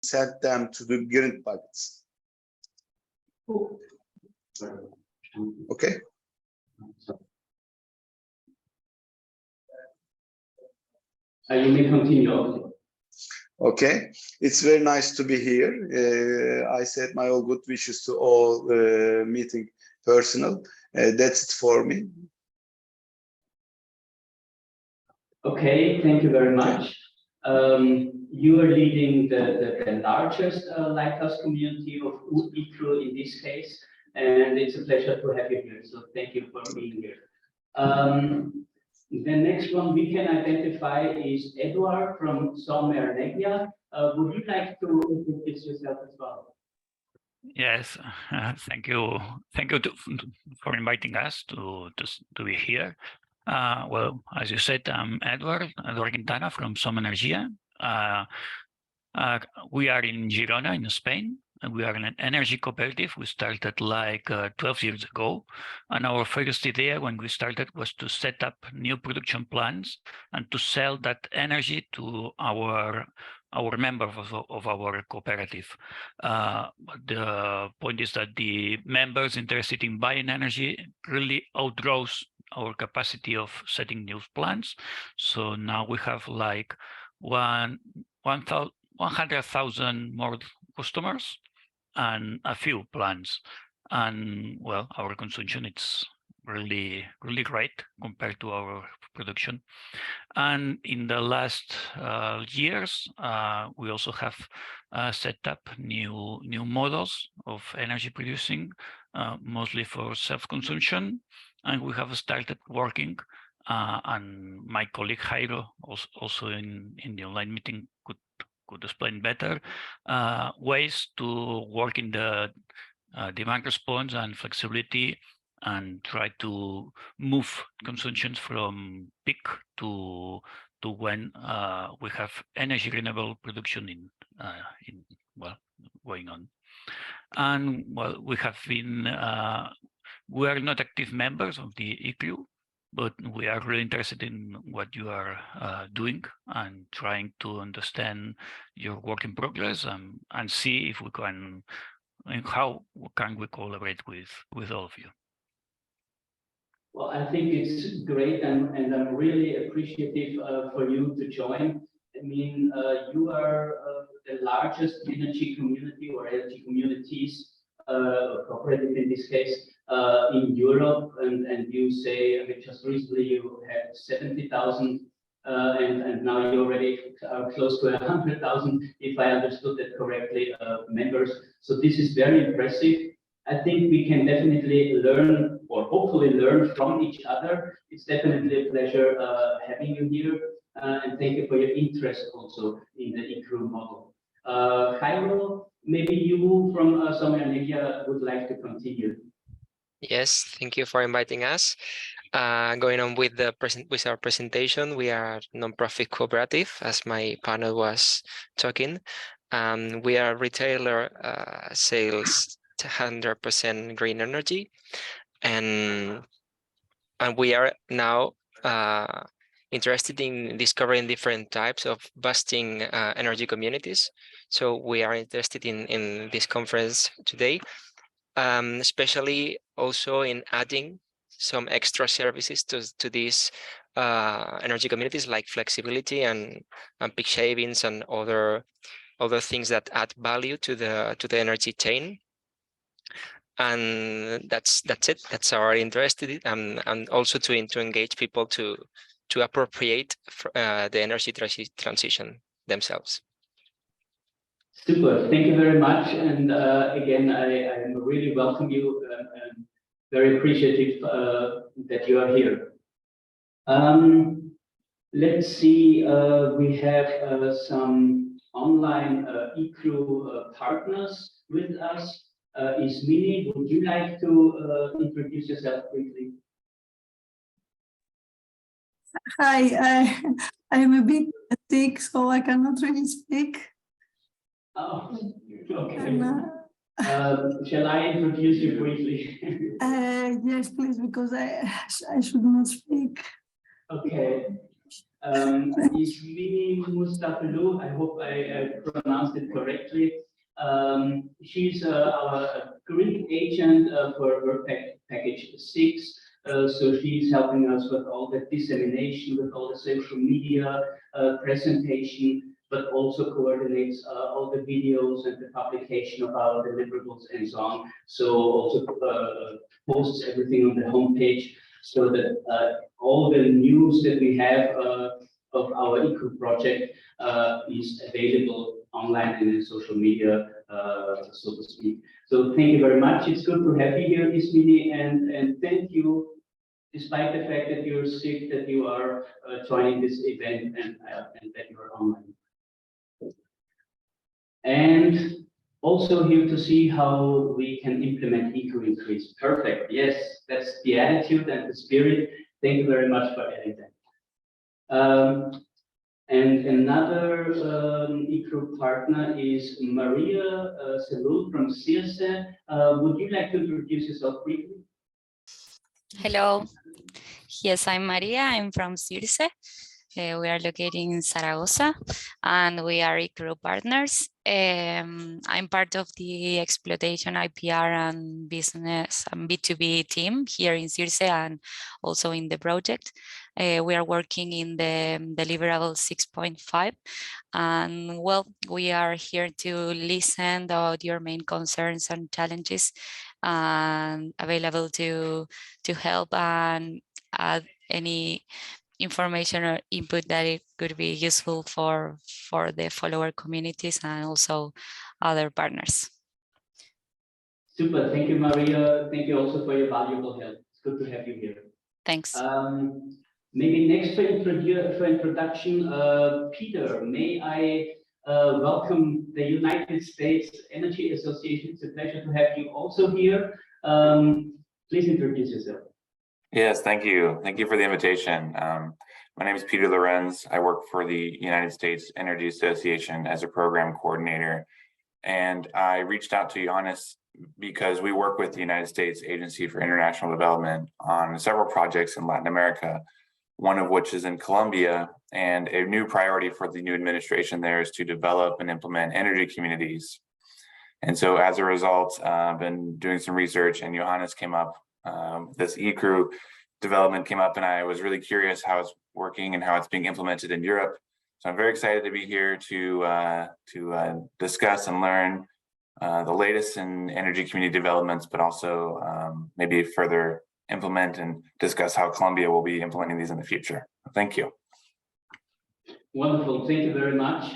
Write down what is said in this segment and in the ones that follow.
send them to the grid buckets. Okay. You may continue. Okay, it's very nice to be here. I said my all good wishes to all meeting personnel. That's it for me. Okay, thank you very much. You are leading the largest lighthouse community of eCREW in this case, and it's a pleasure to have you here. So thank you for being here. The next one we can identify is Edward from Sommer-Neglia. Would you like to introduce yourself as well? Yes, thank you. Thank you for inviting us to be here. Well, as you said, I'm Edward Quintana from Sommer-Neglia. We are in Girona, in Spain, and we are an energy cooperative. We started like 12 years ago. And our first idea when we started was to set up new production plants and to sell that energy to our members of our cooperative. But the point is that the members interested in buying energy really outgrows our capacity of setting new plants. So now we have like 100,000 more customers and a few plants. And well, our consumption it's really great compared to our production. And in the last years, we also have set up new models of energy producing, mostly for self-consumption. And we have started working, and my colleague Jairo also in the online meeting could explain better ways to work in the demand response and flexibility and try to move consumption from peak to when we have energy renewable production in well going on. And well, we have been we are not active members of the eCREW, but we are really interested in what you are doing and trying to understand your work in progress and see if we can, and how can we collaborate with all of you. Well, I think it's great, and I'm really appreciative for you to join. I mean, you are the largest energy community or energy communities, cooperative in this case, in Europe, and you say, I mean, just recently you had 70,000, and now you already are close to 100,000, if I understood that correctly, members. So this is very impressive. I think we can definitely learn, or hopefully learn from each other. It's definitely a pleasure having you here, and thank you for your interest also in the eCREW model. Jairo, maybe you from Sommer-Neglia would like to continue. Yes, thank you for inviting us. Going on with our presentation, we are a non-profit cooperative, as my panel was talking. We are retailer sales 100% green energy, and we are now interested in discovering different types of boosting energy communities. So we are interested in this conference today, especially also in adding some extra services to these energy communities, like flexibility and peak savings and other things that add value to the energy chain. And that's it. That's our interest in it, and also to engage people to appropriate the energy transition themselves. Super, thank you very much. And again, I really welcome you. Very appreciative that you are here. Let's see, we have some online eCREW partners with us. Ismini, would you like to introduce yourself briefly? Hi, I'm a bit sick, so I cannot really speak. Oh, okay. Shall I introduce you briefly? Yes, please, because I should not speak. Okay. Ismini Mustafalu, I hope I pronounced it correctly. She's our Greek agent for work package 6. So she's helping us with all the dissemination, with all the social media presentation, but also coordinates all the videos and the publication of our deliverables and so on. So also posts everything on the homepage so that all the news that we have of our eCREW project is available online and in social media, so to speak. So thank you very much. It's good to have you here, Ismini, and thank you, despite the fact that you're sick, that you are joining this event and that you are online. And also here to see how we can implement eCREW increase. Perfect. Yes, that's the attitude and the spirit. Thank you very much for adding that. And another eCREW partner is Maria Salud from CIRSE. Would you like to introduce yourself briefly? Hello. Yes, I'm Maria. I'm from CIRSE. We are located in Zaragoza and we are eCREW partners. I'm part of the exploitation IPR and business and B2B team here in CIRSE and also in the project. We are working in the deliverable 6.5 and well, we are here to listen about your main concerns and challenges and available to help and add any information or input that it could be useful for the follower communities and also other partners. Super, thank you, Maria. Thank you also for your valuable help. It's good to have you here. Thanks. Maybe next for introduction, Peter, may I welcome the United States Energy Association. It's a pleasure to have you also here. Please introduce yourself. Yes, thank you. Thank you for the invitation. My name is Peter Lorenz. I work for the United States Energy Association as a program coordinator. And I reached out to Johannes because we work with the United States Agency for International Development on several projects in Latin America, one of which is in Colombia. And a new priority for the new administration there is to develop and implement energy communities. And so as a result, I've been doing some research and Johannes came up. This eCREW development came up and I was really curious how it's working and how it's being implemented in Europe. So I'm very excited to be here to discuss and learn the latest in energy community developments, but also maybe further implement and discuss how Colombia will be implementing these in the future. Thank you. Wonderful, thank you very much.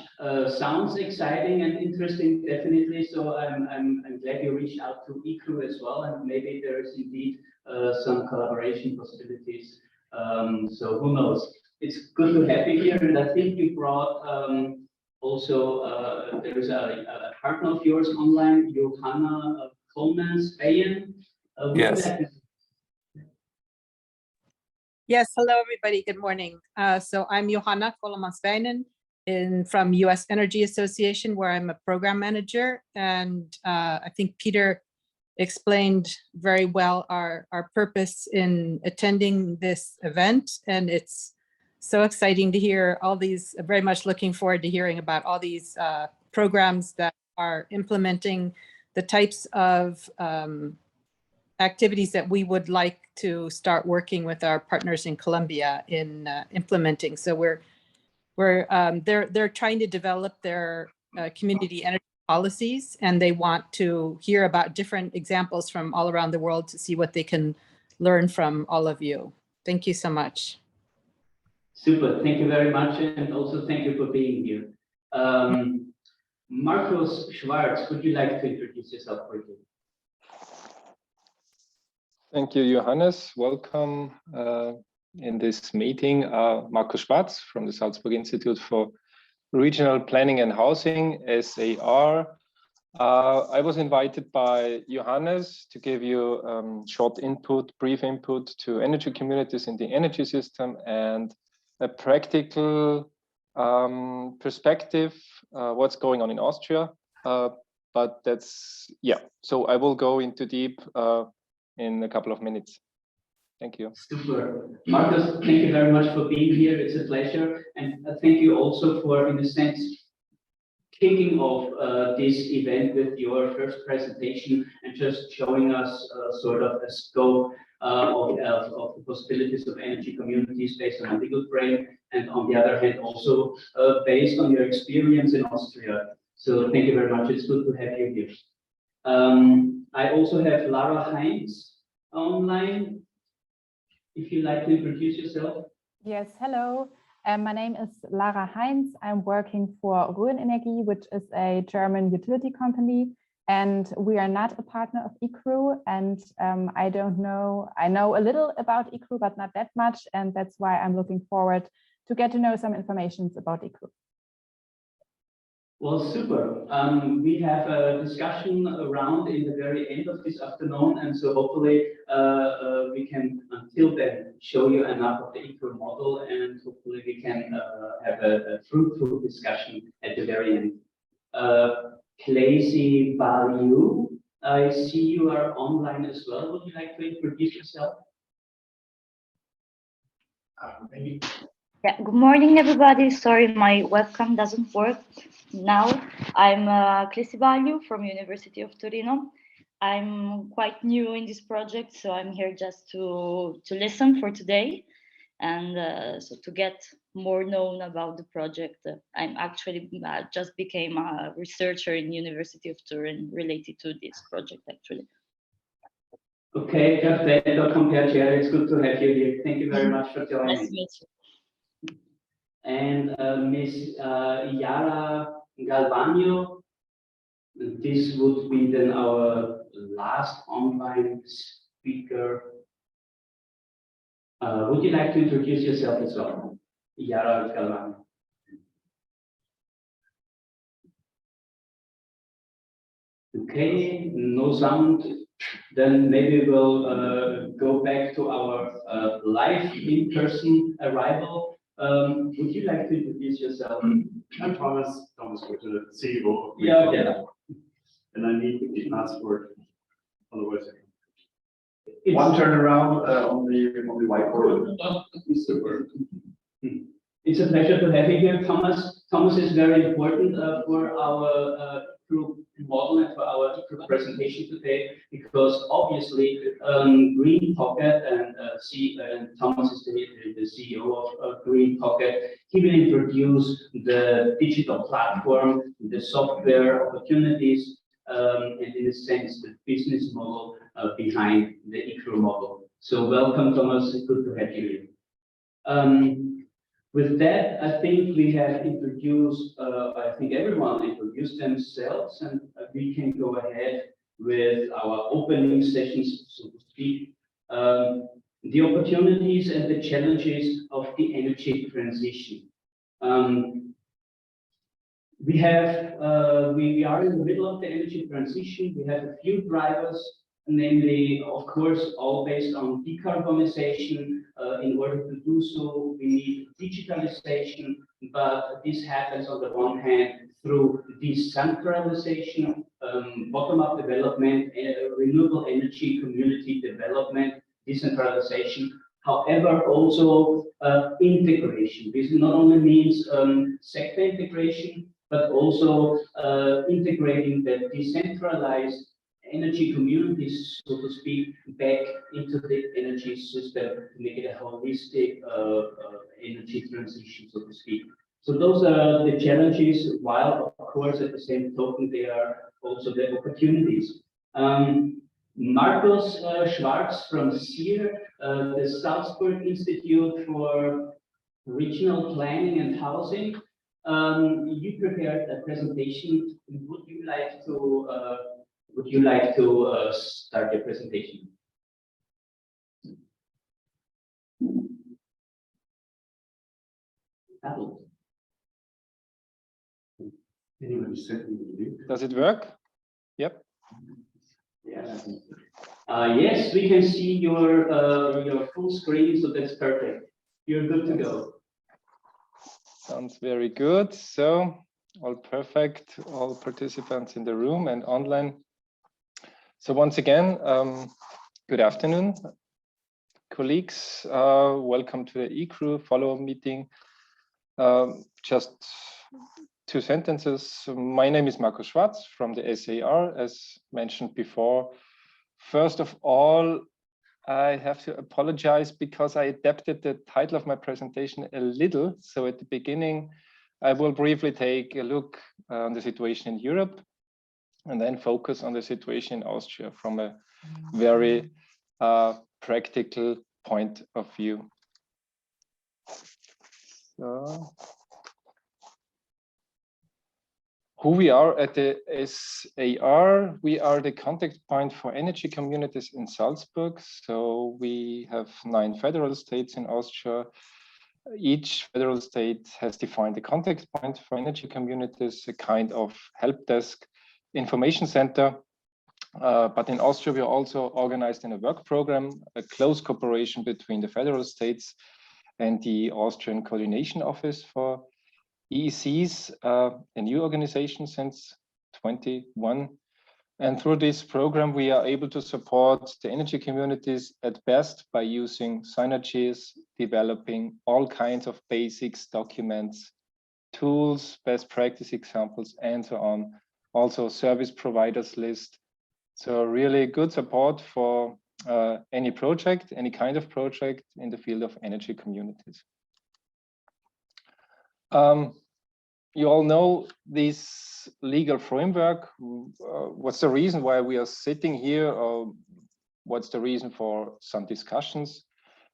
Sounds exciting and interesting, definitely. So I'm glad you reached out to eCREW as well, and maybe there is indeed some collaboration possibilities. So who knows? It's good to have you here, and I think you brought also there is a partner of yours online, Johanna Coleman-Spayan. Yes. Yes, hello everybody, good morning. So I'm Johanna Coleman-Spayan from US Energy Association, where I'm a program manager. And I think Peter explained very well our purpose in attending this event. And it's so exciting to hear all these, very much looking forward to hearing about all these programs that are implementing the types of activities that we would like to start working with our partners in Colombia in implementing. So they're trying to develop their community energy policies, and they want to hear about different examples from all around the world to see what they can learn from all of you. Thank you so much. Super, thank you very much, and also thank you for being here. Marcus Schwarz, would you like to introduce yourself quickly? Thank you, Johannes. Welcome in this meeting. Markus Schwarz from the Salzburg Institute for Regional Planning and Housing, SAR. I was invited by Johannes to give you short input, brief input to energy communities in the energy system and a practical perspective, what's going on in Austria. But that's, yeah, so I will go into deep in a couple of minutes. Thank you. Super. Marcus, thank you very much for being here. It's a pleasure. And thank you also for, in a sense, kicking off this event with your first presentation and just showing us sort of a scope of the possibilities of energy communities based on a legal frame, and on the other hand also based on your experience in Austria. So thank you very much. It's good to have you here. I also have Lara Heinz online. If you'd like to introduce yourself. Yes, hello. My name is Lara Heinz. I'm working for Rhön-Energie, which is a German utility company, and we are not a partner of eCREW. And I know a little about eCREW, but not that much. And that's why I'm looking forward to get to know some information about eCREW. Well, super. We have a discussion around in the very end of this afternoon, and so hopefully we can, until then, show you enough of the eCREW model, and hopefully we can have a fruitful discussion at the very end. Clazy Value, I see you are online as well. Would you like to introduce yourself? Maybe. Yeah, good morning, everybody. Sorry, my webcam doesn't work now. I'm Clazy Value from University of Torino. I'm quite new in this project, so I'm here just to listen for today, and so to get more known about the project. I'm actually just became a researcher in University of Turin related to this project, actually. Okay, perfetto, compared, it's good to have you here. Thank you very much for joining. Nice to meet you. And Ms. Yara Galvano, this would be then our last online speaker. Would you like to introduce yourself as well, Yara Galvano? Okay, no sound. Then maybe we'll go back to our live in-person arrival. Would you like to introduce yourself? I'm Thomas Witte, CEO of Yeah, okay. And I need the password on the website. It's one turnaround on the whiteboard. Super. It's a pleasure to have you here, Thomas. Thomas is very important for our group model and for our group presentation today, because obviously Green Pocket and Thomas is the CEO of Green Pocket. He will introduce the digital platform, the software opportunities, and in a sense the business model behind the eCREW model. So welcome, Thomas. Good to have you here. With that, I think we have introduced, I think everyone introduced themselves, and we can go ahead with our opening sessions, so to speak. The opportunities and the challenges of the energy transition. We are in the middle of the energy transition. We have a few drivers, namely, of course, all based on decarbonization. In order to do so, we need digitalization, but this happens on the one hand through decentralization, bottom-up development, renewable energy community development, decentralization. However, also integration. This not only means sector integration, but also integrating the decentralized energy communities, so to speak, back into the energy system to make it a holistic energy transition, so to speak. So those are the challenges, while of course at the same token they are also the opportunities. Markus Schwarz from SEER, the Salzburg Institute for Regional Planning and Housing. You prepared a presentation. Would you like to start your presentation? Does it work? Yep. Yes. Yes, we can see your full screen, so that's perfect. You're good to go. Sounds very good. So all perfect, all participants in the room and online. So once again, good afternoon. colleagues, welcome to the eCREW follow-up meeting. Just 2 sentences. My name is Markus Schwarz from the SAR, as mentioned before. First of all, I have to apologize because I adapted the title of my presentation a little. So at the beginning, I will briefly take a look on the situation in Europe and then focus on the situation in Austria from a very practical point of view. So, who we are at the SAR, we are the contact point for energy communities in Salzburg. So we have 9 federal states in Austria. Each federal state has defined a contact point for energy communities, a kind of help desk information center. But in Austria, we are also organized in a work program, a close cooperation between the federal states and the Austrian Coordination Office for EECs, a new organization since 21. And through this program, we are able to support the energy communities at best by using synergies, developing all kinds of basics, documents, tools, best practice examples, and so on. Also service providers list. So really good support for any project, any kind of project in the field of energy communities. You all know this legal framework. What's the reason why we are sitting here? Or what's the reason for some discussions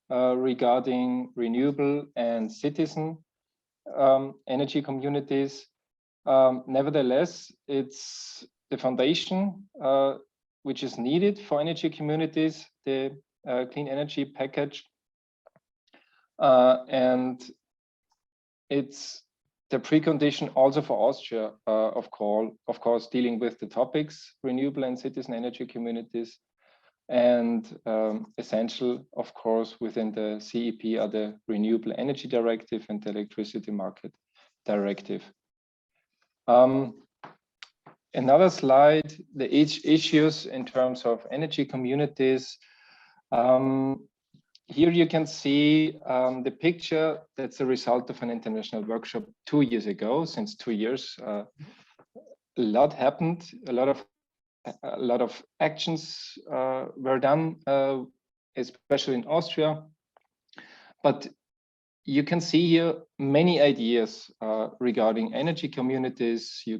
regarding renewable and citizen energy communities? Nevertheless, it's the foundation which is needed for energy communities, the clean energy package. And it's the precondition also for Austria, of course, dealing with the topics, renewable and citizen energy communities, and essential, of course, within the CEP are the Renewable Energy Directive and the Electricity Market Directive. Another slide, the issues in terms of energy communities. Here you can see the picture that's a result of an international workshop 2 years ago. Since 2 years, a lot happened. A lot of actions were done, especially in Austria. But you can see here many ideas regarding energy communities. You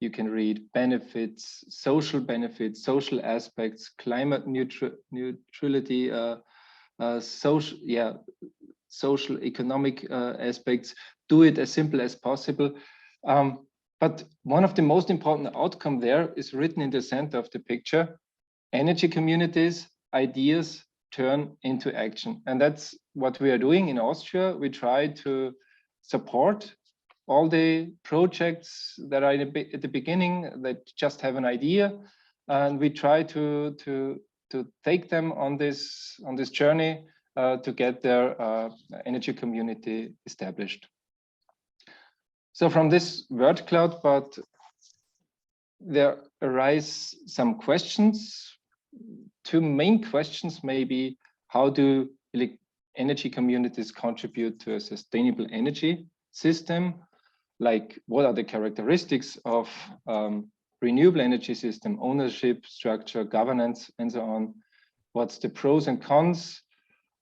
can read benefits, social aspects, climate neutrality. Social economic aspects, do it as simple as possible. But one of the most important outcome there is written in the center of the picture. Energy communities, ideas turn into action. And that's what we are doing in Austria. We try to support all the projects that are at the beginning that just have an idea. And we try to take them on this journey to get their energy community established. So from this word cloud, but there arise some questions. 2 main questions maybe: how do energy communities contribute to a sustainable energy system? Like, what are the characteristics of renewable energy system, ownership, structure, governance, and so on? What's the pros and cons?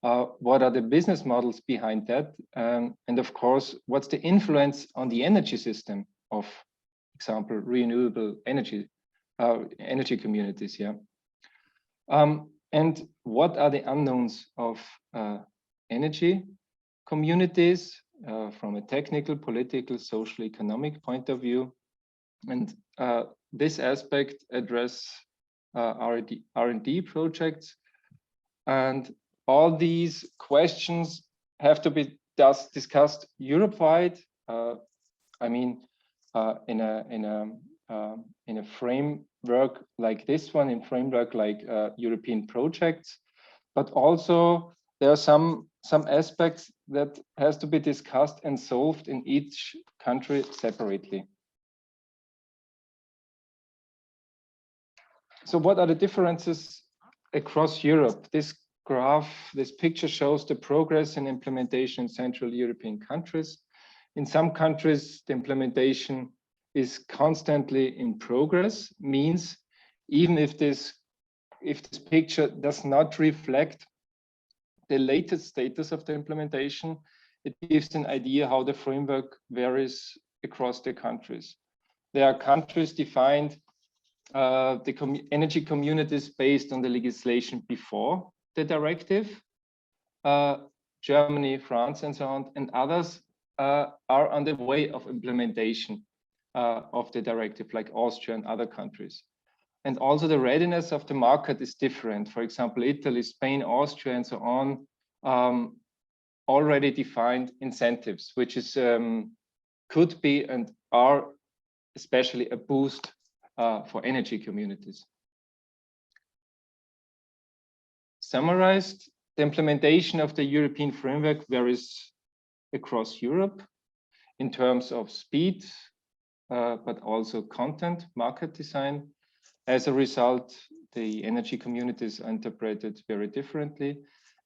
What are the business models behind that? And of course, what's the influence on the energy system of, example, renewable energy communities? Yeah. And what are the unknowns of energy communities from a technical, political, social, economic point of view? And this aspect address R&D projects, and all these questions have to be discussed Europe-wide. I mean, in a framework like this one, in framework like European projects, but also there are some aspects that has to be discussed and solved in each country separately. So what are the differences across Europe? This graph, this picture shows the progress in implementation in Central European countries. In some countries, the implementation is constantly in progress, means even if this picture does not reflect the latest status of the implementation, it gives an idea how the framework varies across the countries. There are countries defined the energy communities based on the legislation before the directive, Germany, France, and so on, and others are on the way of implementation of the directive, like Austria and other countries. And also the readiness of the market is different. For example, Italy, Spain, Austria, and so on, already defined incentives, which is could be and are especially a boost for energy communities. Summarized, the implementation of the European framework varies across Europe in terms of speed, but also content, market design. As a result, the energy communities are interpreted very differently.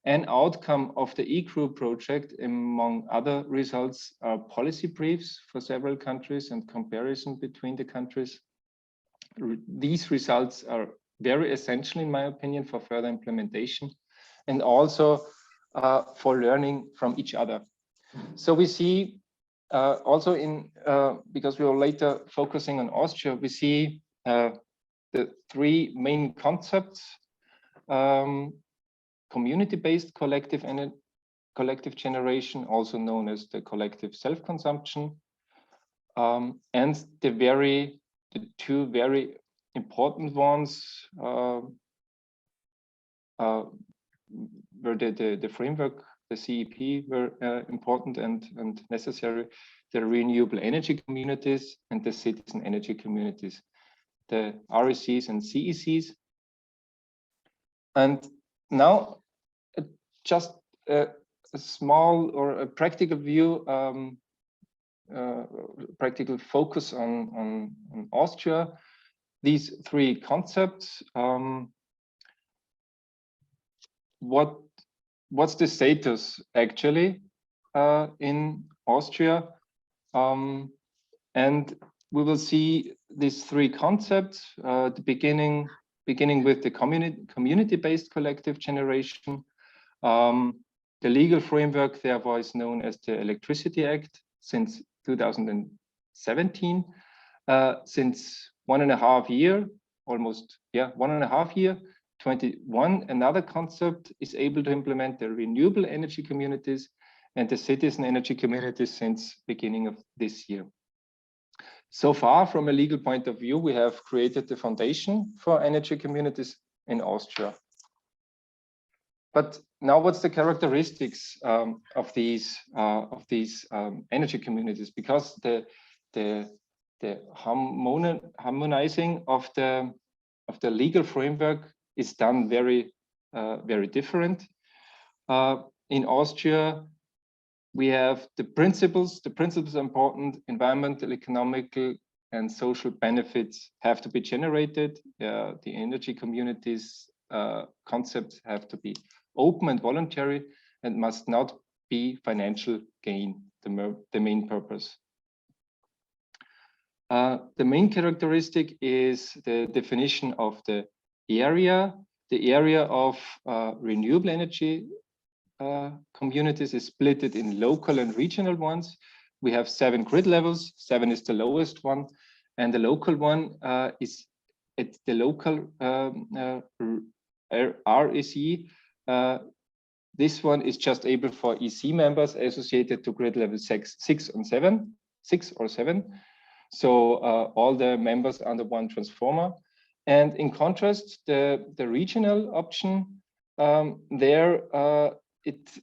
An outcome of the eCREW project, among other results, are policy briefs for several countries and comparison between the countries. These results are very essential, in my opinion, for further implementation and also for learning from each other. So we see also in, because we are later focusing on Austria, we see the three main concepts: community-based collective generation, also known as the collective self-consumption, and the two very important ones were the framework, the CEP, were important and necessary, the renewable energy communities and the citizen energy communities, the RECs and CECs. And now just a small or a practical view, practical focus on Austria. These three concepts, what's the status actually in Austria? And we will see these three concepts, the beginning with the community-based collective generation. The legal framework therefore is known as the Electricity Act since 2017. Since 1.5 years, almost, yeah, 1.5 years, 21, another concept is able to implement the renewable energy communities and the citizen energy communities since beginning of this year. So far, from a legal point of view, we have created the foundation for energy communities in Austria. But now, what's the characteristics of these energy communities? Because the harmonizing of the legal framework is done very different. In Austria, we have the principles. The principles are important. Environmental, economical, and social benefits have to be generated. The energy communities concepts have to be open and voluntary and must not be financial gain, the main purpose. The main characteristic is the definition of the area. The area of renewable energy communities is split in local and regional ones. We have 7 grid levels. 7 is the lowest one, and the local one is at the local REC. This one is just able for EC members associated to grid level 6 or 7. So all the members under one transformer. And in contrast, the regional option, there it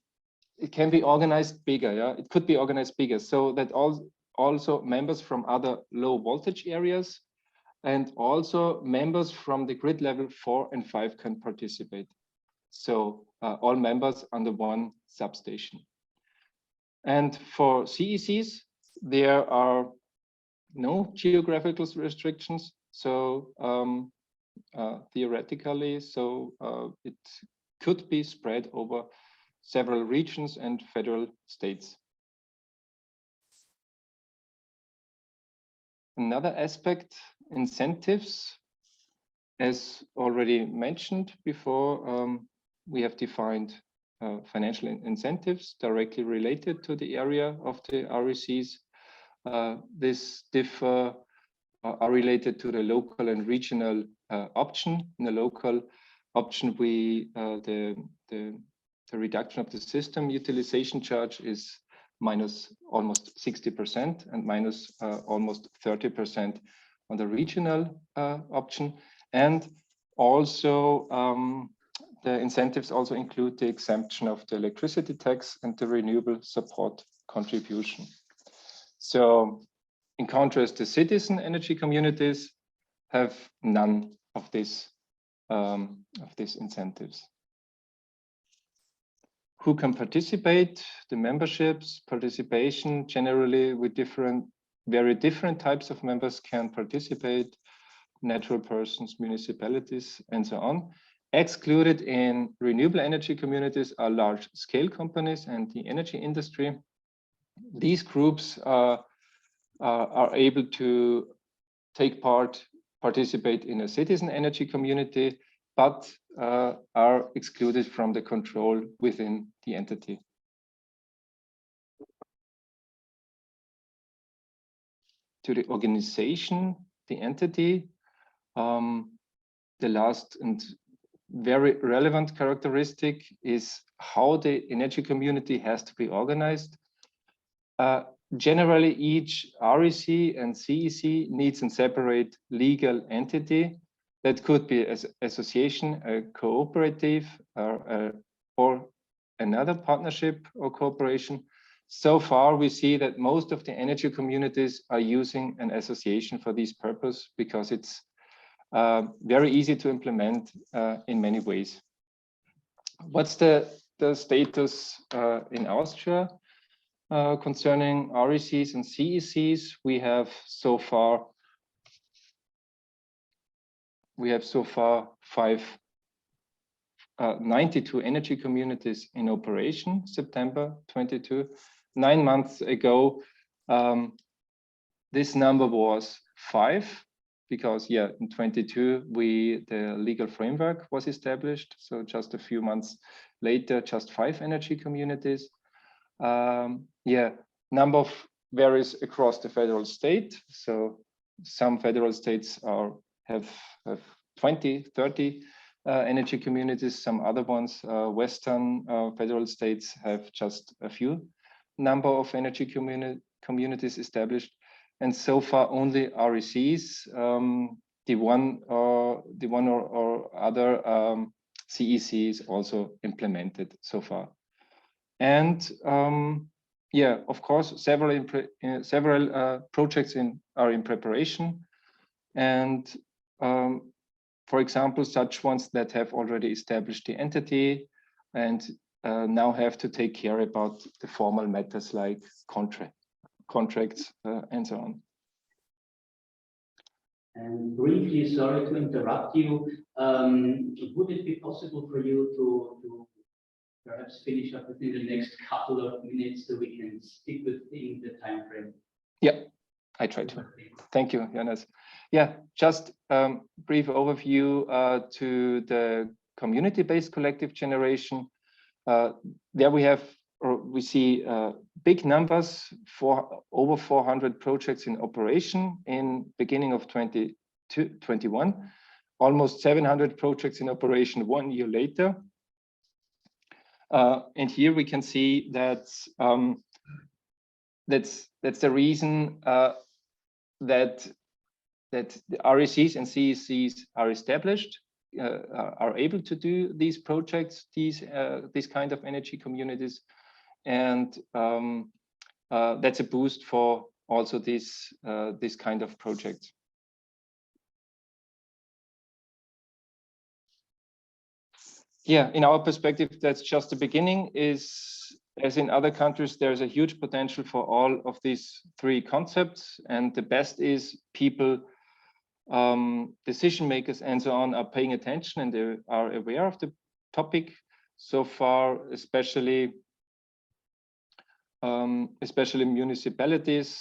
can be organized bigger. Yeah, it could be organized bigger, so that also members from other low voltage areas and also members from the grid level 4 and 5 can participate. So all members under one substation. And for CECs, there are no geographical restrictions. So theoretically, so it could be spread over several regions and federal states. Another aspect, incentives. As already mentioned before, we have defined financial incentives directly related to the area of the RECs. This differ are related to the local and regional option. In the local option, the reduction of the system utilization charge is minus almost 60% and minus almost 30% on the regional option. And also the incentives also include the exemption of the electricity tax and the renewable support contribution. So in contrast, the citizen energy communities have none of these incentives. Who can participate? The memberships, participation, generally with very different types of members can participate, natural persons, municipalities, and so on. Excluded in renewable energy communities are large scale companies and the energy industry. These groups are able to participate in a citizen energy community, but are excluded from the control within the entity. To the organization, the entity, the last and very relevant characteristic is how the energy community has to be organized. Generally, each REC and CEC needs a separate legal entity. That could be an association, a cooperative, or another partnership or cooperation. So far, we see that most of the energy communities are using an association for this purpose because it's very easy to implement in many ways. What's the status in Austria concerning RECs and CECs? We have so far 92 energy communities in operation, September 22. 9 months ago, this number was 5, because in 22 the legal framework was established. So just a few months later, just 5 energy communities. Number varies across the federal state. So some federal states have 20, 30 energy communities. Some other ones, Western federal states, have just a few number of energy communities established. And so far, only RECs, the one or other CEC is also implemented so far. And of course, several projects are in preparation. And for example, such ones that have already established the entity and now have to take care about the formal matters like contracts and so on. And briefly, sorry to interrupt you, would it be possible for you to perhaps finish up within the next couple of minutes so we can stick within the time frame? Yeah, I try to. Thank you, Jonas. Yeah, just brief overview to the community-based collective generation. There we see big numbers for over 400 projects in operation in beginning of 2021, almost 700 projects in operation 1 year later. And here we can see that that's the reason that the RECs and CECs are established, are able to do these projects, these kind of energy communities, and that's a boost for also this kind of projects. Yeah, in our perspective, that's just the beginning. As in other countries, there's a huge potential for all of these 3 concepts, and the best is people, decision makers and so on are paying attention and they are aware of the topic. so far, especially municipalities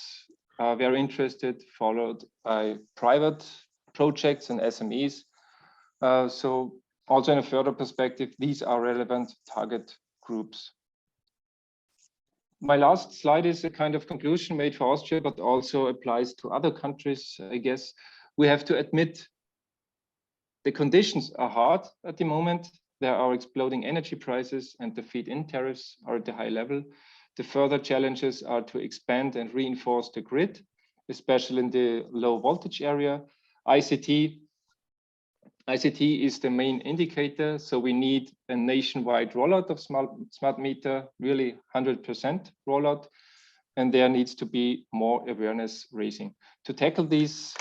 are very interested, followed by private projects and SMEs. So also in a further perspective, these are relevant target groups. My last slide is a kind of conclusion made for Austria, but also applies to other countries, I guess. We have to admit the conditions are hard at the moment. There are exploding energy prices and the feed-in tariffs are at a high level. The further challenges are to expand and reinforce the grid, especially in the low voltage area. ICT is the main indicator, so we need a nationwide rollout of smart meter, really 100% rollout, and there needs to be more awareness raising. To tackle this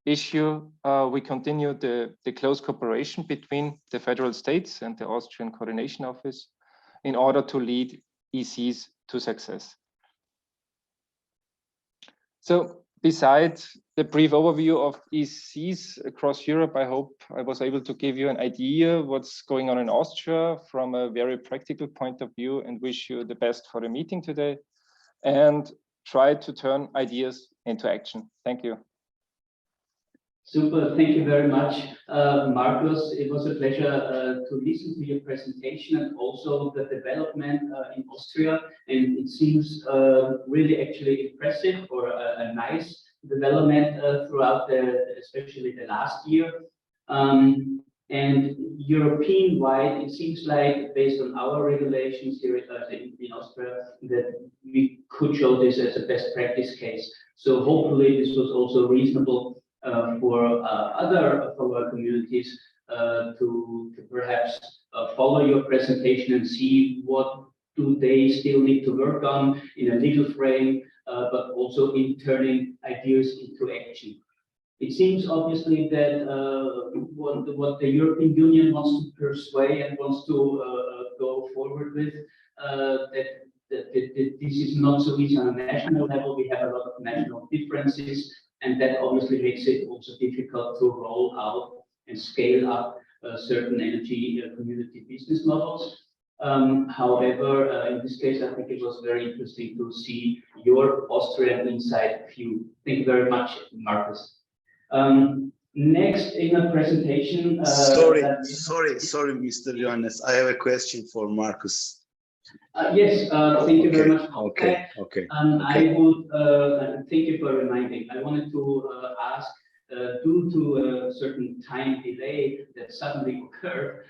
issue, we continue the close cooperation between the federal states and the Austrian Coordination Office in order to lead ECs to success. So besides the brief overview of ECs across Europe, I hope I was able to give you an idea what's going on in Austria from a very practical point of view, and wish you the best for the meeting today and try to turn ideas into action. Thank you. Super, thank you very much, Marcus. It was a pleasure to listen to your presentation and also the development in Austria. And it seems really actually impressive, or a nice development throughout especially the last year. And European-wide, it seems like, based on our regulations here in Austria, that we could show this as a best practice case. So hopefully this was also reasonable for other of our communities to perhaps follow your presentation and see what do they still need to work on in a legal frame, but also in turning ideas into action. It seems obviously that what the European Union wants to persuade and wants to go forward with, that this is not so easy on a national level. We have a lot of national differences, and that obviously makes it also difficult to roll out and scale up certain energy community business models. However, in this case, I think it was very interesting to see your Austrian inside view. Thank you very much, Marcus. Next in a presentation. Sorry, Mr. Johannes. I have a question for Marcus. Yes, thank you very much. Okay. I would thank you for reminding. I wanted to ask, due to a certain time delay that suddenly occurred,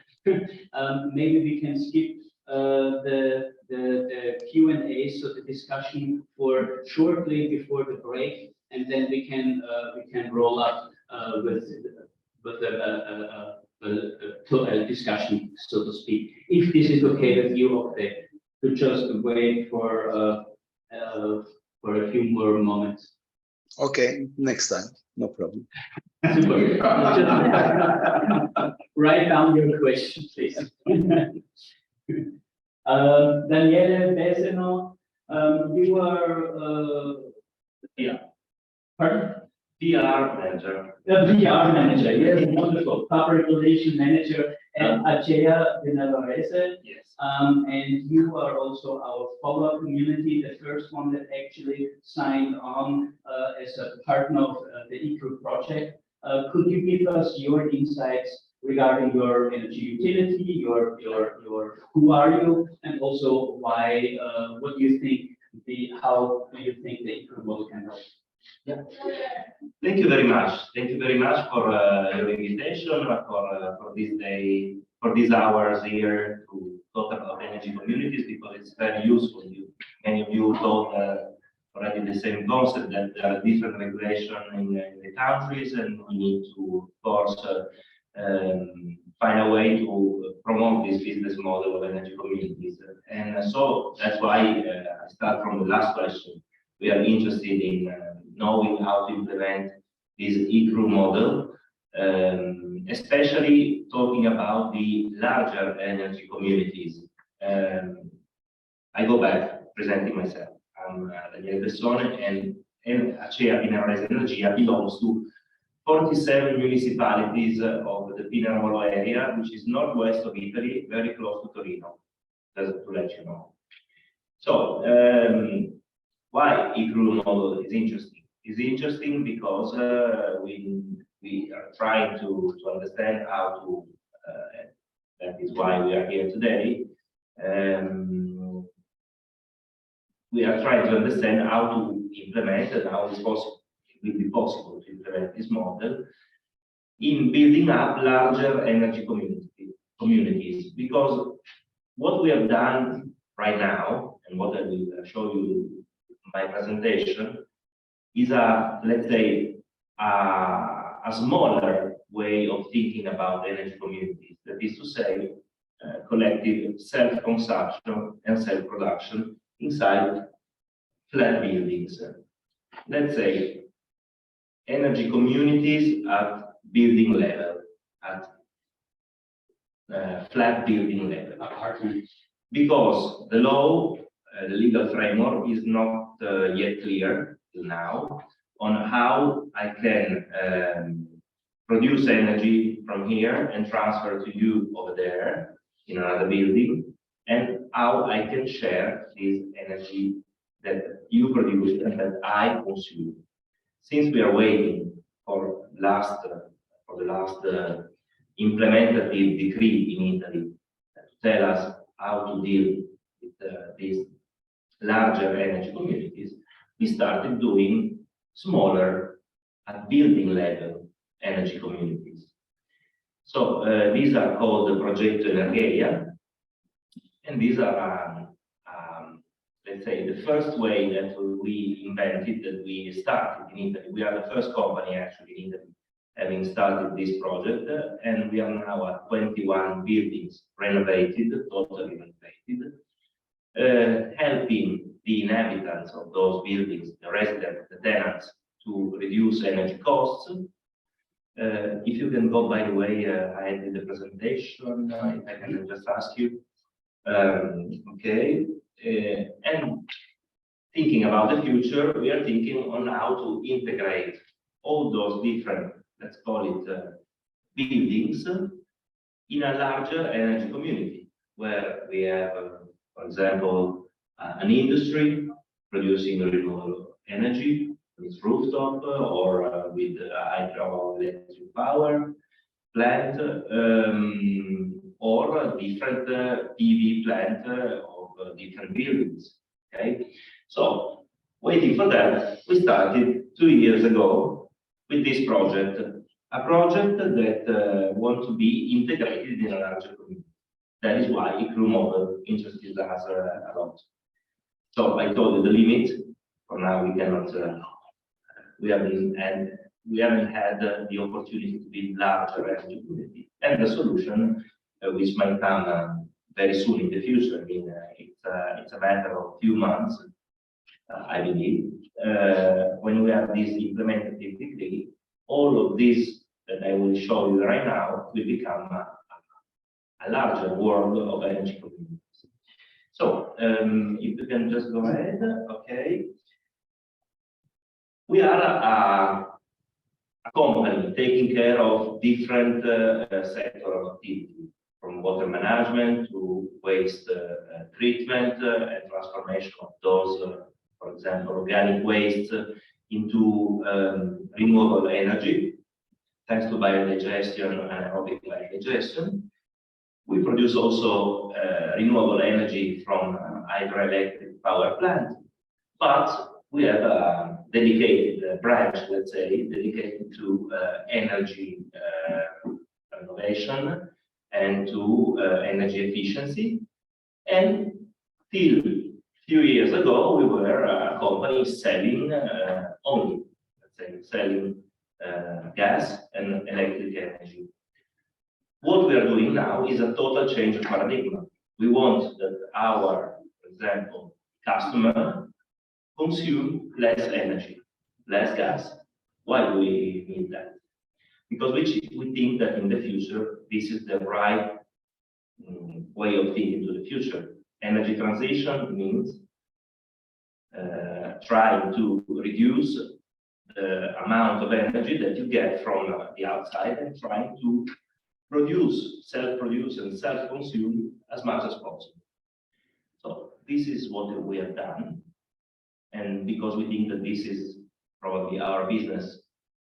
maybe we can skip the Q&A, so the discussion for shortly before the break, and then we can roll up with a discussion, so to speak. If this is okay with you, okay. To just wait for a few more moments. Okay, next time, no problem. Write down your question, please. Daniele Beseno, you are pardon? PR manager. PR manager, yes, wonderful. Public Relations Manager at Acea Benavarese. Yes. And you are also our follow-up community, the first one that actually signed on as a partner of the eCREW project. Could you give us your insights regarding your energy utility, your who are you, and also why? What do you think? How do you think the eCREW model can help? Yeah. Thank you very much. Thank you very much for your invitation, for this day, for these hours here to talk about energy communities, because it's very useful. Many of you told already the same concept, that there are different regulations in the countries, and we need to, of course, find a way to promote this business model of energy communities. And so that's why I start from the last question. We are interested in knowing how to implement this eCREW model, especially talking about the larger energy communities. I go back presenting myself. I'm Daniele Bessone, and Acea Benavarese Energia belongs to 47 municipalities of the Pinerolo area, which is northwest of Italy, very close to Torino, just to let you know. So, why eCREW model is interesting? It's interesting because we are trying to understand how to, that is why we are here today. We are trying to understand how to implement and how it will be possible to implement this model in building up larger energy communities. Because what we have done right now, and what I will show you in my presentation, is let's say, a smaller way of thinking about energy communities. That is to say, collective self-consumption and self-production inside flat buildings. Let's say, energy communities at building level, at flat building level. Because the law, the legal framework is not yet clear now on how I can produce energy from here and transfer to you over there in another building, and how I can share this energy that you produce and that I consume. Since we are waiting for the last implementative decree in Italy to tell us how to deal with these larger energy communities, we started doing smaller at building level energy communities. So these are called the Progetto Energia, and these are let's say the first way that we invented, that we started in Italy. We are the first company actually in Italy having started this project, and we are now at 21 buildings renovated, totally renovated, helping the inhabitants of those buildings, the residents, the tenants, to reduce energy costs. If you can go, by the way, I did the presentation, if I can just ask you. Okay, and thinking about the future, we are thinking on how to integrate all those different, let's call it, buildings in a larger energy community, where we have, for example, an industry producing renewable energy with rooftop or with hydroelectric power plant, or a different PV plant of different buildings. Okay, so waiting for that, we started 2 years ago with this project, a project that wants to be integrated in a larger community. That is why eCREW model interested us a lot. So I told you the limit. For now, we cannot. We haven't had the opportunity to build larger energy community, and the solution, which might come very soon in the future. I mean, it's a matter of few months, I believe. When we have this implementative decree, all of this that I will show you right now will become a larger world of energy communities. So, if you can just go ahead, okay. We are a company taking care of different sector of activity, from water management to waste treatment and transformation of those, for example, organic waste into renewable energy, thanks to biodigestion and aerobic biodigestion. We produce also renewable energy from hydroelectric power plant, but we have a dedicated branch, let's say, dedicated to energy renovation and to energy efficiency. And till few years ago, we were a company selling only, let's say, selling gas and electric energy. What we are doing now is a total change of paradigm. We want that our, for example, customer consume less energy, less gas. Why do we need that? Because we think that in the future, this is the right way of thinking to the future. Energy transition means trying to reduce amount of energy that you get from the outside and trying to produce, self-produce and self-consume as much as possible. So this is what we have done. And because we think that this is probably our business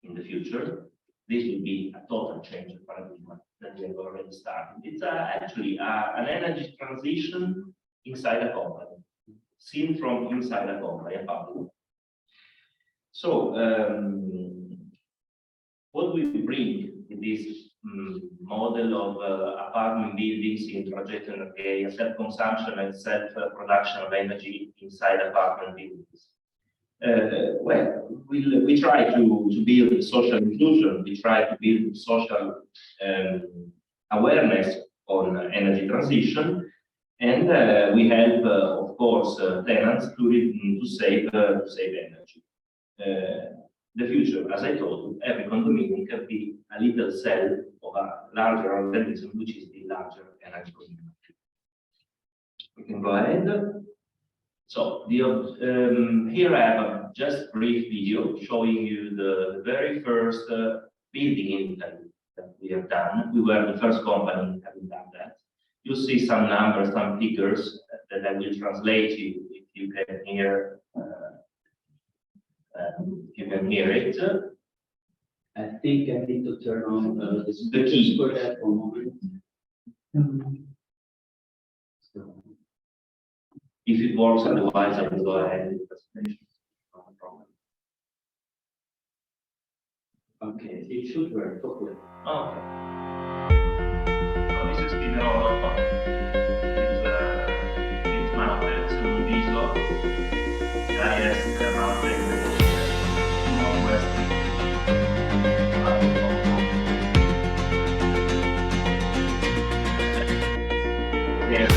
in the future, this will be a total change of paradigm that we have already started. It's actually an energy transition inside a company, seen from inside a company, a public. So what we bring in this model of apartment buildings in Progetto Energia, self-consumption and self-production of energy inside apartment buildings. Well, we try to build social inclusion, we try to build social awareness on energy transition, and we help, of course, tenants to save energy. The future, as I told you, every condominium can be a little cell of a larger organism, which is the larger energy community. We can go ahead. So here I have a just brief video showing you the very first building in Italy that we have done. We were the first company having done that. You see some numbers, some figures that I will translate you if you can hear. You can hear it. I think I need to turn on the key for that for a moment. If it works, otherwise I will go ahead with the presentation. No problem. Okay, it should work. Hopefully. Okay. So this is Pinerolo. It's mounted to Viso. IS mounted northwest. There.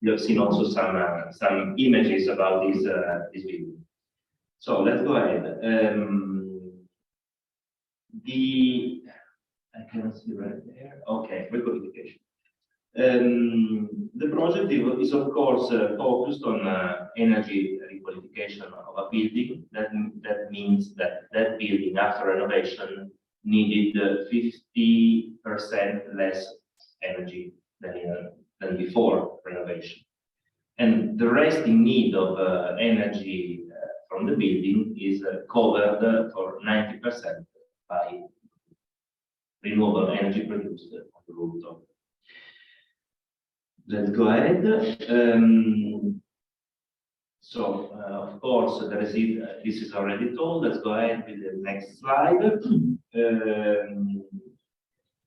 You have seen also some images about this video. So let's go ahead. I cannot see right there. Okay, recodification. The project is of course focused on energy requalification of a building. That means that building after renovation needed 50% less energy than before renovation. And the resting need of energy from the building is covered for 90% by renewable energy produced on the rooftop. Let's go ahead. So, of course, this is already told. Let's go ahead with the next slide.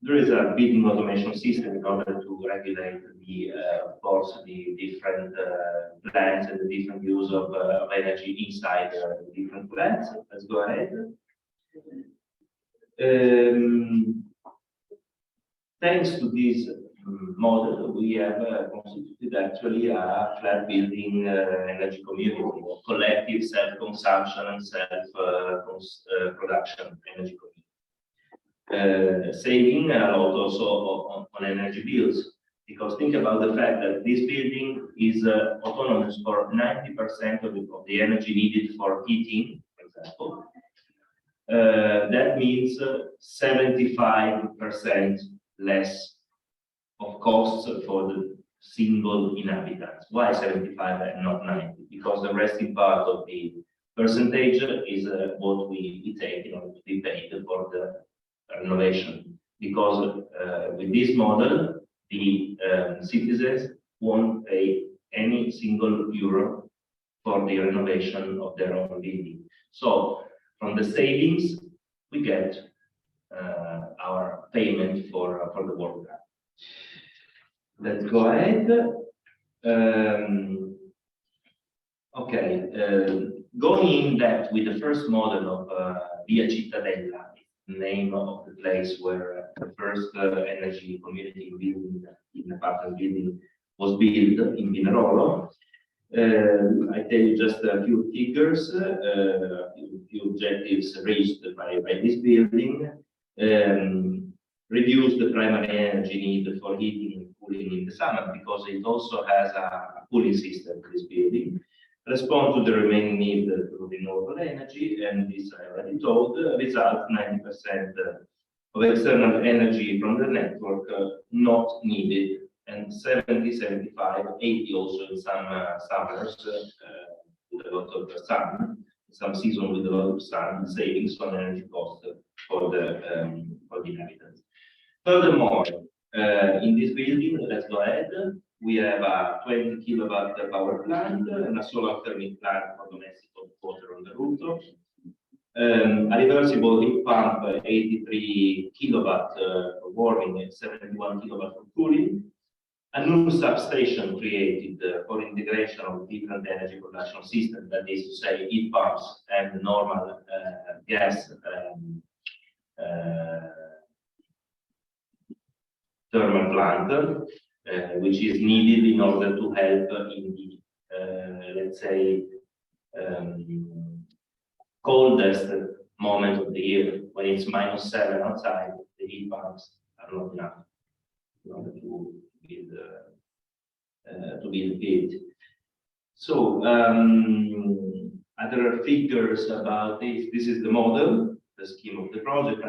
There is a building automation system in order to regulate of course, the different plants and the different use of energy inside the different plants. Let's go ahead. Thanks to this model, we have constituted actually a flat building energy community, collective self-consumption and self-production energy community. Saving a lot also on energy bills, because think about the fact that this building is autonomous for 90% of the energy needed for heating, for example. That means 75% less of costs for the single inhabitants. Why 75 and not 90? Because the resting part of the percentage is what we take in order to be paid for the renovation. Because with this model, the citizens won't pay any single euro for the renovation of their own building. So from the savings, we get our payment for the work done. Let's go ahead. Going in depth with the first model of Via Cittadella, the name of the place where the first energy community building in apartment building was built in Pinerolo. I tell you just a few figures, a few objectives reached by this building. Reduce the primary energy need for heating and cooling in the summer, because it also has a cooling system for this building. Respond to the remaining need for renewable energy, and this I already told, result 90% of external energy from the network not needed, and 70, 75, 80 also in some summers with a lot of sun, some season with a lot of sun, savings on energy cost for the inhabitants. Furthermore, in this building, let's go ahead, we have a 20 kilowatt power plant and a solar thermic plant for domestic water on the rooftop. A reversible heat pump, 83 kilowatt for warming and 71 kilowatt for cooling. A new substation created for integration of different energy production systems, that is to say heat pumps and normal gas thermal plant, which is needed in order to help in the, let's say, coldest moment of the year, when it's -7 outside. The heat pumps are not enough in order to build it. So other figures about this. This is the model, the scheme of the project.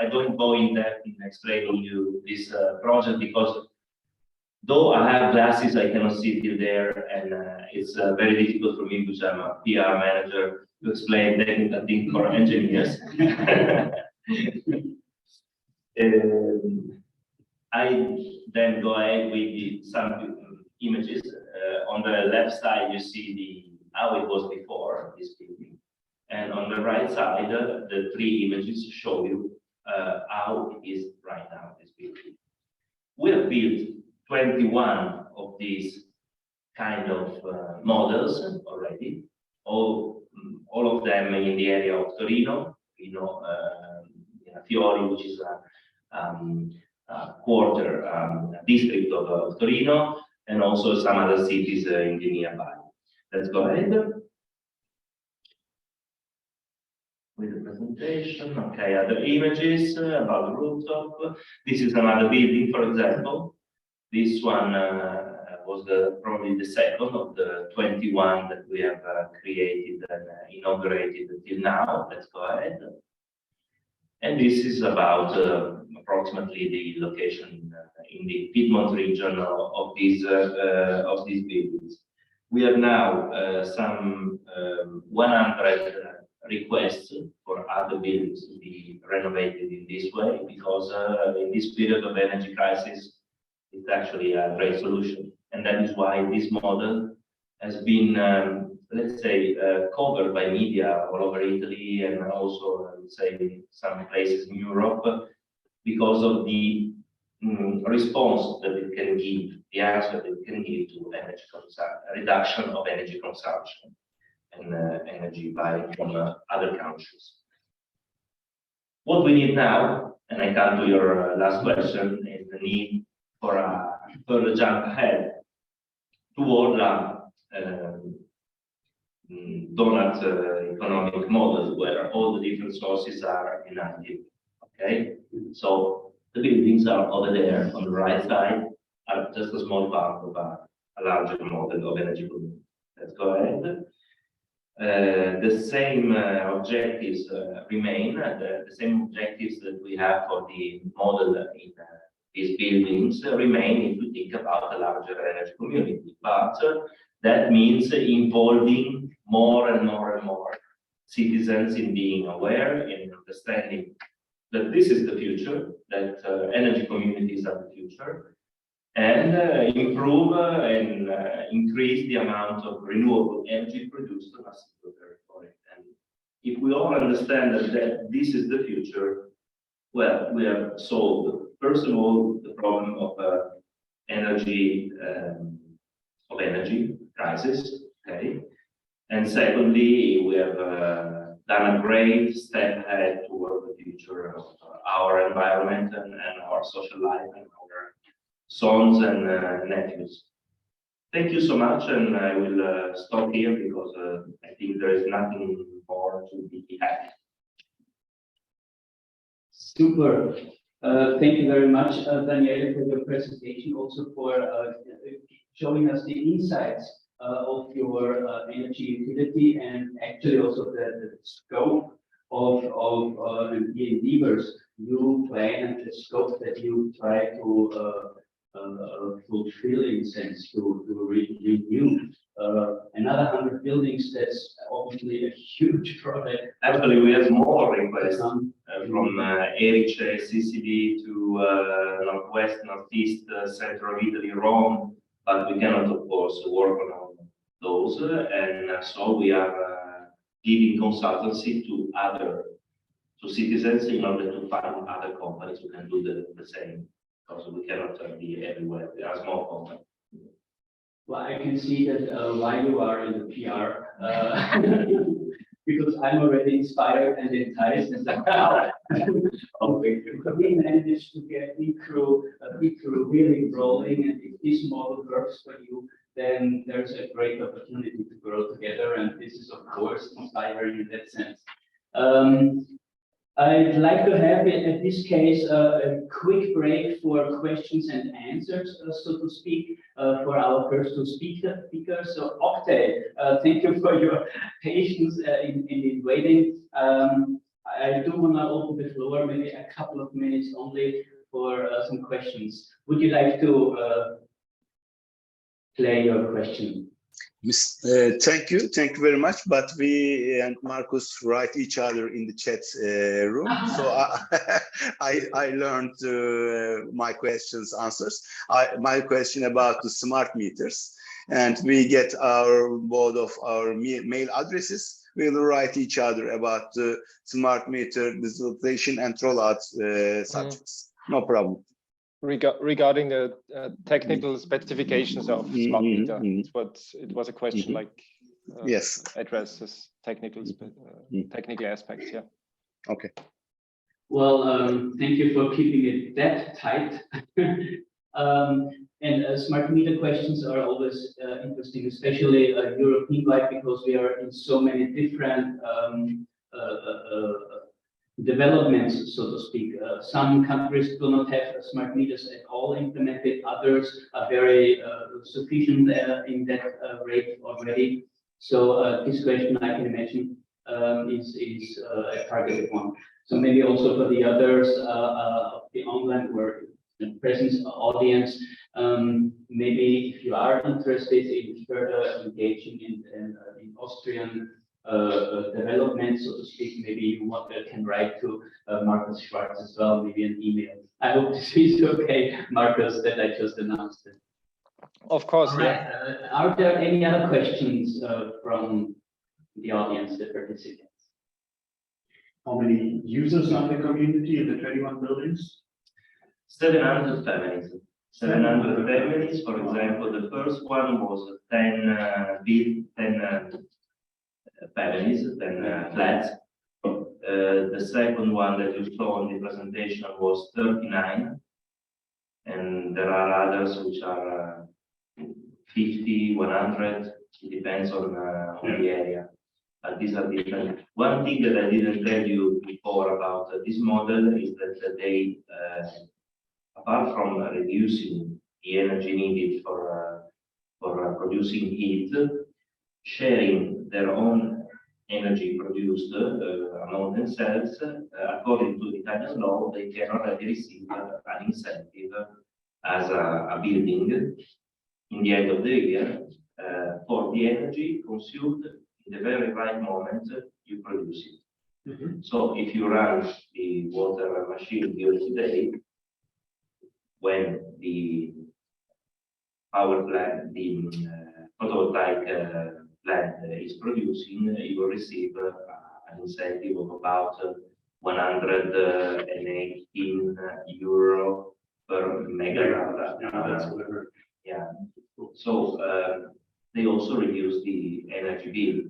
I don't go in depth in explaining you this project, because though I have glasses, I cannot see till there, and it's very difficult for me, because I'm a PR manager, to explain technical things for engineers. I then go ahead with some images. On the left side, you see how it was before this building, and on the right side, the three images show you how it is right now. This building, we have built 21 of these kind of models already. All of them in the area of Torino, Fiori, which is a quarter district of Torino, and also some other cities in the nearby. Let's go ahead with the presentation. Okay, other images about the rooftop. This is another building, for example. This one was probably the second of the 21 that we have created and inaugurated until now. Let's go ahead. And this is about approximately the location in the Piedmont region of these buildings. We have now some 100 requests for other buildings to be renovated in this way, because in this period of energy crisis, it's actually a great solution. And that is why this model has been let's say, covered by media all over Italy and also, I would say, some places in Europe because of the response that it can give, the answer that it can give to energy reduction of energy consumption and energy buying from other countries. What we need now, and I come to your last question, is the need for a further jump ahead toward a donut economic model where all the different sources are united. Okay, so the buildings are over there on the right side, are just a small part of a larger model of energy production. Let's go ahead. The same objectives remain, the same objectives that we have for the model in these buildings remain if we think about a larger energy community. But that means involving more and more and more citizens in being aware and understanding that this is the future, that energy communities are the future, and improve and increase the amount of renewable energy produced on a single territory. And if we all understand that this is the future, well, we have solved, first of all, the problem of energy crisis, okay? And secondly, we have done a great step ahead toward the future of our environment and our social life and our sons and nephews. Thank you so much, and I will stop here because I think there is nothing more to be added. Super. Thank you very much, Daniele, for your presentation, also for showing us the insights of your energy utility and actually also the scope of the endeavors you plan and the scope that you try to fulfill in a sense to renew another 100 buildings. That's obviously a huge project. Actually, we have more requests from Erice, Sicily to northwest, northeast, central Italy, Rome, but we cannot, of course, work on all those, and so we are giving consultancy to citizens in order to find other companies who can do the same. Because we cannot be everywhere. We are a small company. Well, I can see that why you are in the PR, because I'm already inspired and enticed. And we managed to get eCREW really rolling, and if this model works for you, then there's a great opportunity to grow together, and this is, of course, inspiring in that sense. I'd like to have, in this case, a quick break for questions and answers, so to speak, for our first two speakers. So, Octave, thank you for your patience in waiting. I do want to open the floor, maybe a couple of minutes only for some questions. Would you like to play your question? Thank you very much. But we and Marcus write each other in the chat room, so I learned my questions answers. My question about the smart meters, and we get both of our mail addresses. We'll write each other about the smart meter digitalization and rollout subjects. No problem. Regarding the technical specifications of smart meter, it was a question like yes, addresses technical aspects. Yeah. Okay. Well, thank you for keeping it that tight. And smart meter questions are always interesting, especially European-wide, because we are in so many different developments, so to speak. Some countries do not have smart meters at all implemented. Others are very sufficient in that rate already. So this question, I can imagine, is a targeted one. So maybe also for the others of the online work and presence audience, maybe if you are interested in further engaging in Austrian development, so to speak, maybe you can write to Marcus Schwarz as well, maybe an email. I hope this is okay, Marcus, that I just announced it. Of course, All yeah. right. Are there any other questions from the audience, the participants? How many users are in the community in the 21 buildings? 700 families. 700 families. For example, the first one was 10 families, 10 flats. The second one that you saw in the presentation was 39. And there are others which are 50, 100. It depends on the area. But these are different. One thing that I didn't tell you before about this model is that they, apart from reducing the energy needed for producing heat, sharing their own energy produced among themselves, according to the Italian law, they can already receive an incentive as a building in the end of the year for the energy consumed in the very right moment you produce it. Mm-hmm. So if you run the water machine during the day, when the power plant, the photovoltaic plant is producing, you will receive an incentive of about 118 euro per megawatt. Yeah. So they also reduce the energy bill.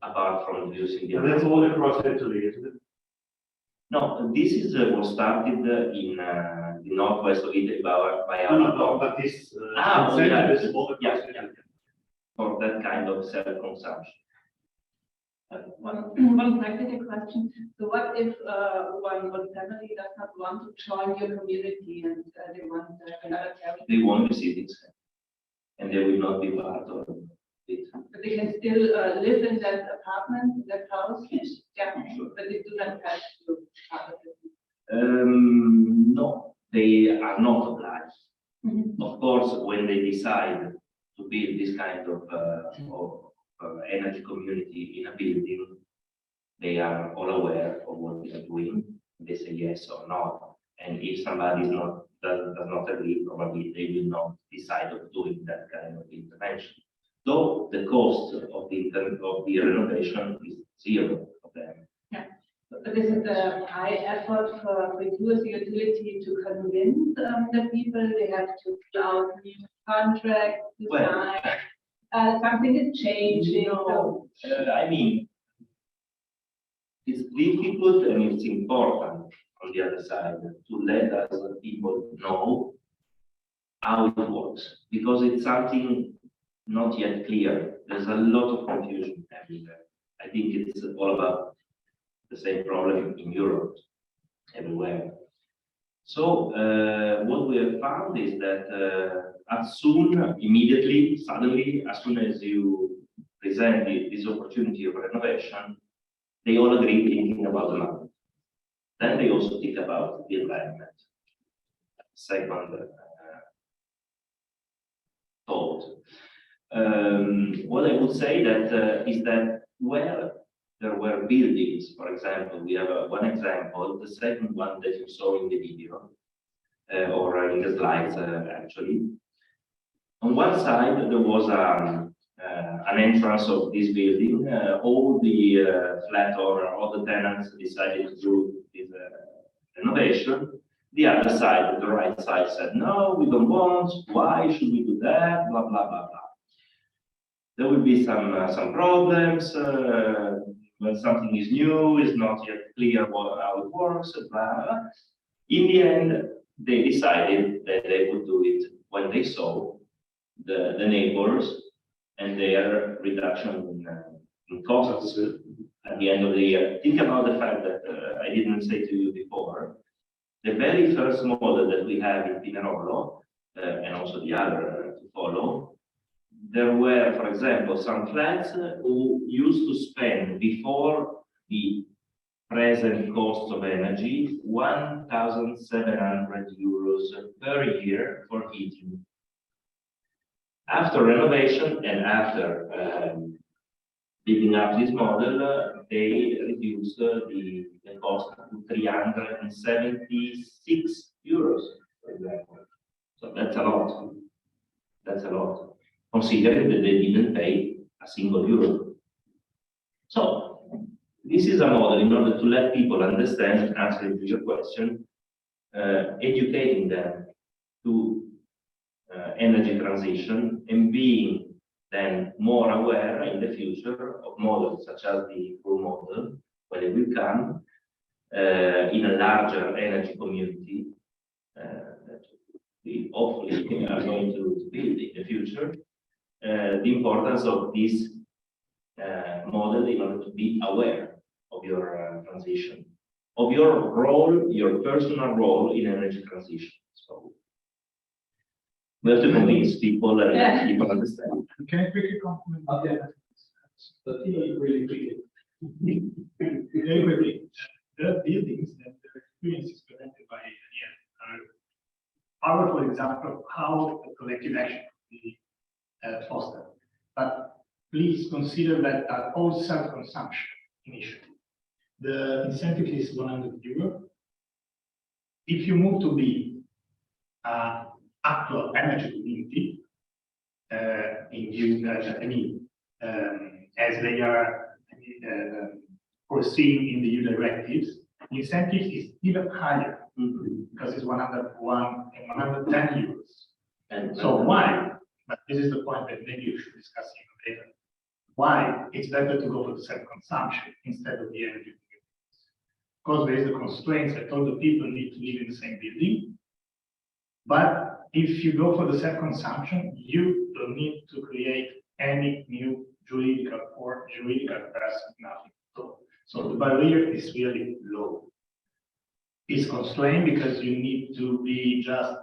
Apart from reducing the. And that's all across Italy, isn't it? No, this is was started in the northwest of Italy by our. No, but this incentive is all across Italy. For that kind of self-consumption. One practical question. So what if one family does not want to join your community and they want another family? They won't receive it, and they will not be part of it. But they can still live in that apartment, that house? Yes. Yeah, sure. But they do not have to part of it. No, they are not obliged. Mm-hmm. Of course, when they decide to build this kind of energy community in a building, they are all aware of what they are doing. They say yes or no. And if somebody does not agree, probably they will not decide of doing that kind of intervention. Though the cost of the renovation is zero for them. Yeah. But is it a high effort for you as a utility to convince the people they have to fill out new contracts, design? Something is changing. No, I mean, it's difficult and it's important on the other side to let us people know how it works, because it's something not yet clear. There's a lot of confusion everywhere. I think it's all about the same problem in Europe, everywhere. So what we have found is that immediately, suddenly, as soon as you present this opportunity of renovation, they all agree thinking about the money. Then they also think about the environment. Second thought. What I would say that is that where there were buildings, for example, we have one example, the second one that you saw in the video, or in the slides actually. On one side, there was an entrance of this building. All the flat owner, all the tenants decided to do this renovation. The other side, the right side, said, no, we don't want. Why should we do that? Blah, blah, blah, blah. There will be some problems. When something is new, it's not yet clear how it works. Blah, blah. In the end, they decided that they would do it when they saw the neighbors and their reduction in costs at the end of the year. Think about the fact that I didn't say to you before, the very first model that we have in Pinerolo, and also the other to follow, there were, for example, some flats who used to spend before the present cost of energy 1,700 euros per year for heating. After renovation and after building up this model, they reduced the cost to 376 euros, for example. So that's a lot. That's a lot, considering that they didn't pay a single euro. So this is a model in order to let people understand, answering to your question, educating them to energy transition and being then more aware in the future of models such as the eCREW model, when it will come in a larger energy community that we hopefully are going to build in the future. The importance of this model in order to be aware of your transition, of your role, your personal role in energy transition. So we have to convince people and people understand. Can I quickly compliment? Okay. Really quickly. Very quickly. There are buildings that their experience is presented by Daniel are powerful example of how the collective action can be fostered. But please consider that are all self-consumption initially. The incentive is 100 euro. If you move to be actual energy community, as they are foreseen in the EU directives, the incentive is even higher because it's 101 and 110 euros. And so why? But this is the point that maybe you should discuss even later. Why it's better to go for the self-consumption instead of the energy communities? Because there is the constraints that all the people need to live in the same building. But if you go for the self-consumption, you don't need to create any new juridical person, nothing. So the barrier is really low. It's constrained because you need to be just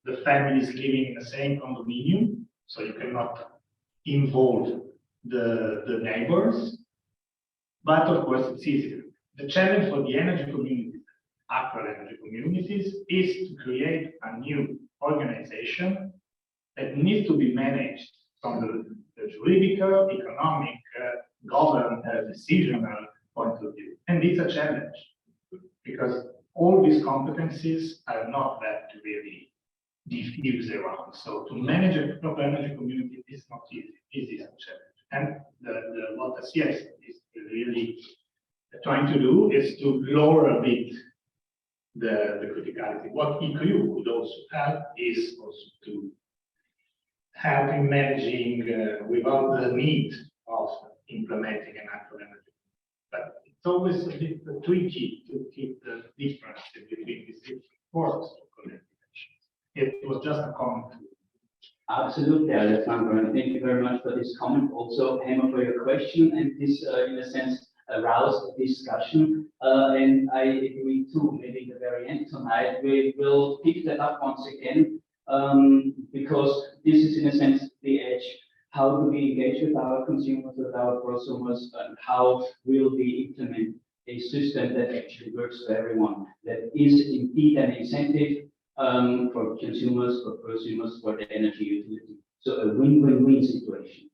the families living in the same condominium, so you cannot involve the neighbors. But of course, it's easier. The challenge for the energy communities, actual energy communities, is to create a new organization that needs to be managed from the juridical, economic, decisional point of view. And it's a challenge because all these competencies are not that really diffuse around. So to manage a proper energy community is not easy. It is a challenge. And what the CS is really trying to do is to lower a bit the criticality. What eCREW could also help is also to help in managing without the need of implementing an actual energy. But it's always a bit tricky to keep the difference between these different forms of collective actions. It was just a comment. Absolutely, Alessandro, and thank you very much for this comment. Also, Emma, for your question, and this, in a sense, aroused discussion. And I agree too. Maybe at the very end tonight we will pick that up once again, because this is, in a sense, the edge. How do we engage with our consumers, with our prosumers, and how will we implement a system that actually works for everyone, that is indeed an incentive for consumers, for prosumers, for the energy utility. So a win-win-win situation.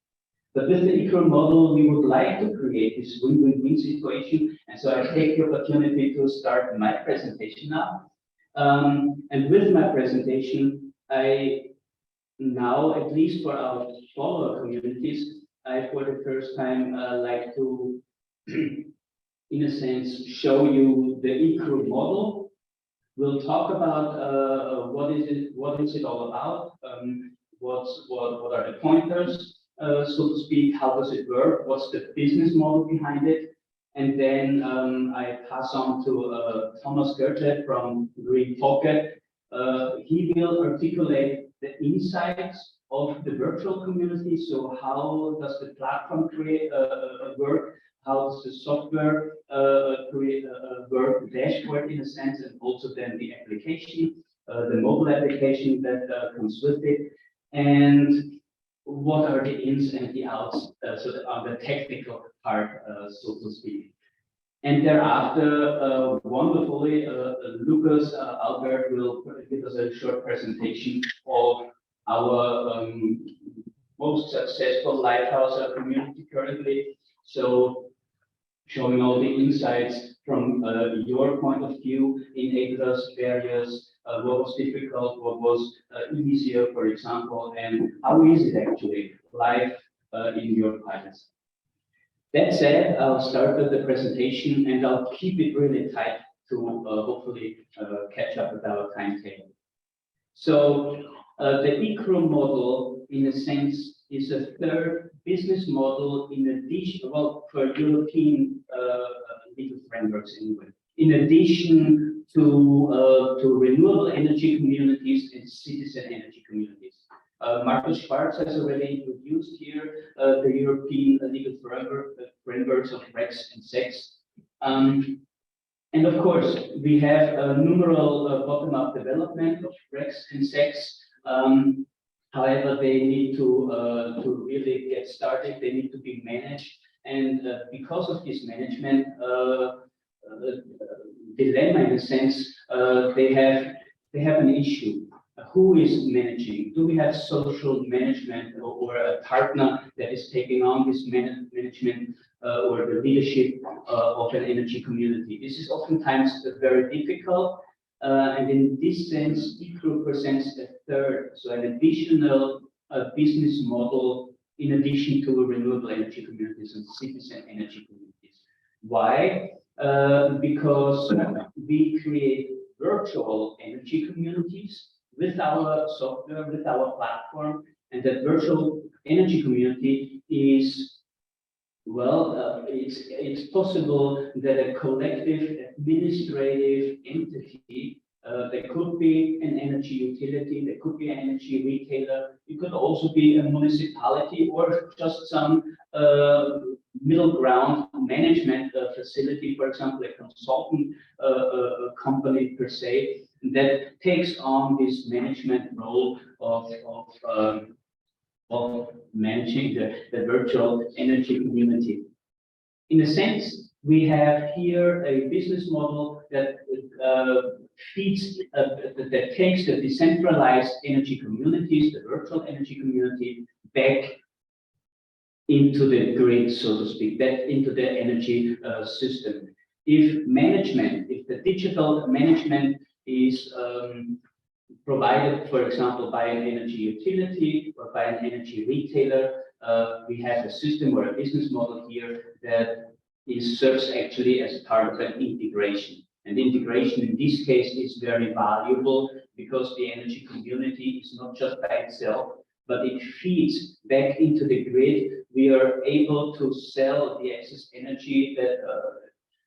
But with the eCREW model, we would like to create this win-win-win situation. And so I take the opportunity to start my presentation now. And with my presentation, I now, at least for our follower communities, I, for the first time, like to, in a sense, show you the eCREW model. We'll talk about what is it all about, what are the pointers, so to speak, how does it work, what's the business model behind it, and then I pass on to Thomas Goethe from Green Pocket. He will articulate the insights of the virtual community. So how does the platform work? How does the software work, the dashboard in a sense, and also then the application, the mobile application that comes with it, and what are the ins and the outs, so on the technical part, so to speak. And thereafter, wonderfully, Lucas Albert will give us a short presentation of our most successful lighthouse community currently. So showing all the insights from your point of view, enablers, barriers, what was difficult, what was easier, for example, and how is it actually live in your pilots. That said, I'll start with the presentation and I'll keep it really tight to hopefully catch up with our timetable. So the eCREW model, in a sense, is a third business model in addition, well, for European legal frameworks anyway, in addition to renewable energy communities and citizen energy communities. Markus Schwarz has already introduced here the European legal frameworks of RECs and SECs. And of course, we have numeral bottom-up development of RECs and SECs. However, they need to really get started. They need to be managed, and because of this management dilemma, in a sense, they have an issue. Who is managing? Do we have social management or a partner that is taking on this management or the leadership of an energy community? This is oftentimes very difficult, and in this sense, eCREW presents a third, so an additional business model in addition to renewable energy communities and citizen energy communities. Why? Because we create virtual energy communities with our software, with our platform, and that virtual energy community is, well, it's possible that a collective administrative entity, there could be an energy utility, there could be an energy retailer, it could also be a municipality or just some middle ground management facility, for example, a consultant company per se, that takes on this management role of managing the virtual energy community. In a sense, we have here a business model that that takes the decentralized energy communities, the virtual energy community, back into the grid, so to speak, back into the energy system. If the digital management is provided, for example, by an energy utility or by an energy retailer, we have a system or a business model here that serves actually as part of an integration. And integration in this case is very valuable because the energy community is not just by itself, but it feeds back into the grid. We are able to sell the excess energy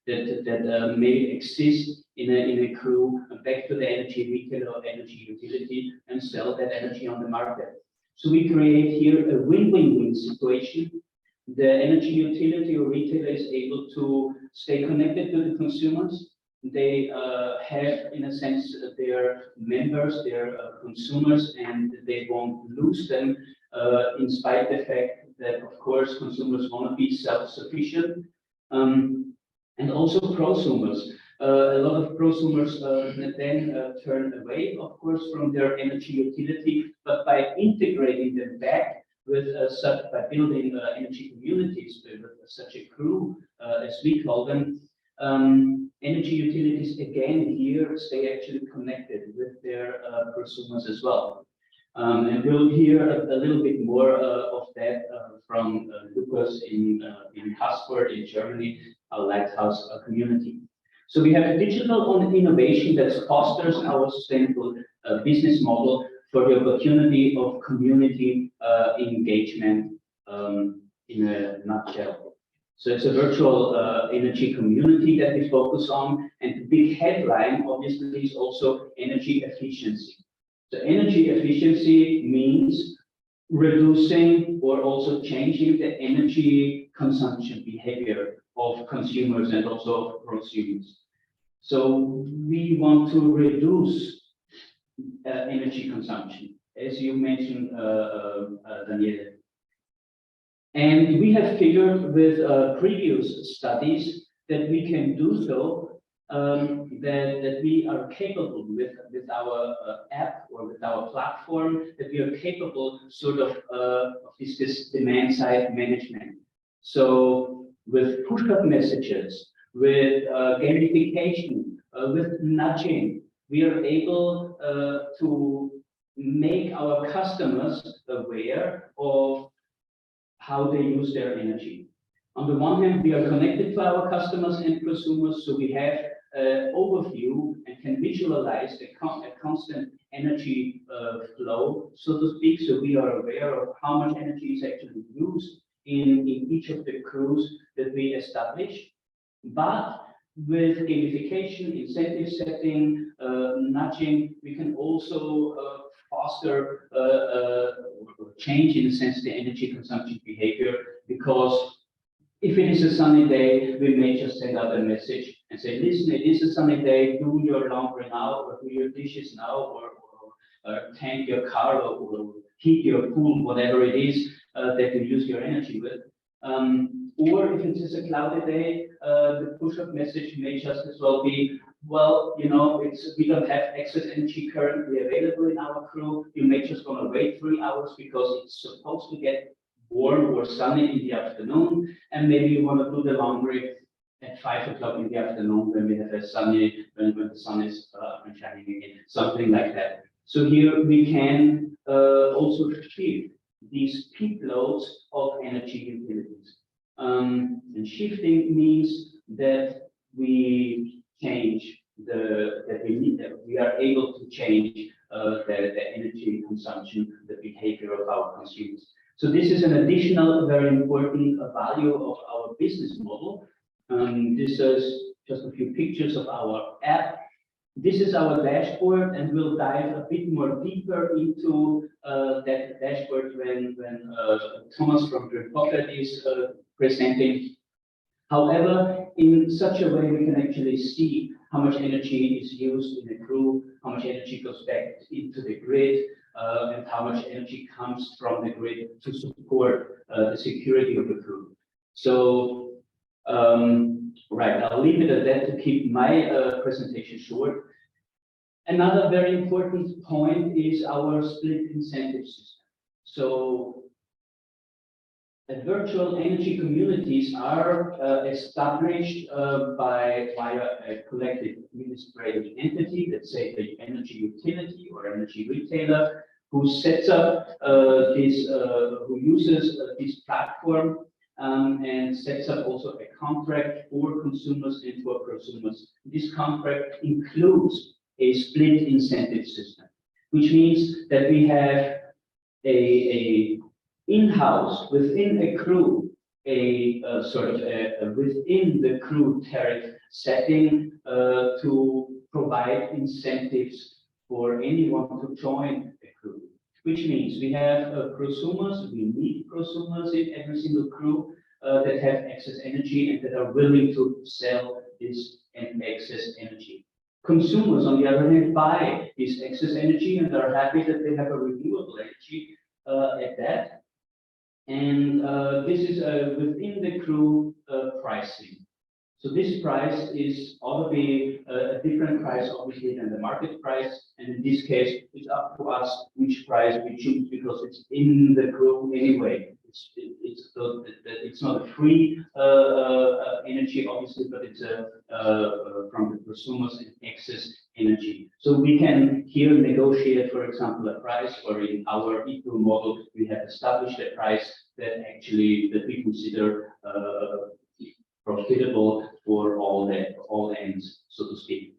that may exist in a crew back to the energy retailer or energy utility and sell that energy on the market. So we create here a win-win-win situation. The energy utility or retailer is able to stay connected to the consumers. They have, in a sense, their members, their consumers, and they won't lose them, in spite of the fact that, of course, consumers want to be self-sufficient. And also prosumers. A lot of prosumers then turn away, of course, from their energy utility, but by integrating them back with by building energy communities with such a crew, as we call them, energy utilities again here stay actually connected with their prosumers as well. And we'll hear a little bit more of that from Lucas in Frankfurt in Germany, our lighthouse community. So we have a digital innovation that fosters our sustainable business model for the opportunity of community engagement in a nutshell. So it's a virtual energy community that we focus on, and the big headline obviously is also energy efficiency. So energy efficiency means reducing or also changing the energy consumption behavior of consumers and also of prosumers. So we want to reduce energy consumption, as you mentioned, Daniele. And we have figured with previous studies that we can do so, that we are capable with our app or with our platform, that we are capable sort of this demand side management. So with push-up messages, with gamification, with nudging, we are able to make our customers aware of how they use their energy. On the one hand, we are connected to our customers and prosumers, so we have an overview and can visualize a constant energy flow, so to speak. So we are aware of how much energy is actually used in each of the crews that we establish. But with gamification, incentive setting, nudging, we can also foster change, in a sense, the energy consumption behavior, because if it is a sunny day, we may just send out a message and say, listen, it is a sunny day, do your laundry now, or do your dishes now, or tank your car, or heat your pool, whatever it is that you use your energy with. Or if it is a cloudy day, the push-up message may just as well be, well, you know, we don't have excess energy currently available in our crew. You may just want to wait 3 hours because it's supposed to get warm or sunny in the afternoon, and maybe you want to do the laundry at 5 o'clock in the afternoon when we have a sunny, when the sun is shining again, something like that. So here we can also shift these peak loads of energy utilities. And shifting means that we change we are able to change the energy consumption, the behavior of our consumers. So this is an additional, very important value of our business model. This is just a few pictures of our app. This is our dashboard, and we'll dive a bit more deeper into that dashboard when Thomas from Green Pocket is presenting. However, in such a way, we can actually see how much energy is used in the crew, how much energy goes back into the grid, and how much energy comes from the grid to support the security of the crew. So, right, I'll leave it at that to keep my presentation short. Another very important point is our split incentive system. So, virtual energy communities are established via a collective administrative entity, let's say the energy utility or energy retailer, who sets up who uses this platform and sets up also a contract for consumers and for prosumers. This contract includes a split incentive system, which means that we have a in-house, within a crew, a sort of within the crew tariff setting to provide incentives for anyone to join a crew. Which means we have prosumers, we need prosumers in every single crew that have excess energy and that are willing to sell this excess energy. Consumers, on the other hand, buy this excess energy and are happy that they have a renewable energy at that. And this is within the crew pricing. So this price ought to be a different price, obviously, than the market price. And in this case, it's up to us which price we choose, because it's in the crew anyway. It's not a free energy, obviously, but it's from the prosumers and excess energy. So we can here negotiate, for example, a price, or in our eCREW model, we have established a price that we consider profitable for all ends, so to speak.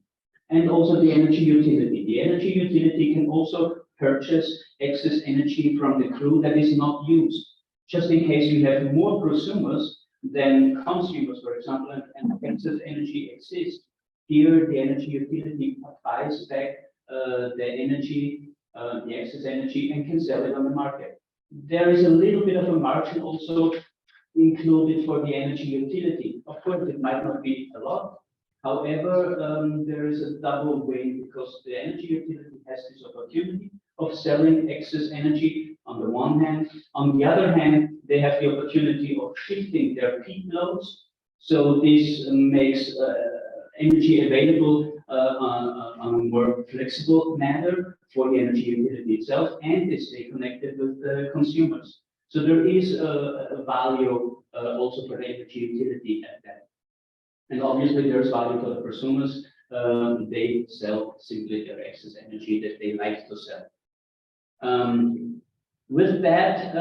And also the energy utility. The energy utility can also purchase excess energy from the crew that is not used, just in case we have more prosumers than consumers, for example, and excess energy exists. Here, the energy utility buys back the energy, the excess energy, and can sell it on the market. There is a little bit of a margin also included for the energy utility. Of course, it might not be a lot. However, there is a double win, because the energy utility has this opportunity of selling excess energy on the one hand. On the other hand, they have the opportunity of shifting their peak loads. So this makes energy available on a more flexible manner for the energy utility itself, and they stay connected with the consumers. So there is a value also for the energy utility at that. And obviously there's value for the prosumers they sell simply their excess energy that they like to sell. With that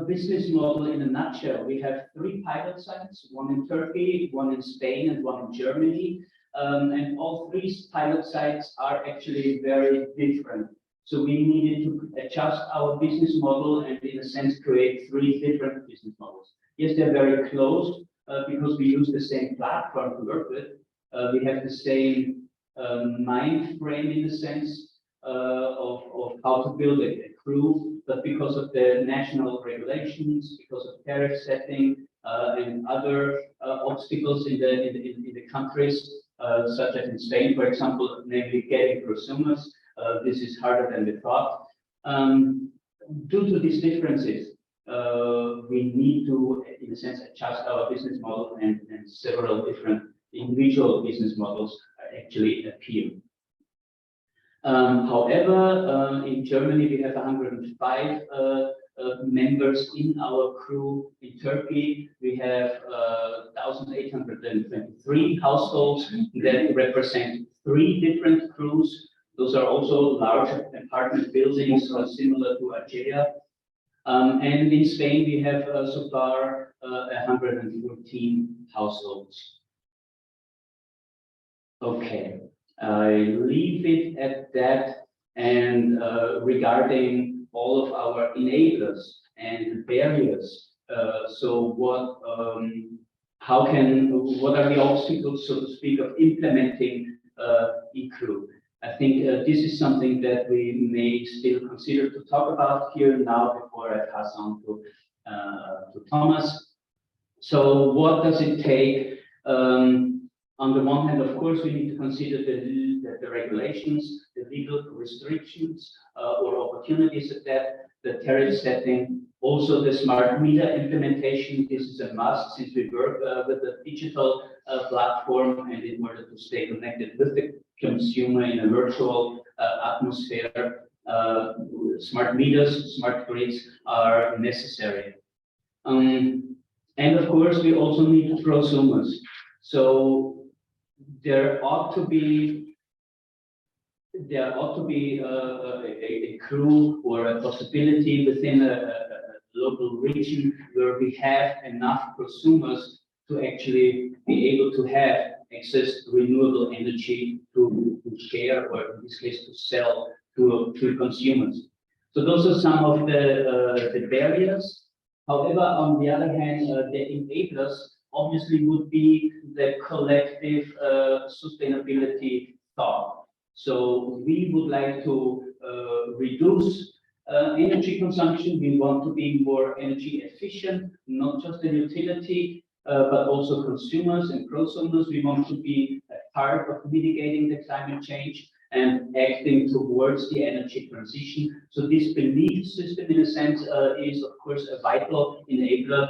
business model in a nutshell, we have 3 pilot sites, one in Turkey, one in Spain, and one in Germany. And all 3 pilot sites are actually very different. So we needed to adjust our business model and in a sense create 3 different business models. Yes, they're very close because we use the same platform to work with. We have the same mind frame in the sense of how to build a crew, but because of the national regulations, because of tariff setting and other obstacles in the countries, such as in Spain, for example, namely getting prosumers, this is harder than we thought. Due to these differences, we need to, in a sense, adjust our business model, and several different individual business models actually appear. However, in Germany, we have 105 members in our crew. In Turkey, we have 1,823 households that represent 3 different crews. Those are also large apartment buildings similar to Algeria. And in Spain, we have so far 114 households. Okay. I leave it at that, and regarding all of our enablers and barriers. So what are the obstacles, so to speak, of implementing eCREW? I think this is something that we may still consider to talk about here now before I pass on to Thomas. So what does it take? On the one hand, of course, we need to consider the regulations, the legal restrictions or opportunities of that, the tariff setting, also the smart meter implementation. This is a must since we work with a digital platform, and in order to stay connected with the consumer in a virtual atmosphere, smart meters, smart grids are necessary. And of course, we also need prosumers. So there ought to be a crew or a possibility within a local region where we have enough prosumers to actually be able to have access to renewable energy to share, or in this case to sell to consumers. So those are some of the barriers. However, on the other hand, the enablers obviously would be the collective sustainability thought. So we would like to reduce energy consumption. We want to be more energy efficient, not just the utility, but also consumers and prosumers. We want to be a part of mitigating the climate change and acting towards the energy transition. So this belief system, in a sense, is of course a vital enabler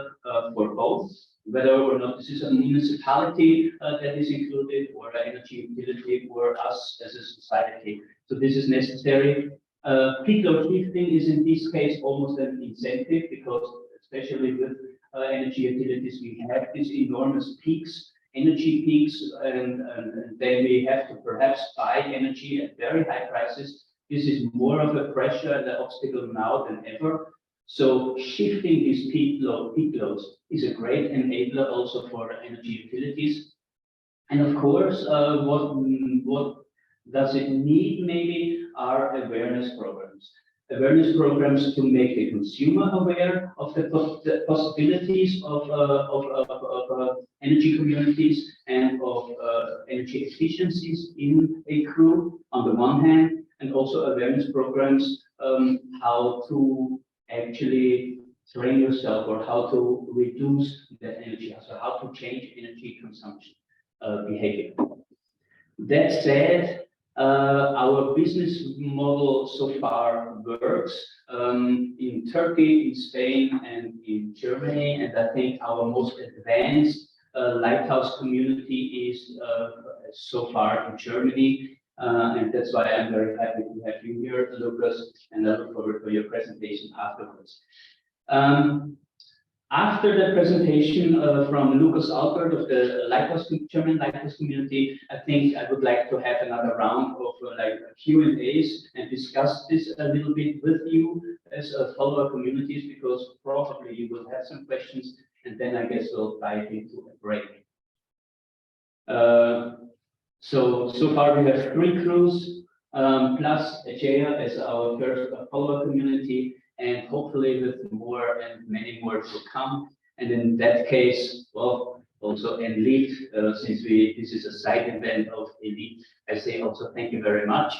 for both, whether or not this is a municipality that is included, or an energy utility, or us as a society. So this is necessary. Peak load shifting is in this case almost an incentive, because especially with energy utilities, we have these enormous peaks, energy peaks, and then we have to perhaps buy energy at very high prices. This is more of a pressure and an obstacle now than ever. So shifting these peak loads is a great enabler also for energy utilities. And of course, what does it need maybe are awareness programs. Awareness programs to make the consumer aware of the possibilities of energy communities and of energy efficiencies in eCREW on the one hand, and also awareness programs how to actually train yourself, or how to reduce the energy, so how to change energy consumption behavior. That said, our business model so far works in Turkey, in Spain, and in Germany, and I think our most advanced lighthouse community is so far in Germany. And that's why I'm very happy to have you here, Lucas, and I look forward to your presentation afterwards. After the presentation from Lucas Albert of the German Lighthouse community, I think I would like to have another round of like Q&As and discuss this a little bit with you as follower communities, because probably you will have some questions, and then I guess we'll dive into a break. So far we have 3 crews, plus Ajaya as our first follower community, and hopefully with more and many more to come. And in that case, well, also Enlit, since this is a side event of Enlit, I say also thank you very much.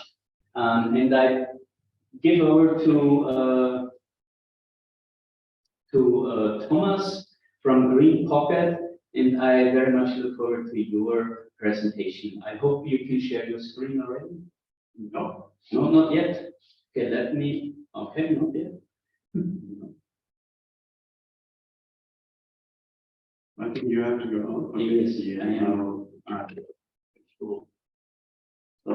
And I give over to Thomas from Green Pocket, and I very much look forward to your presentation. I hope you can share your screen already. No, not yet. Okay, let me. Okay, not yet. I think you have to go on. Okay. Yes, I am. Okay. Cool. So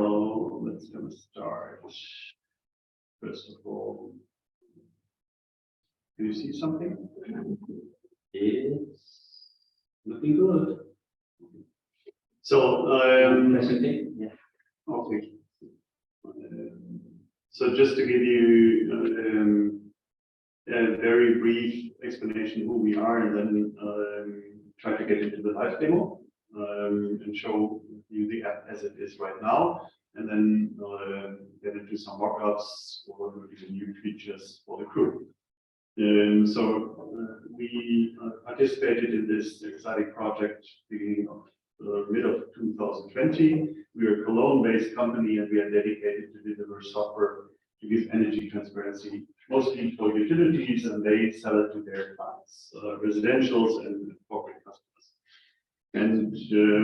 let's have a start. First of all, can you see something? It's looking good. So, Yeah. Okay. So just to give you a very brief explanation who we are, and then try to get into the live demo and show you the app as it is right now, and then get into some mock-ups or even new features for the crew. We participated in this exciting project beginning of mid of 2020. We are a Cologne-based company, and we are dedicated to deliver software to give energy transparency, mostly for utilities, and they sell it to their clients, residentials and corporate customers. And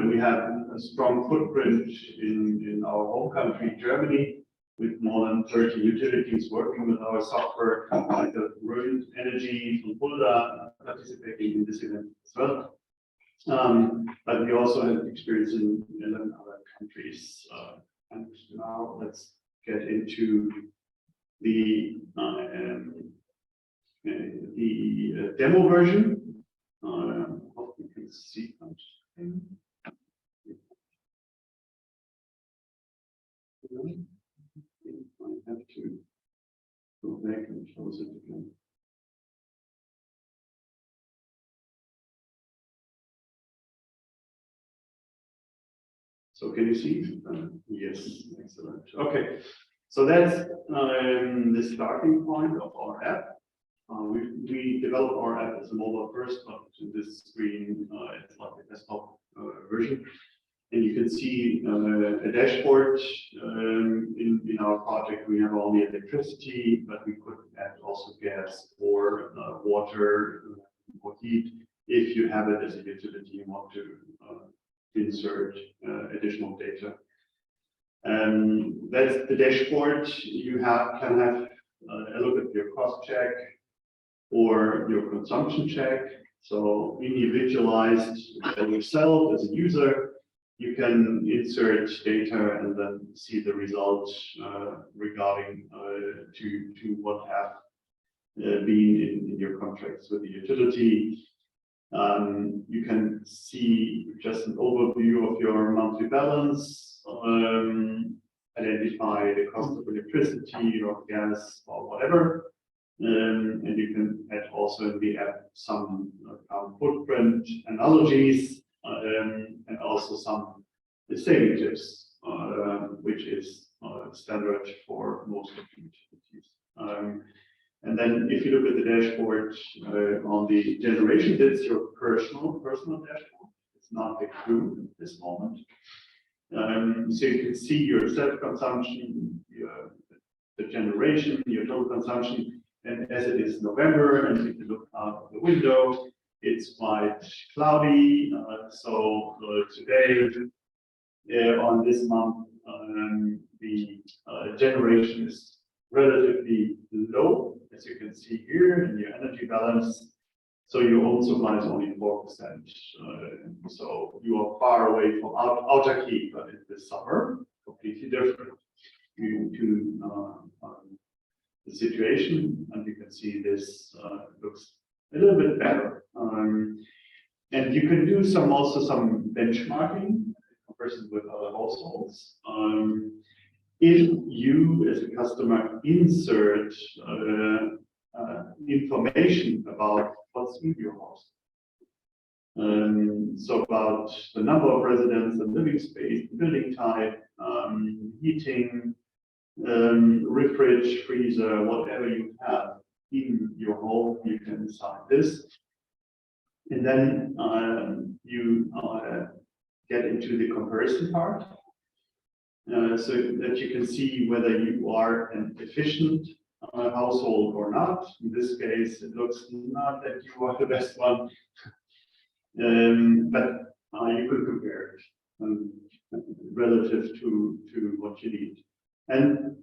we have a strong footprint in our home country, Germany, with more than 30 utilities working with our software, like the Rhön Energy from Fulda participating in this event as well. But we also have experience in 11 other countries. And now let's get into the demo version. Hope you can see something. I have to go back and close it again. So can you see? Yes, excellent. Okay, so that's the starting point of our app. We developed our app as a mobile first, but to this screen, it's like a desktop version. And you can see a dashboard. In our project, we have only electricity, but we could add also gas or water or heat if you have it as a utility and want to insert additional data. That's the dashboard. You can have a look at your cost check or your consumption check. So individualized yourself as a user. You can insert data and then see the results regarding to what have been in your contracts with the utility. You can see just an overview of your monthly balance, identify the cost of electricity or gas or whatever. And you can add also in the app some footprint analogies and also some saving tips, which is standard for most of the utilities. And then if you look at the dashboard on the generation, that's your personal dashboard. It's not the crew at this moment. So you can see your self-consumption, the generation, your total consumption, and as it is November, and if you look out of the window, it's quite cloudy. So today, on this month, the generation is relatively low, as you can see here in your energy balance. So your own supply is only 4%. So you are far away from autarky, but in the summer, completely different. Due to the situation, and you can see this looks a little bit better. And you can do also some benchmarking in comparison with other households. If you as a customer insert information about what's in your house. So about the number of residents, the living space, the building type, heating, refrigerator, freezer, whatever you have in your home, you can decide this. And then you get into the comparison part, so that you can see whether you are an efficient household or not. In this case, it looks not that you are the best one, but you could compare it relative to what you need. And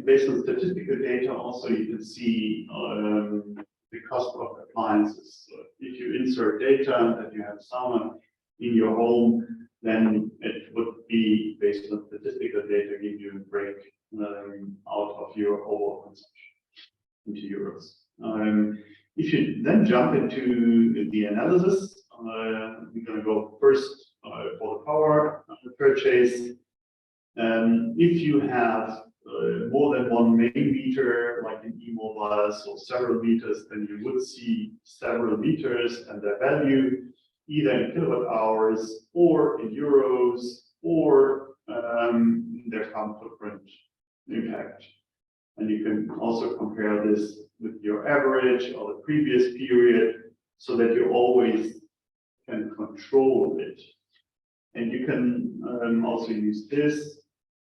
based on statistical data, also you can see the cost of appliances. So if you insert data that you have sauna in your home, then it would be based on statistical data, give you a break out of your overall consumption into euros. If you then jump into the analysis, we're going to go first for the power purchase. If you have more than one main meter, like in e-mobiles, or several meters, then you would see several meters and their value, either in kilowatt hours or in euros or their carbon footprint impact. And you can also compare this with your average or the previous period, so that you always can control it. And you can also use this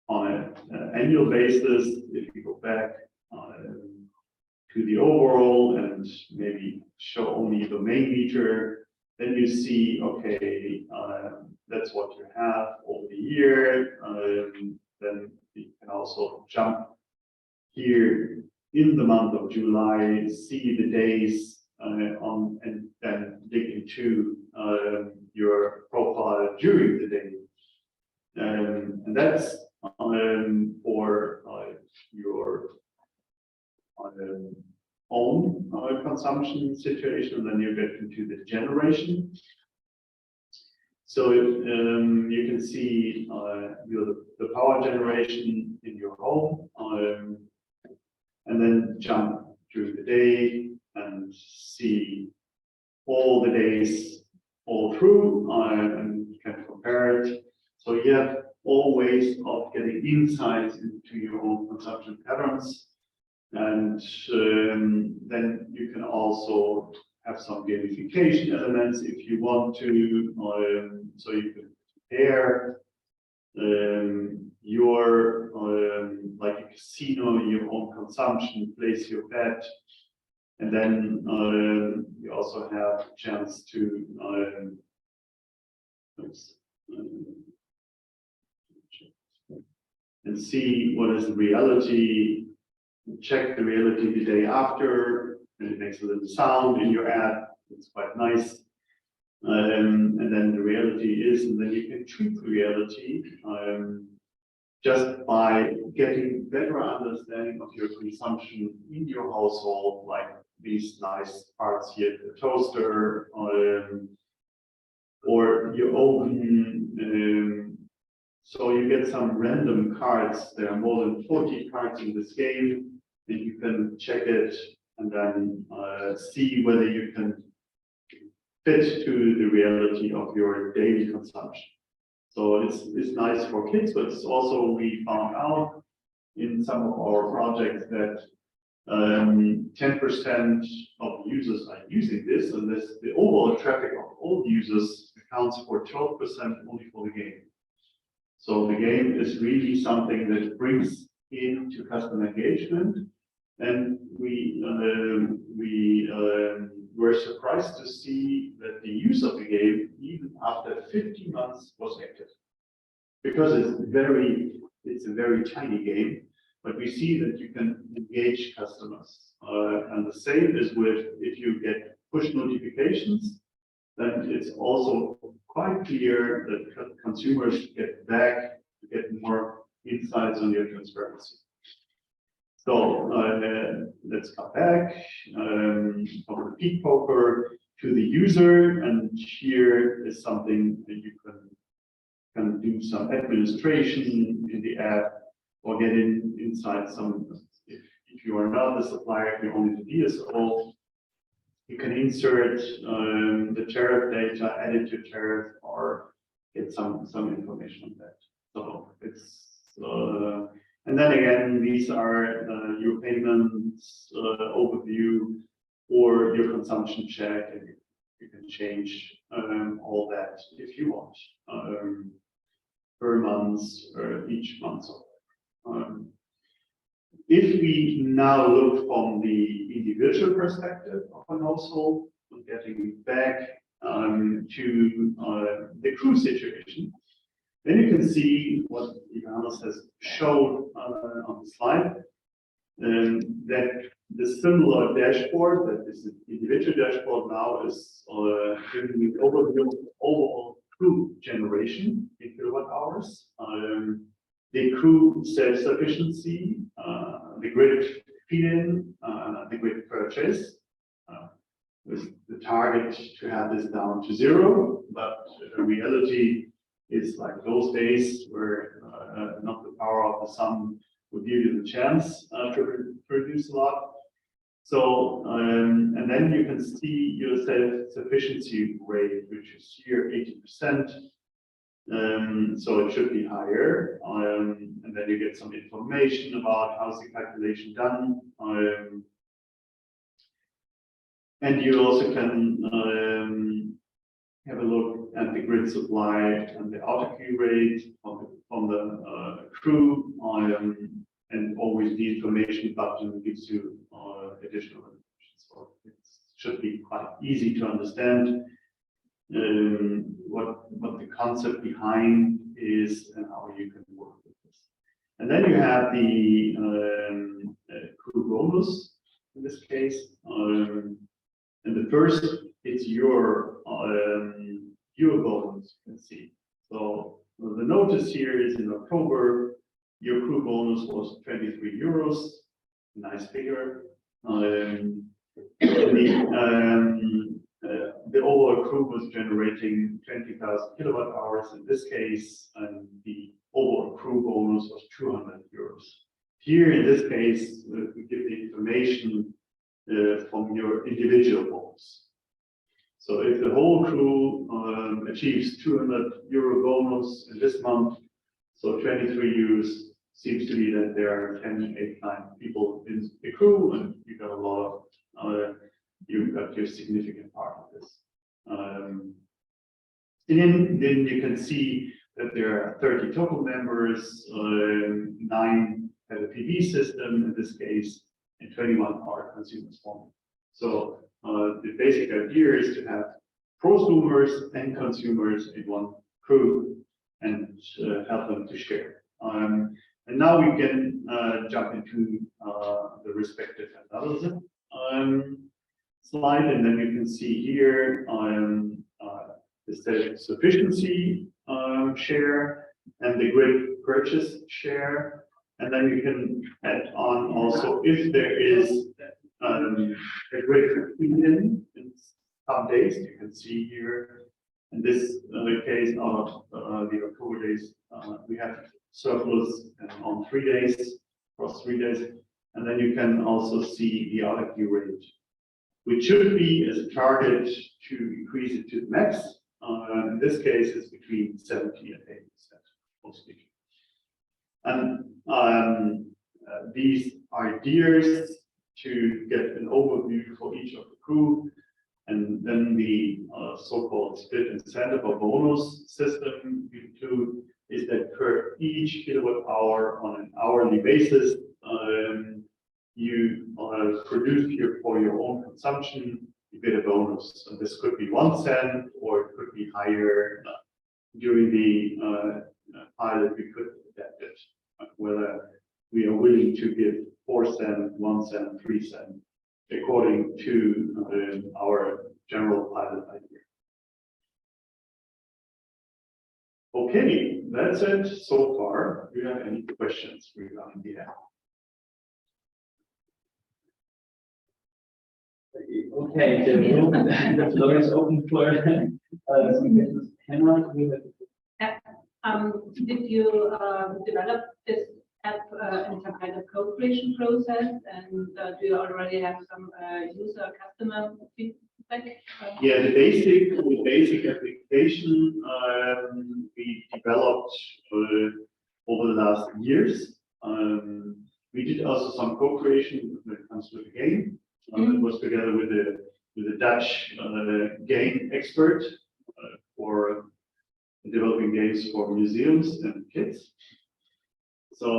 on an annual basis. If you go back to the overall and maybe show only the main meter, then you see, okay, that's what you have over the year. Then you can also jump here in the month of July, see the days and then dig into your profile during the day. And that's for your own consumption situation. Then you get into the generation. So you can see the power generation in your home, and then jump during the day and see all the days all through, and you can compare it. So you have all ways of getting insights into your own consumption patterns. And then you can also have some gamification elements if you want to, so you can compare your, like a casino, your own consumption, place your bet. And then you also have a chance to and see what is the reality, check the reality the day after, and it makes a little sound in your ad. It's quite nice. And then the reality is, and then you can tweak the reality just by getting better understanding of your consumption in your household, like these nice parts here, the toaster, or your oven. So you get some random cards. There are more than 40 cards in this game, and you can check it and then see whether you can fit to the reality of your daily consumption. So it's nice for kids, but it's also, we found out in some of our projects that 10% of users are using this, and the overall traffic of all users accounts for 12% only for the game. So the game is really something that brings into customer engagement, and we were surprised to see that the use of the game, even after 50 months, was active, because it's a very tiny game. But we see that you can engage customers, and the same is with, if you get push notifications, then it's also quite clear that consumers get back to get more insights on your transparency. So let's come back from the peak poker to the user, and here is something that you can do some administration in the app or get inside some. If you are not the supplier, if you're only the DSO, you can insert the tariff data, edit your tariff, or get some information on that. So it's and then again, these are your payments overview or your consumption check, and you can change all that if you want per month or each month. If we now look from the individual perspective of an household, getting back to the crew situation, then you can see what Johannes has shown on the slide, that the similar dashboard, that is the individual dashboard now, is giving the overview of overall crew generation in kilowatt hours, the crew self-sufficiency, the grid feed-in, the grid purchase, with the target to have this down to 0, but the reality is like those days where not the power of the sun would give you the chance to produce a lot. So, and then you can see your self-sufficiency rate, which is here 80%. So it should be higher. And then you get some information about how's the calculation done. And you also can have a look at the grid supply and the autarky rate from the crew, and always the information button gives you additional information. So it should be quite easy to understand what the concept behind is and how you can work with this. And then you have the crew bonus in this case. And the first, it's your bonus, you can see. So the notice here is in October, your crew bonus was 23 euros, nice figure. The overall crew was generating 20,000 kilowatt hours in this case, and the overall crew bonus was 200 euros. Here in this case, we give the information from your individual bonus. So if the whole crew achieves 200 euro bonus in this month, so 23 euros, seems to be that there are 10, 8, 9 people in the crew, and you got a lot of, you got your significant part of this. And then you can see that there are 30 total members, 9 have a PV system in this case, and 21 are consumers only. So the basic idea is to have prosumers and consumers in one crew and help them to share. And now we can jump into the respective analysis slide, and then you can see here the self-sufficiency share and the grid purchase share. And then you can add on also if there is a grid feed-in in some days. You can see here in this case, out of the October days, we have surplus on 3 days, across 3 days. And then you can also see the autarky rate, which should be as a target to increase it to the max. In this case, it's between 70 and 80%, mostly. And these ideas to get an overview for each of the crew, and then the so-called split incentive or bonus system we include is that per each kilowatt hour on an hourly basis, you produce here for your own consumption, you get a bonus. And this could be 1 cent, or it could be higher. During the pilot, we could adapt it, whether we are willing to give 4 cents, 1 cent, 3 cents, according to our general pilot idea. Okay, that's it so far. Do you have any questions regarding the app? Okay, the floor is open for some questions. Hannah, did you develop this app in some kind of co-creation process, and do you already have some user customer feedback? Yeah, the basic application we developed over the last years. We did also some co-creation when it comes to the game. It was together with the Dutch game expert for developing games for museums and kids. So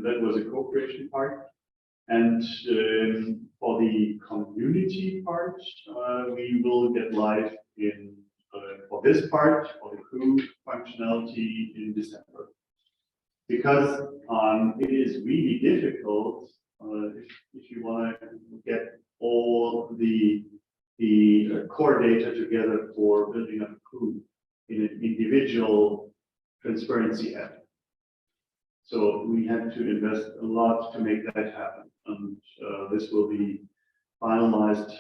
that was a co-creation part. And for the community part, we will get live in for this part, for the crew functionality in December. Because it is really difficult if you want to get all the core data together for building up a crew in an individual transparency app. So we had to invest a lot to make that happen, and this will be finalized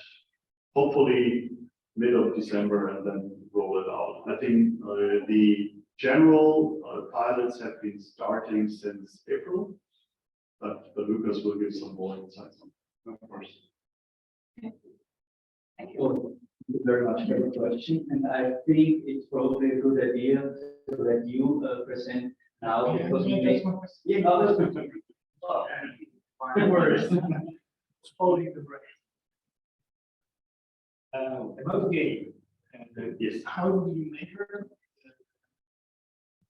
hopefully mid of December and then roll it out. I think the general pilots have been starting since April, but Lucas will give some more insights on it, of course. Thank you. Well, thank you very much for the question, and I think it's probably a good idea to let you present now, because we make words. Holding the breath. About the game, yes, how do you measure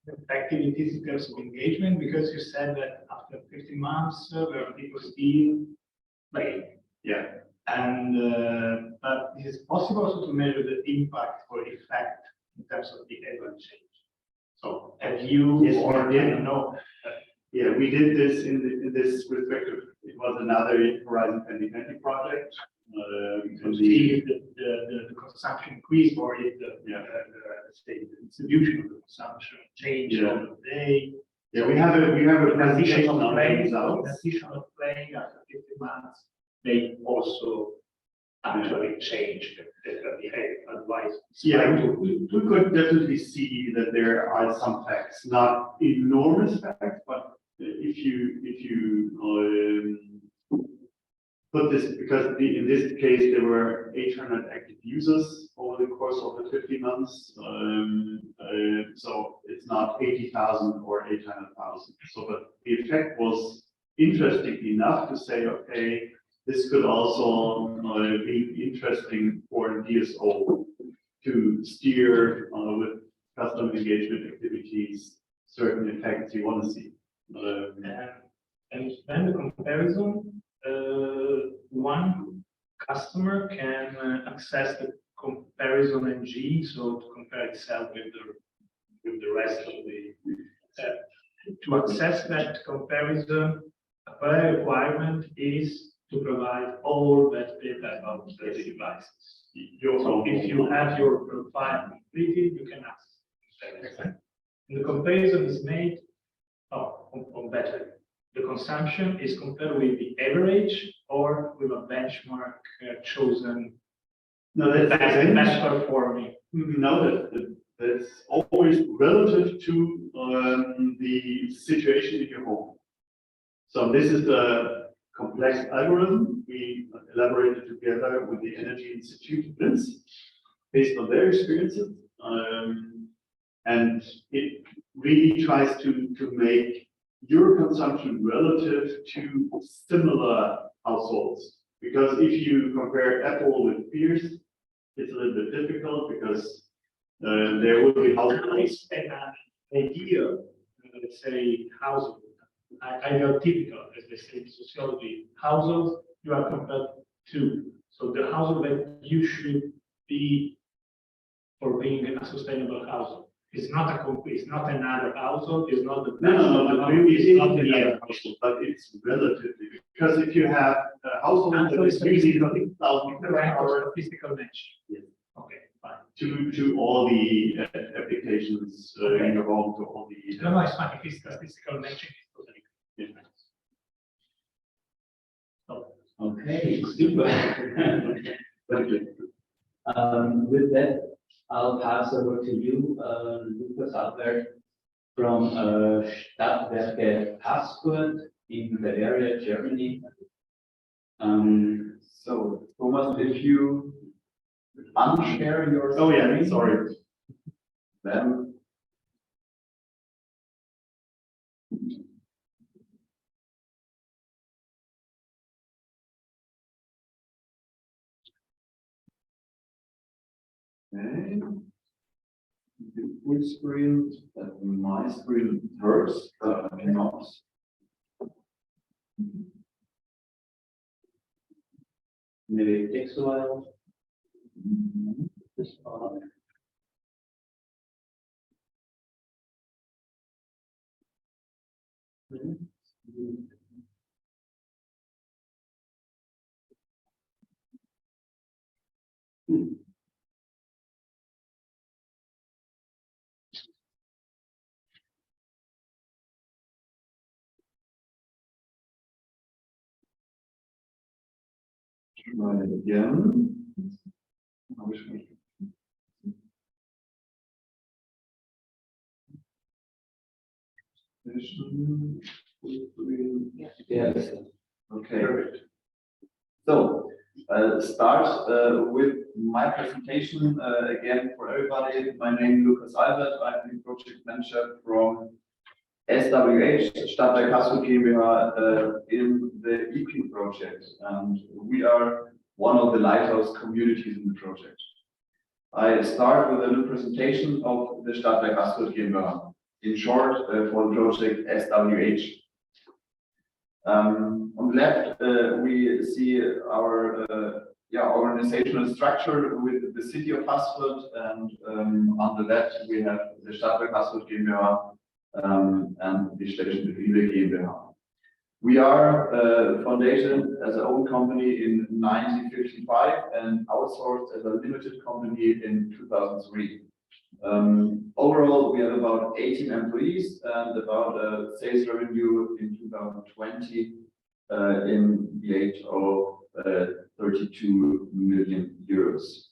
the activities in terms of engagement? Because you said that after 15 months, there are people still playing. Yeah. And but is it possible also to measure the impact or effect in terms of behavior change? So have you, yes, or I don't know? Yeah, we did this in this respect. It was another Horizon 2020 project. See if the consumption increase, or if the distribution of the consumption change over the day. Yeah, we have a presentation on playing. results. In addition of playing after 15 months, they also actually change the behavior. Otherwise, yeah, we could definitely see that there are some facts, not enormous facts, but if you put this, because in this case there were 800 active users over the course of the 50 months, so it's not 80,000 or 800,000. So, but the effect was interesting enough to say, okay, this could also be interesting for DSO to steer with customer engagement activities certain effects you want to see. And then the comparison, one customer can access the comparison engine, so to compare itself with the rest of the. To access that comparison, a requirement is to provide all that data about the devices. So if you have your profile completed, you can access. And the comparison is made on battery. The consumption is compared with the average or with a benchmark chosen. No, that's best performing. No, that's always relative to the situation in your home. So this is the complex algorithm we elaborated together with the Energy Institute based on their experiences, and it really tries to make your consumption relative to similar households. Because if you compare Apple with peers, it's a little bit difficult because there will be households. An idea, let's say, household. I know typical, as they say in sociology, households you are compared to. So the household that you should be for being a sustainable household. It's not it's not another household, it's not the it's not the other household, but it's relatively, because if you have a household that is using or statistical match. Yes. Okay, fine. To all the applications in your home, to all the no, it's fine. If it's statistical matching, it's totally good. Okay, super. With that, I'll pass over to you, Lukas Albert from Stadtwerke Frankfurt in Bavaria, Germany. So, Thomas, if you unshare your screen. Oh yeah, sorry. Then okay. The full screen, my screen works, but I cannot. Maybe it takes a while. Try it again. Yes. Okay. Perfect. So start with my presentation again for everybody. My name is Lukas Albert. I'm the project manager from SWH, Stadtwerke Frankfurt GmbH, in the eCREW project, and we are one of the lighthouse communities in the project. I start with a little presentation of the Stadtwerke Frankfurt GmbH. In short, for the project SWH. On the left, we see our organizational structure with the city of Frankfurt, and under that we have the Stadtwerke Frankfurt GmbH and the Städtische Betriebe GmbH. We are founded as our own company in 1955 and outsourced as a limited company in 2003. Overall, we have about 18 employees and about a sales revenue in 2020 in the age of 32 million euros.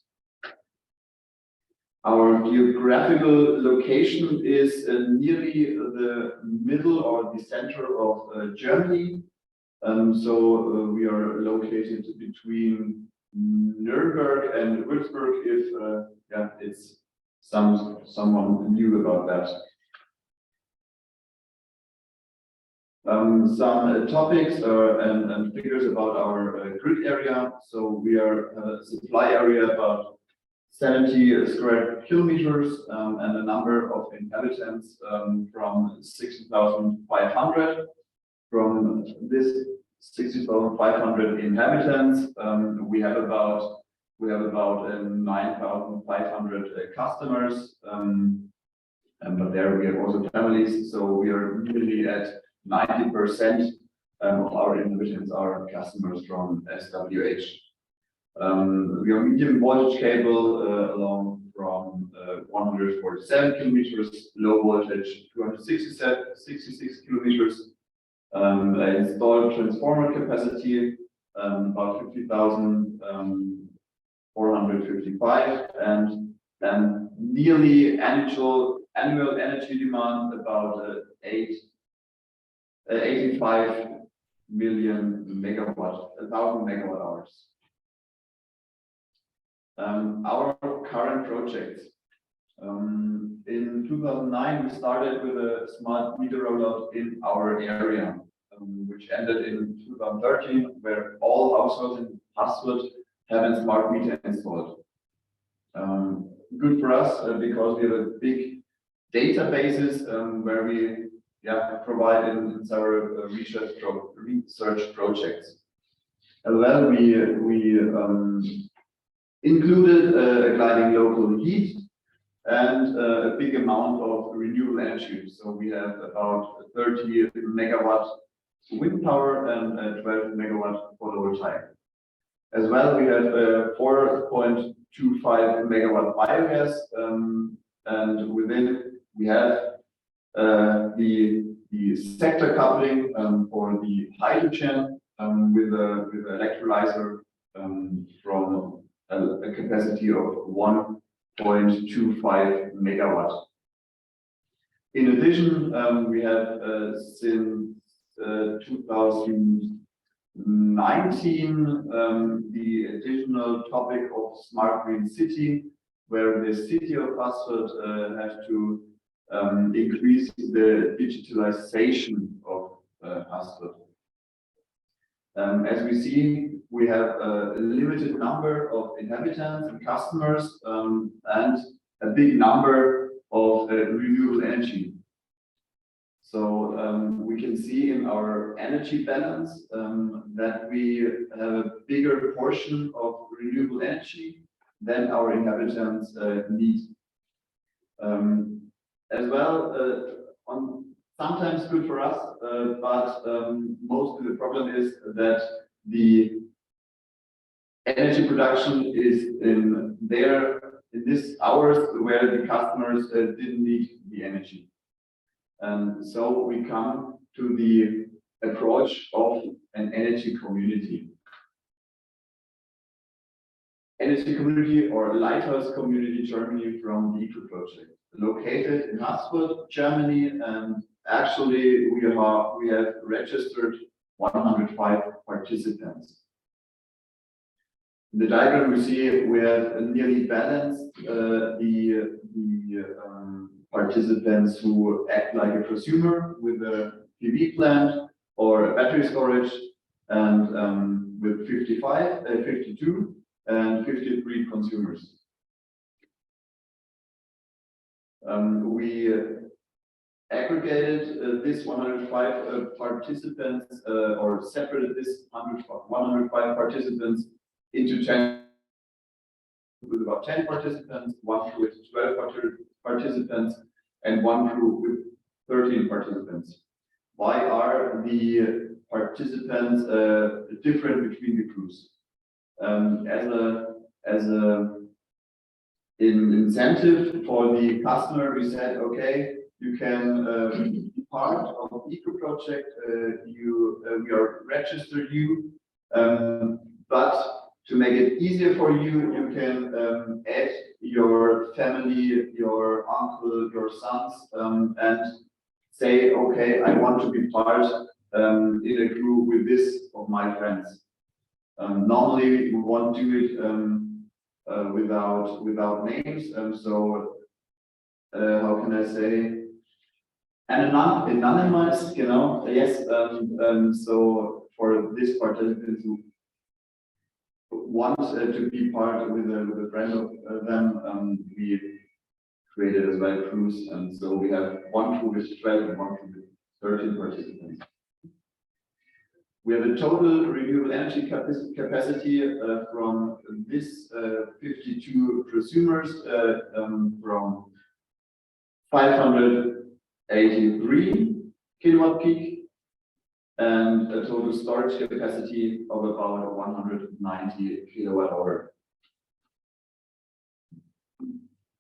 Our geographical location is nearly the middle or the center of Germany. So we are located between Nuremberg and Würzburg, if it's someone knew about that. Some topics and figures about our grid area. So we are a supply area about 70 square kilometers and a number of inhabitants from 60,500. From this 60,500 inhabitants, we have about 9,500 customers, but there we have also families, so we are nearly at 90% of our inhabitants are customers from SWH. We are medium voltage cable along from 147 kilometers, low voltage 266 kilometers, installed transformer capacity about 50,455, and nearly annual energy demand about 85 million thousand megawatt hours. Our current projects. In 2009, we started with a smart meter rollout in our area, which ended in 2013, where all households in Frankfurt have a smart meter installed. Good for us because we have a big databases where we provide in several research projects. As well, we included a gliding local heat and a big amount of renewable energy. So we have about 30 megawatt wind power and 12 megawatt photovoltaic. As well, we have 4.25 megawatt biogas, and within we have the sector coupling for the hydrogen with the electrolyzer from a capacity of 1.25 megawatt. In addition, we have since 2019 the additional topic of smart green city, where the city of Frankfurt has to increase the digitalization of Frankfurt. As we see, we have a limited number of inhabitants and customers and a big number of renewable energy. So we can see in our energy balance that we have a bigger portion of renewable energy than our inhabitants need. As well, sometimes good for us, but mostly the problem is that the energy production is in these hours where the customers didn't need the energy. And so we come to the approach of an energy community. Energy community or lighthouse community Germany from the eCREW project, located in Frankfurt, Germany, and actually we have registered 105 participants. In the diagram we see we have nearly balanced the participants who act like a prosumer with a PV plant or a battery storage, and with 52 and 53 consumers. We aggregated this 105 participants or separated this 105 participants into 10 with about 10 participants, one crew with 12 participants, and one crew with 13 participants. Why are the participants different between the crews? As an incentive for the customer, we said, okay, you can be part of the eCREW project. We are registered you, but to make it easier for you, you can add your family, your uncle, your sons, and say, okay, I want to be part in a crew with this of my friends. Normally, we won't do it without names. So, how can I say? Anonymized, you know? Yes. So for this participants who want to be part with a friend of them, we created as well crews, and so we have one crew with 12 and one crew with 13 participants. We have a total renewable energy capacity from this 52 prosumers from 583 kilowatt peak and a total storage capacity of about 190 kilowatt hour.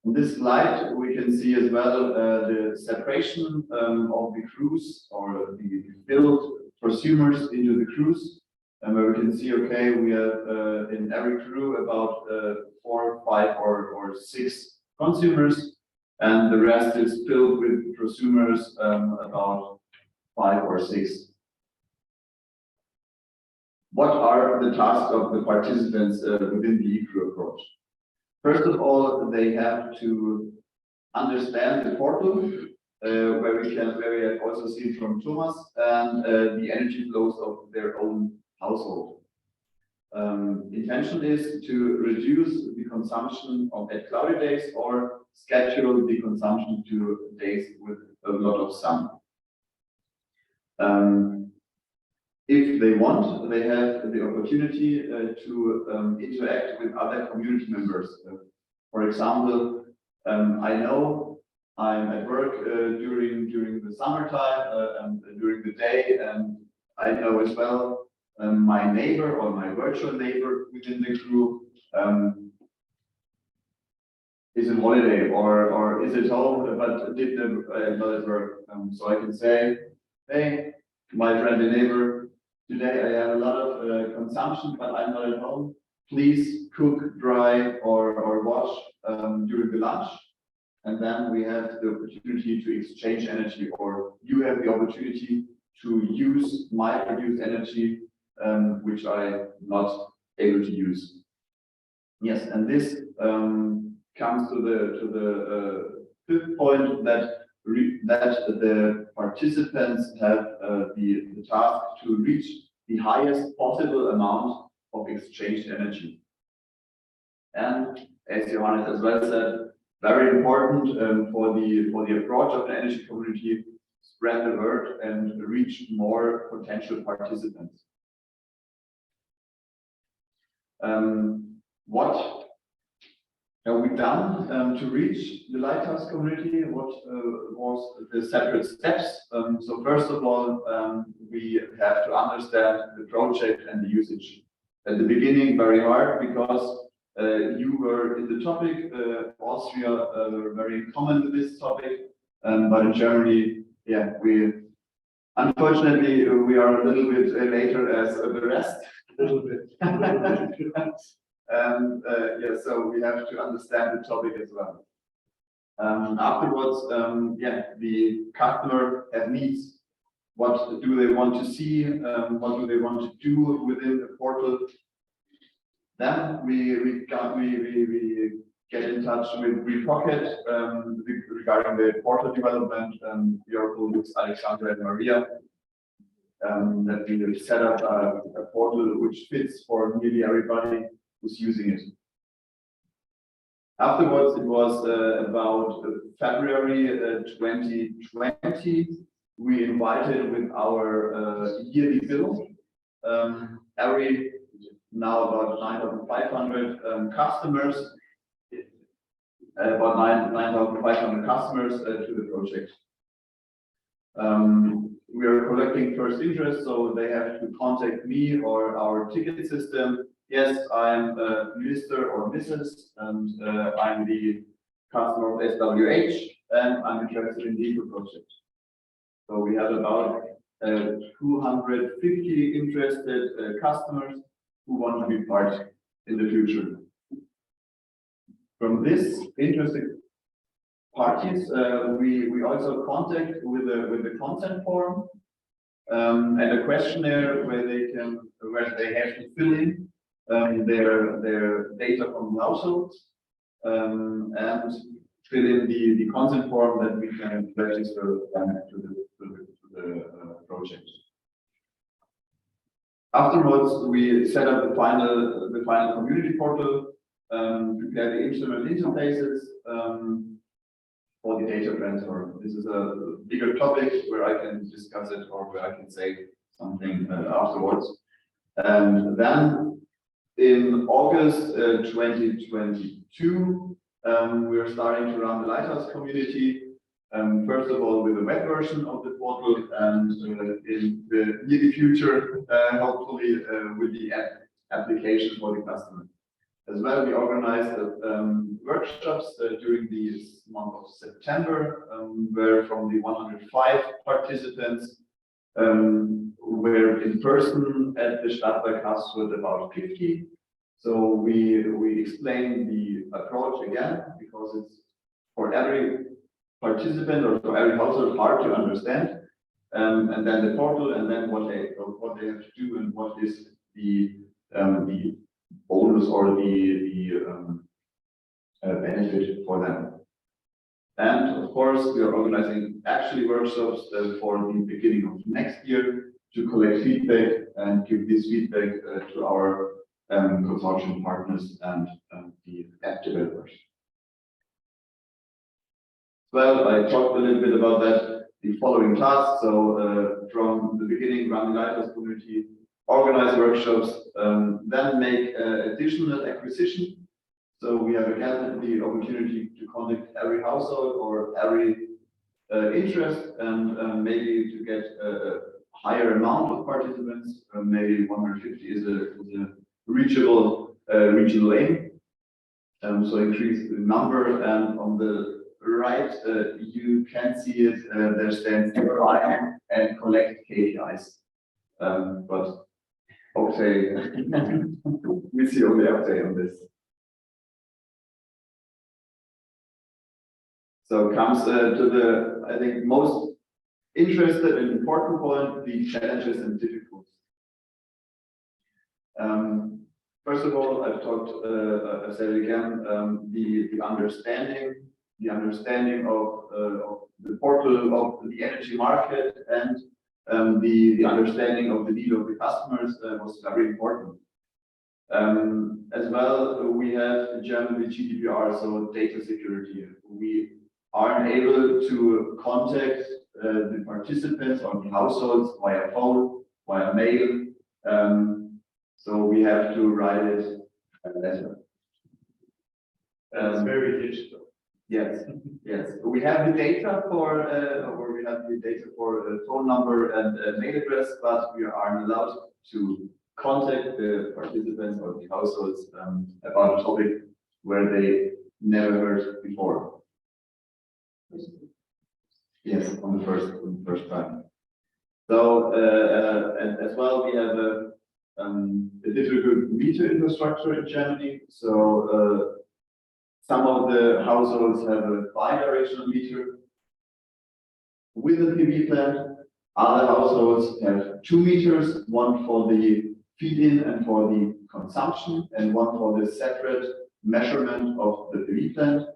On this slide, we can see as well the separation of the crews or the build prosumers into the crews, and where we can see, okay, we have in every crew about 4, 5, or 6 consumers, and the rest is filled with prosumers about 5 or 6. What are the tasks of the participants within the eCREW approach? First of all, they have to understand the portal, where we have also seen from Thomas, and the energy flows of their own household. Intention is to reduce the consumption at cloudy days or schedule the consumption to days with a lot of sun. If they want, they have the opportunity to interact with other community members. For example, I know I'm at work during the summertime and during the day, and I know as well my neighbor or my virtual neighbor within the crew is on holiday or is at home but not at work. So I can say, hey, my friendly neighbor, today I have a lot of consumption, but I'm not at home. please cook, dry, or wash during the lunch. And then we have the opportunity to exchange energy, or you have the opportunity to use my produced energy, which I'm not able to use. Yes, and this comes to the fifth point, that the participants have the task to reach the highest possible amount of exchanged energy. And as Johannes as well said, very important for the approach of the energy community, spread the word and reach more potential participants. What have we done to reach the Lighthouse community? What was the separate steps? So first of all, we have to understand the project and the usage. At the beginning, very hard, because you were in the topic. Austria were very common with this topic, but in Germany, yeah, unfortunately we are a little bit later as the rest. A little bit. And yeah, so we have to understand the topic as well. Afterwards, yeah, the customer has needs. What do they want to see? What do they want to do within the portal? Then we get in touch with Repocket regarding the portal development. We are with Alexandra and Maria. That we will set up a portal which fits for nearly everybody who's using it. Afterwards, it was about February 2020. We invited with our yearly bill now about 9,500 customers, about 9,500 customers to the project. We are collecting first interest, so they have to contact me or our ticket system. Yes, I'm Mr. or Mrs. and I'm the customer of SWH, and I'm interested in the eCREW project. So we have about 250 interested customers who want to be part in the future. From this interested parties, we also contact with the consent form and a questionnaire where they have to fill in their data from the household and fill in the consent form that we can register to the project. Afterwards, we set up the final community portal, prepare the instrument interfaces for the data transfer. This is a bigger topic where I can discuss it or where I can say something afterwards. And then in August 2022, we are starting to run the Lighthouse community. First of all, with a web version of the portal, and in the near future, hopefully with the application for the customer. As well, we organized workshops during the month of September, where from the 105 participants were in person at the Stadtwerkhaus with about 50. So we explained the approach again, because it's for every participant or for every household hard to understand, and then the portal, and then what they have to do, and what is the bonus or the benefit for them. And of course, we are organizing actually workshops for the beginning of next year to collect feedback and give this feedback to our consortium partners and the app developers. Well, I talked a little bit about that, the following tasks. So from the beginning, run the Lighthouse community, organize workshops, then make additional acquisition. So we have again the opportunity to contact every household or every interest, and maybe to get a higher amount of participants. Maybe 150 is a reachable regional aim. So increase the number, and on the right, you can see it. There stands define and collect KPIs. But Octane. We see only Octane on this. So comes to the, I think, most interested and important point, the challenges and difficulties. First of all, I've talked, I said it again, the understanding of the portal of the energy market and the understanding of the need of the customers was very important. As well, we have in Germany GDPR, so data security. We aren't able to contact the participants or the households via phone, via mail. So we have to write it a letter. It's very digital. Yes, yes. We have the data for, or we have the data for a phone number and a mail address, but we aren't allowed to contact the participants or the households about a topic where they never heard before. Yes, on the first time. So, and as well, we have a difficult meter infrastructure in Germany. So, some of the households have a bi-directional meter with a PV plant. Other households have 2 meters, one for the feed-in and for the consumption, and one for the separate measurement of the PV plant.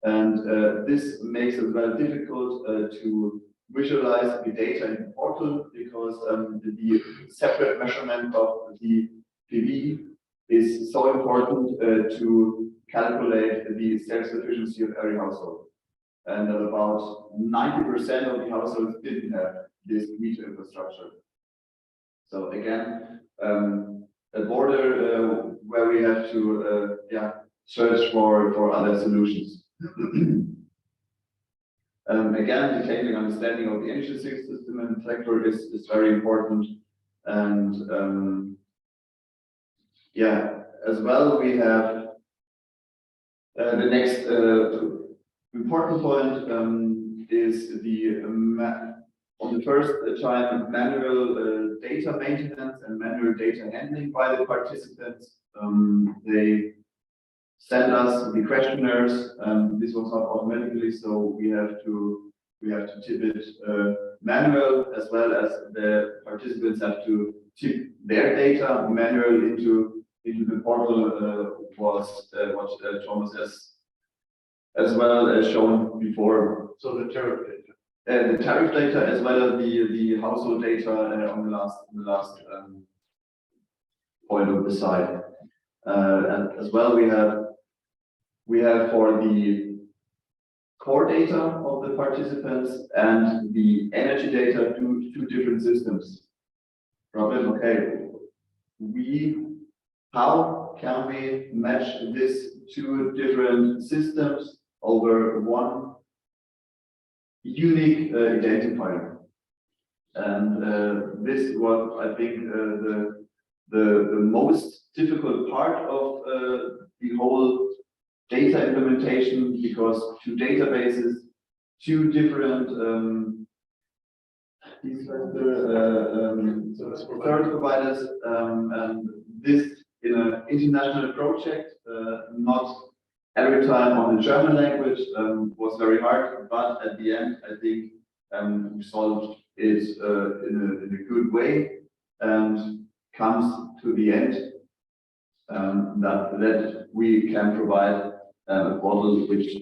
And this makes it very difficult to visualize the data in the portal because the separate measurement of the PV is so important to calculate the self-sufficiency of every household. And about 90% of the households didn't have this meter infrastructure. So again, a border where we have to search for other solutions. Again, detailing understanding of the energy system and sector is very important. And as well, we have the next important point is the on the first time manual data maintenance and manual data handling by the participants. They send us the questionnaires. This was not automatically, so we have to tip it manual, as well as the participants have to tip their data manual into the portal. Was what Thomas has as well as shown before. So the tariff data. The tariff data, as well as the household data on the last point of the side. And as well, we have for the core data of the participants and the energy data two different systems. Problem, okay, how can we match these 2 different systems over one unique identifier? And this was, I think, the most difficult part of the whole data implementation, because 2 databases, 2 different service providers, and this in an international project, not every time on the German language, was very hard, but at the end, I think we solved it in a good way, and comes to the end that we can provide a portal which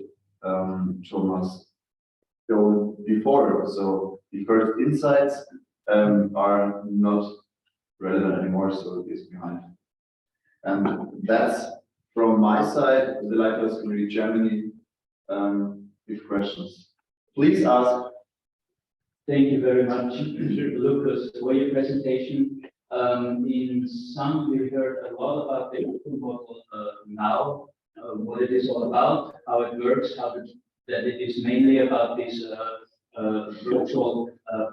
Thomas showed before. So the first insights are not relevant anymore, so it is behind. And that's from my side, the Lighthouse Community Germany. With questions, please ask. Thank you very much, Lucas, for your presentation. In some, we heard a lot about the open model now, what it is all about, how it works, that it is mainly about this virtual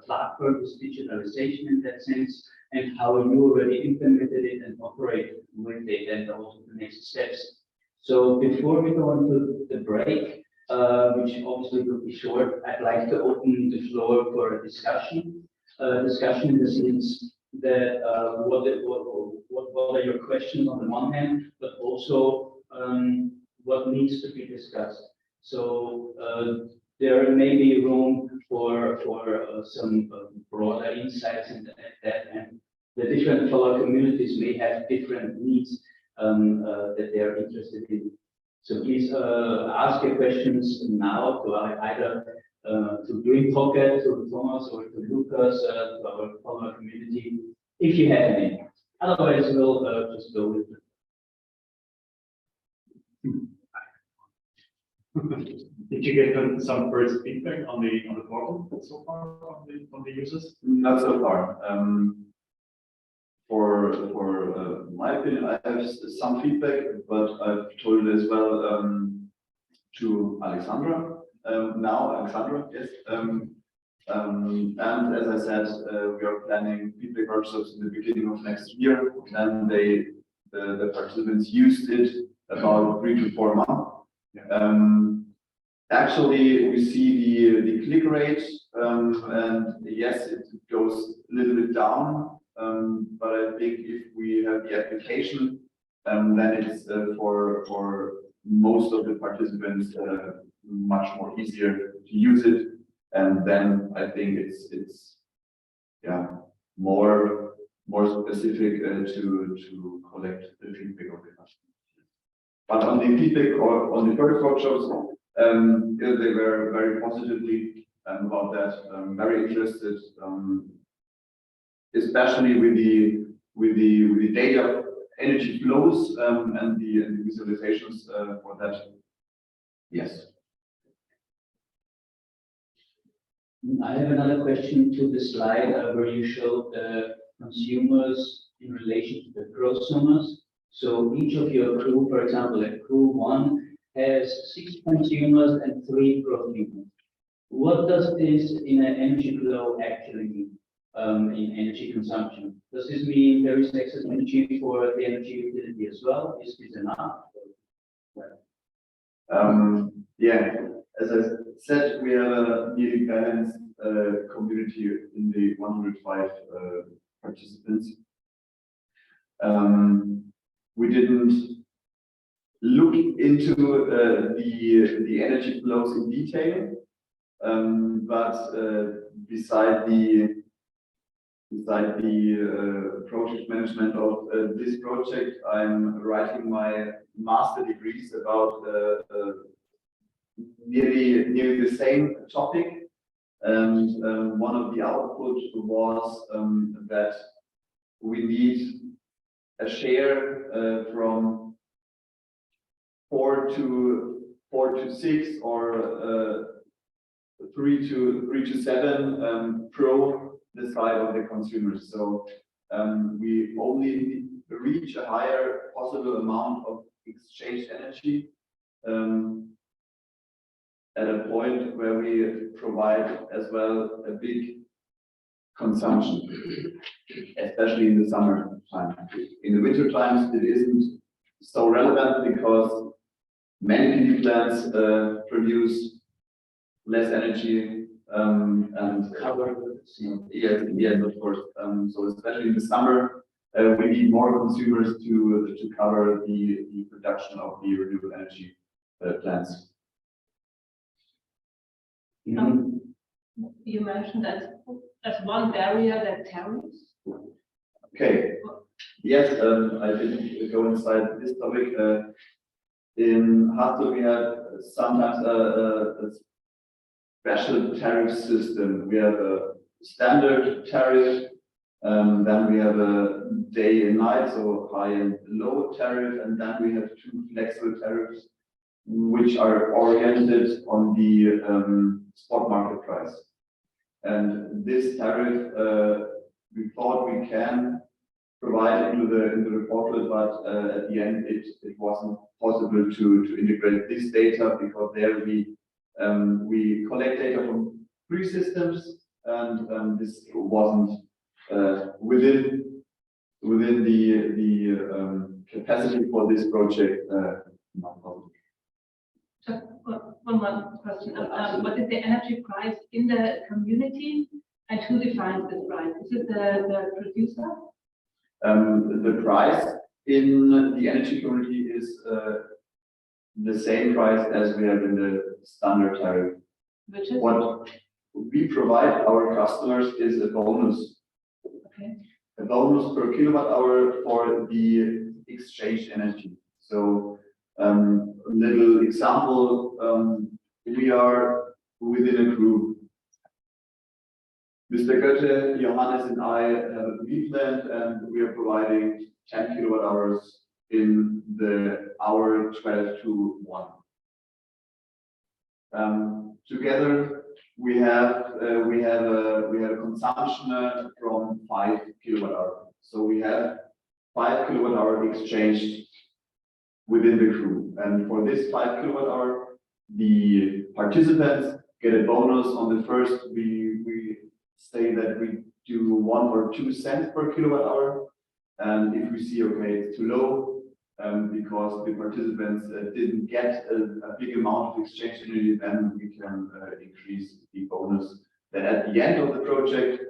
platform, this digitalization in that sense, and how you already implemented it and operate with it, and also the next steps. So before we go on to the break, which obviously will be short, I'd like to open the floor for a discussion. Discussion in the sense, that what are your questions on the one hand, but also what needs to be discussed. So there may be room for some broader insights into that, and the different follower communities may have different needs that they are interested in. So please ask your questions now to either to Green Pocket, to Thomas, or to Lucas, to our follower community, if you have any. Otherwise, we'll just go with it. Did you get some first feedback on the portal so far from the users? Not so far. For my opinion, I have some feedback, but I've told it as well to Alexandra. Alexandra, yes. And as I said, we are planning feedback workshops in the beginning of next year. Then the participants used it about 3 to 4 months. Actually, we see the click rate, and yes, it goes a little bit down. But I think if we have the application, then it's for most of the participants much more easier to use it. And then I think it's more specific to collect the feedback of the customers. But on the feedback or on the first workshops, they were very positively about that. Very interested, especially with the data energy flows and the visualizations for that. Yes. I have another question to the slide where you showed the consumers in relation to the prosumers. So each of your crew, for example, at crew 1 has 6 consumers and 3 prosumers. What does this in an energy flow actually mean in energy consumption? Does this mean there is excess energy for the energy utility as well? Is this enough? Yeah, as I said, we have a nearly balanced community in the 105 participants. We didn't look into the energy flows in detail, but beside the project management of this project, I'm writing my master degrees about nearly the same topic, and one of the outputs was that we need a share from 4 to 6 or 3 to 7 pro the side of the consumers. So we only reach a higher possible amount of exchanged energy at a point where we provide as well a big consumption, especially in the summer time. In the winter times, it isn't so relevant because many PV plants produce less energy and cover. Yes, of course. So especially in the summer, we need more consumers to cover the production of the renewable energy plants. You mentioned that as one barrier that tariffs. Okay. Yes, I didn't go inside this topic. In Hastel, we have sometimes a special tariff system. We have a standard tariff, then we have a day and night, so high and low tariff, and then we have 2 flexible tariffs, which are oriented on the spot market price. And this tariff, we thought we can provide into the portal, but at the end it wasn't possible to integrate this data because there we collect data from 3 systems, and this wasn't within the capacity for this project. Not possible. Just one more question. What is the energy price in the community And who defines the price? Is it the producer? The price in the energy community is the same price as we have in the standard tariff. Which is? What we provide our customers is a bonus. Okay. A bonus per kilowatt hour for the exchange energy. So a little example, we are within a group. Mr. Goethe, Johannes and I have a PV plant and we are providing 10 kilowatt hours in the hour 12 to 1. Together we have a consumption from 5 kilowatt hour. So we have 5 kilowatt hour exchanged within the group, and for this 5 kilowatt hour, the participants get a bonus on the first. We say that we do 1 or 2 cents per kilowatt hour, and if we see okay it's too low because the participants didn't get a big amount of exchange energy, then we can increase the bonus. Then at the end of the project,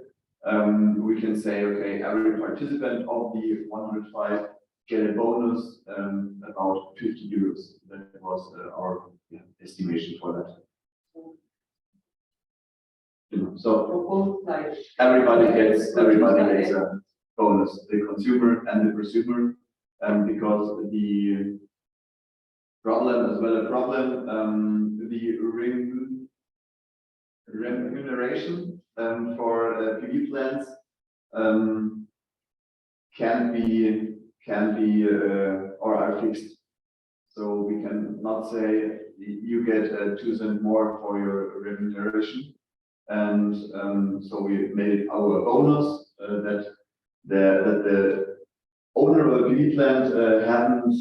we can say, okay, every participant of the 105 get a bonus about 50 euros. That was our estimation for that. So everybody gets a bonus, the consumer and the prosumer, because the problem as well the remuneration for PV plants can be or are fixed. So we can not say you get 2 cents more for your remuneration, and so we made our bonus that the owner of a PV plant haven't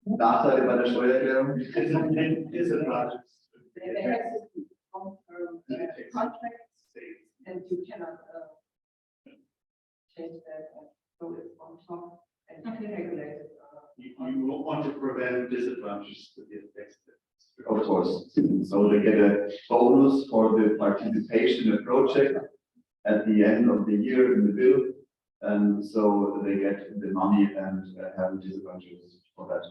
Nachteile bei der Steuererklärung. They have to confirm contracts, and you cannot change that. So it's on top and regulated. You want to prevent disadvantages to the effects. Of course. So they get a bonus for the participation in a project at the end of the year in the bill, and so they get the money and have disadvantages for that.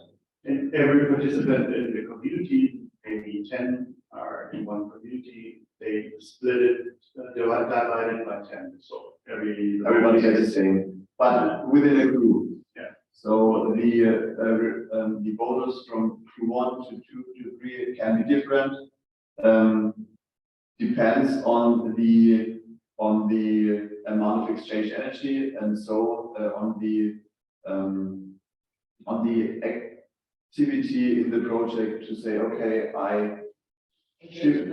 And every participant in the community, maybe 10 are in one community, they split it, divided by 10. So everybody gets the same, but within a group. Yeah. So the bonus from Q1 to 2 to 3 can be different. Depends on the amount of exchange energy, and so on the activity in the project to say, okay, I shift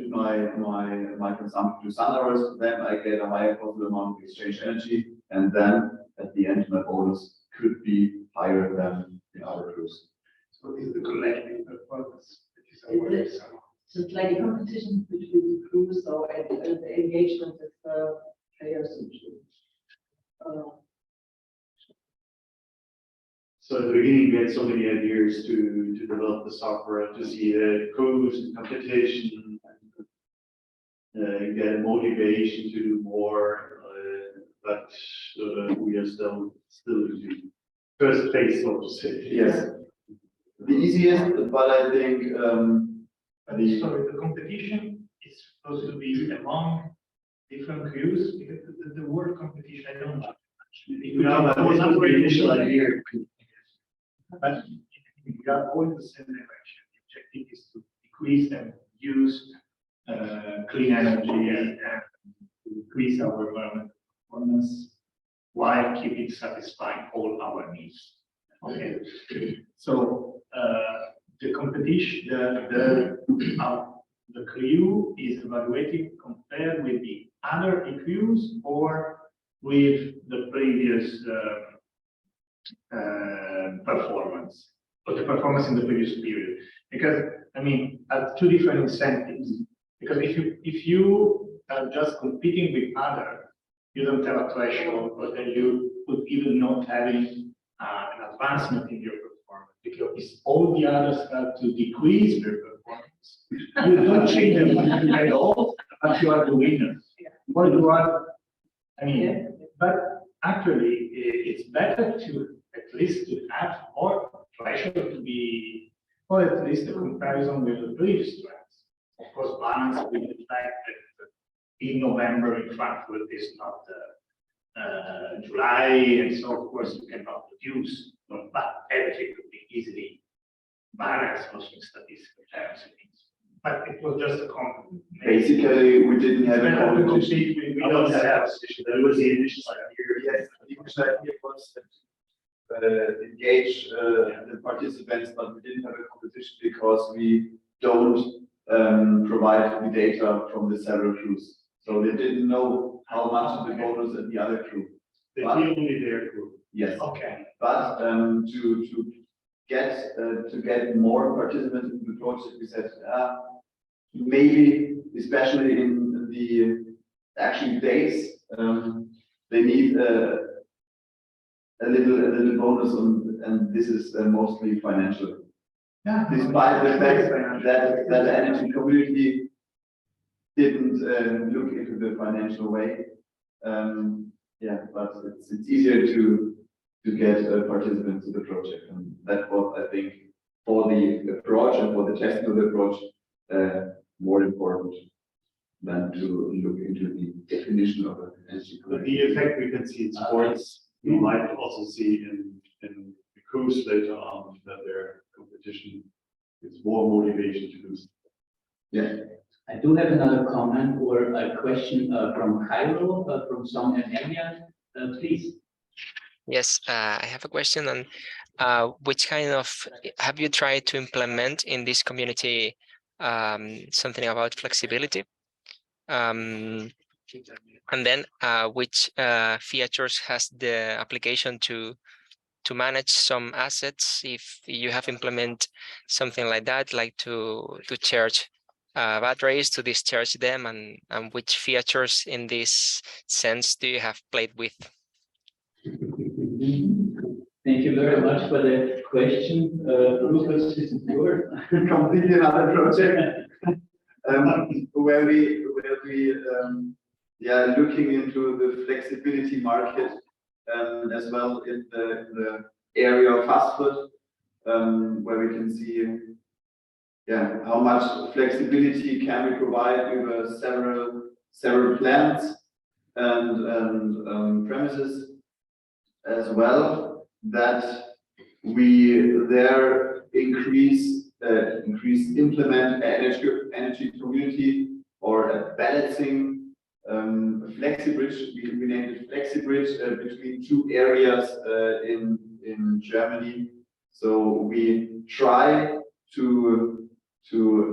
my consumption to sun hours, then I get a higher possible amount of exchange energy, and then at the end my bonus could be higher than in other crews. So is the collective performance? So it's like a competition between the crews, so and the engagement of the players. So at the beginning, we had so many ideas to develop the software, to see the crews and competition, and get motivation to do more. But we are still in the first phase, so to say. Yes, the easiest, but I think the competition is supposed to be among different crews. Because the word competition, I don't know. No, but this was the initial idea. But we are all in the same direction. The objective is to decrease and use clean energy and increase our environmental performance while keeping satisfying all our needs. Okay. So the competition, the crew is evaluated compared with the other eCREWs or with the previous performance, or the performance in the previous period. Because I mean, at 2 different incentives. Because if you are just competing with other, you don't have a threshold, but then you would even not having an advancement in your performance. because if all the others start to decrease their performance, you don't change them at all, but you are the winner. Or you are, I mean, but actually it's better to at least to have more pressure to be, or at least a comparison with the previous trends. Of course, balanced with the fact that in November in Frankfurt is not July, and so of course you cannot produce, but everything could be easily balanced also in statistical terms. But it was just a comment. Basically, we didn't have a competition. We don't have a position. That was the initial idea. Yes, the initial idea was to engage the participants, but we didn't have a competition because we don't provide the data from the several crews. So they didn't know how much of the bonus at the other crew. They only their crew. Yes. Okay. But to get more participants in the project, we said maybe, especially in the actual days, they need a little bonus, and this is mostly financial. Yeah. Despite the fact that the energy community didn't look into the financial way, yeah, but it's easier to get participants to the project, and that was, I think, for the approach and for the testing of the approach, more important than to look into the definition of an energy community. The effect we can see in sports, you might also see in the crews later on that their competition is more motivation to do. Yeah. I do have another comment or a question from Cairo, from some area. Please. Yes, I have a question on which kind of, have you tried to implement in this community something about flexibility? And then which features has the application to manage some assets, if you have implemented something like that, like to charge batteries, to discharge them, and which features in this sense do you have played with? Thank you very much for the question. Lucas, this is yours. Completely another project where we looking into the flexibility market as well in the area of Frankfurt, where we can see how much flexibility can we provide with several plants and premises, as well that we there implement energy community or a balancing FlexiBridge. We named it FlexiBridge between two areas in Germany. So we try to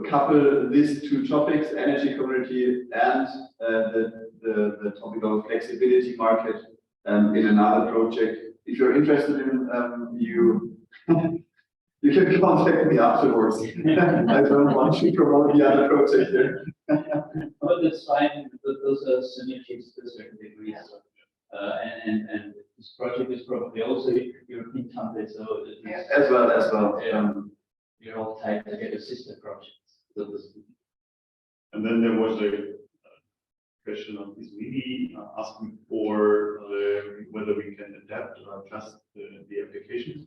couple these two topics, energy community and the topic of flexibility market, in another project. If you're interested in you can contact me afterwards. I don't want to promote the other project here. But that's fine. Those are synergies to a certain degree. And this project is probably also European template, so as well. You're all tied together, sister projects. And then there was a question of Ismini asking for whether we can adapt or adjust the application.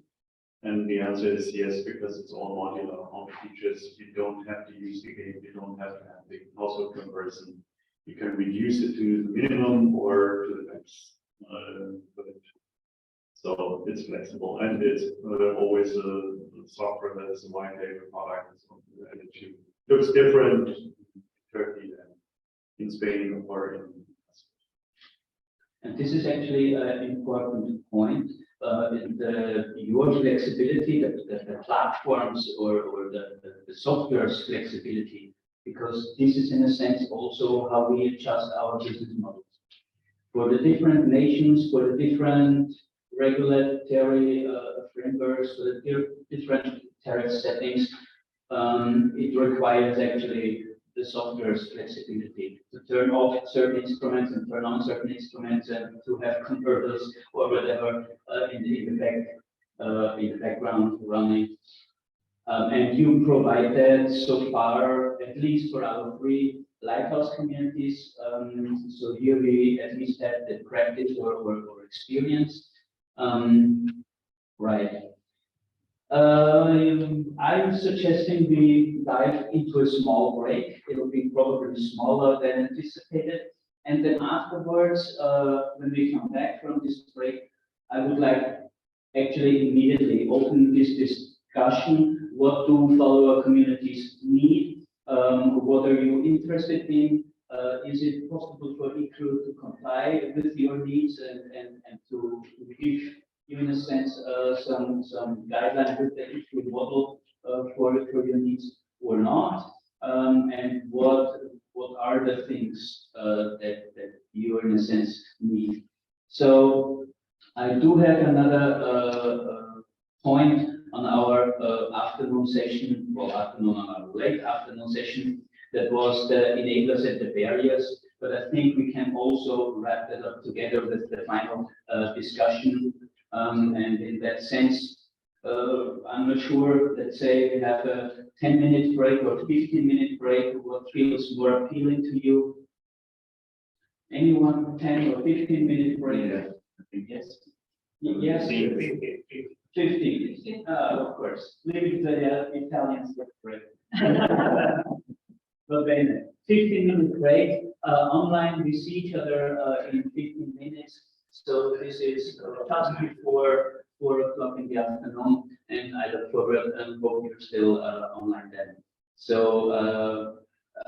And the answer is yes, because it's all modular, all features. You don't have to use the game, you don't have to have the household conversion. You can reduce it to the minimum or to the max. So it's flexible, and it's always a software that is a white label product. So it looks different in Turkey than in Spain or in. And this is actually an important point. Your flexibility, the platforms or the software's flexibility, because this is in a sense also how we adjust our business models. For the different nations, for the different regulatory frameworks, for the different tariff settings, it requires actually the software's flexibility to turn off certain instruments and turn on certain instruments, and to have converters or whatever in the background running. And you provide that so far, at least for our 3 lighthouse communities. So here we at least have the practice or experience. Right. I'm suggesting we dive into a small break. It'll be probably smaller than anticipated. And then afterwards, when we come back from this break, I would like actually immediately open this discussion. What do follower communities need? What are you interested in? Is it possible for eCREW to comply with your needs and to give you, in a sense, some guidelines with the eCREW model for your needs or not? And what are the things that you, in a sense, need? So I do have another point on our afternoon session, well, afternoon on our late afternoon session, that was the enablers and the barriers. But I think we can also wrap that up together with the final discussion. And in that sense, I'm not sure, let's say we have a 10-minute break or 15-minute break, what feels more appealing to you? Anyone, 10 or 15-minute break? Yes. Yes. 15. Of course. Leave it to the Italians to break. But then 15-minute break. Online, we see each other in 15 minutes. So this is just before 4 o'clock in the afternoon, and I look forward and hope you're still online then. So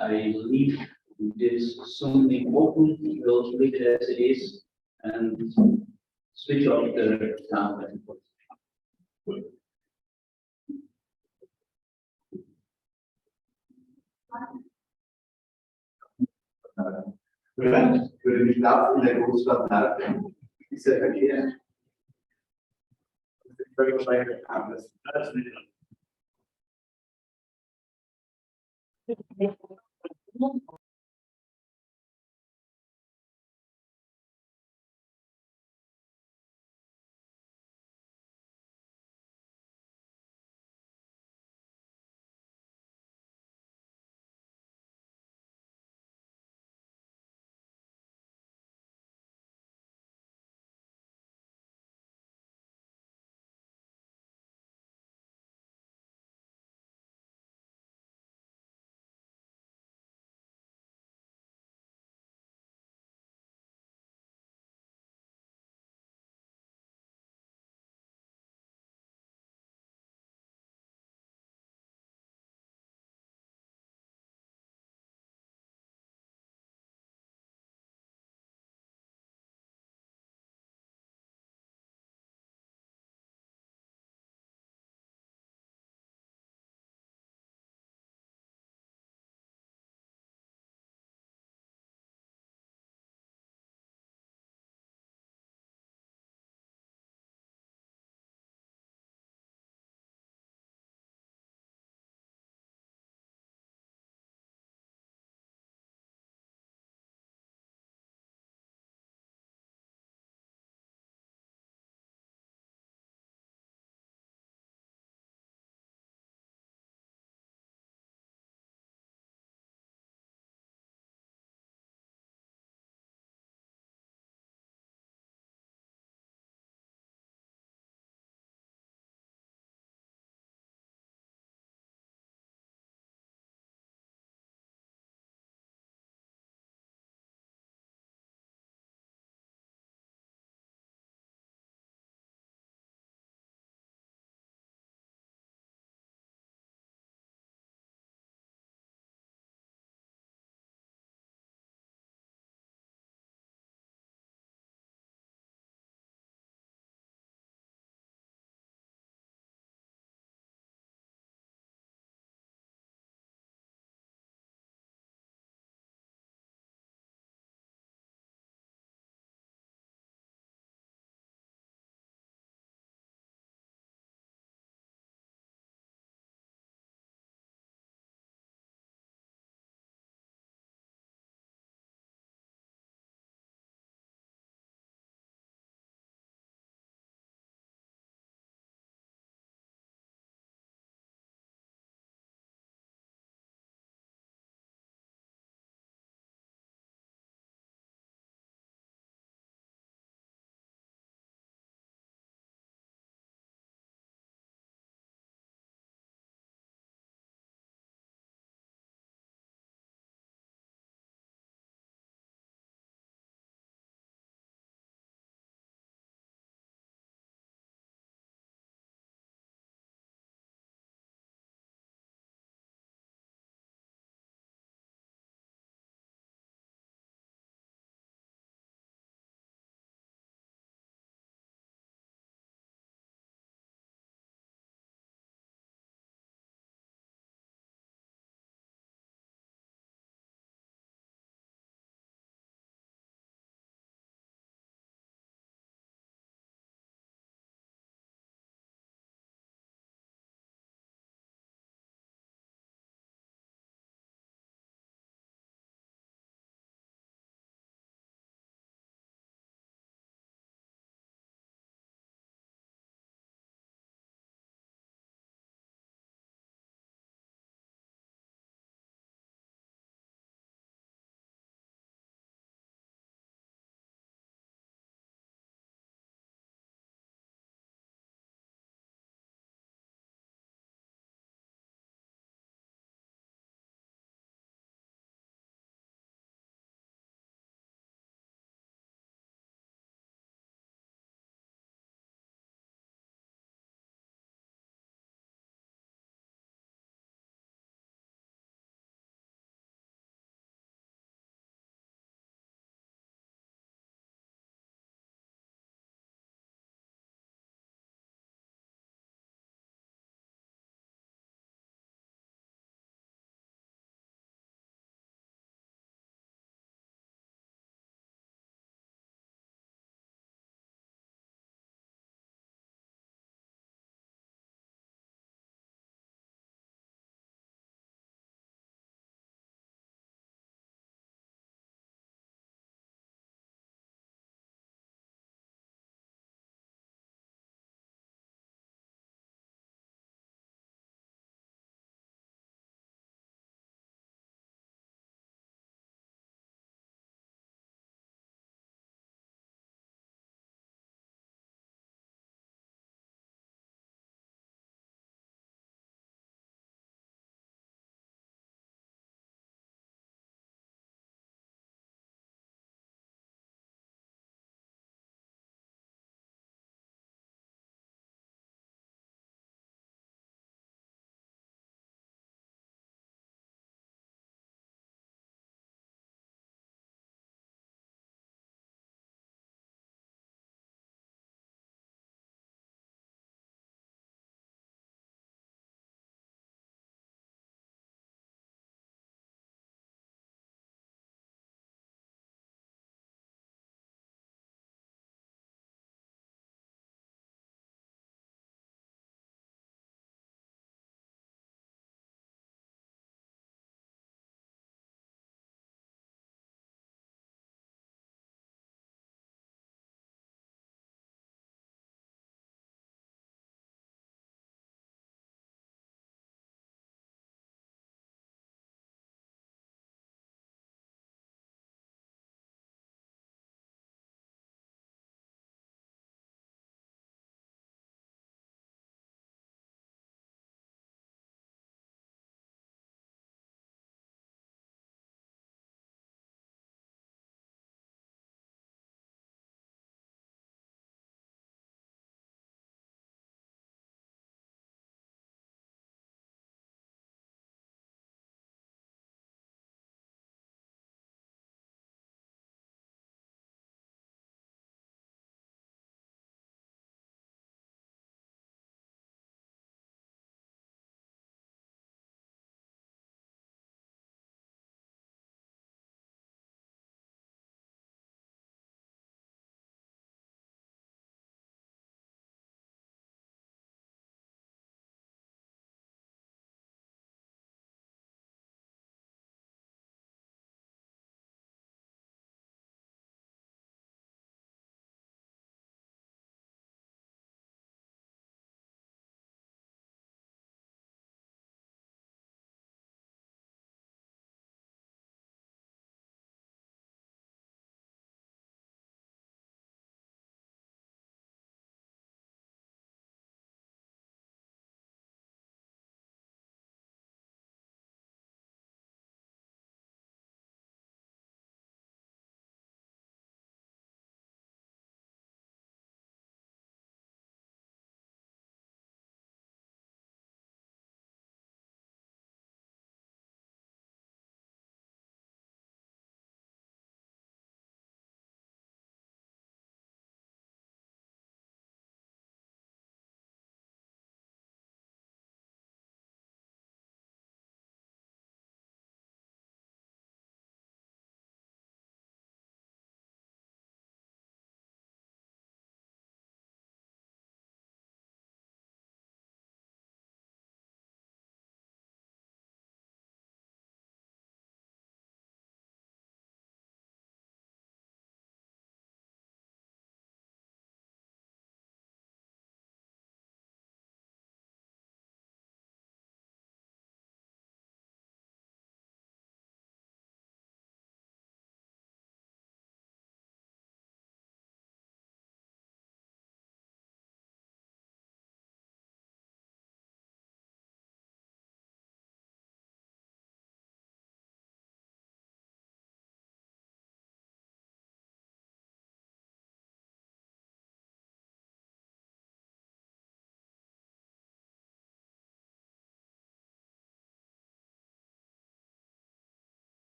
I leave this Zoom link open. We'll leave it as it is and switch off the sound. Würde mich da in der Großstadt halten, ist der Verkehr. Das ist völlig wahrscheinlich anders.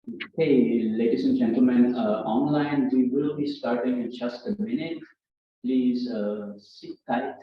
Okay, ladies and gentlemen, online, we will be starting in just a minute. Please sit tight.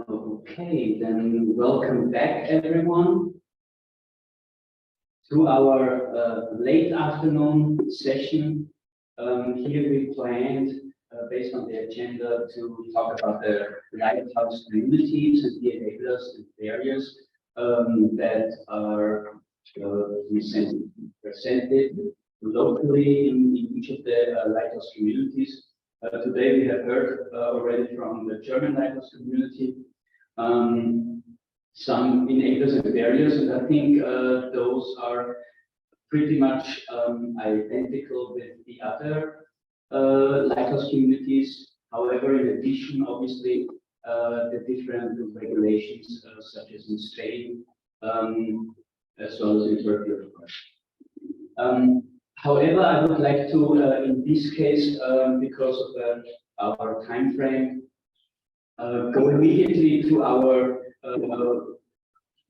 Okay, then welcome back everyone to our late afternoon session. Here we planned, based on the agenda, to talk about the lighthouse communities and the enablers and barriers that are presented locally in each of the lighthouse communities. Today we have heard already from the German lighthouse community some enablers and barriers, and I think those are pretty much identical with the other lighthouse communities. However, in addition, obviously, the different regulations, such as in Spain, as well as in Turkey, of course. However, I would like to, in this case, because of our time frame, go immediately to our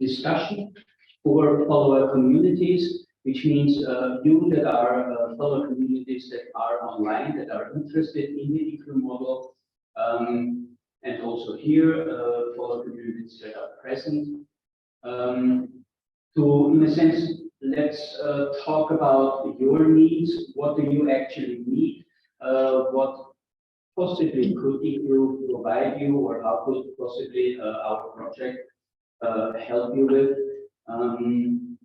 discussion for follower communities, which means you that are follower communities that are online, that are interested in the eCREW model, and also here follower communities that are present. To, in a sense, let's talk about your needs. What do you actually need? What possibly could eCREW provide you, or how could possibly our project help you with? And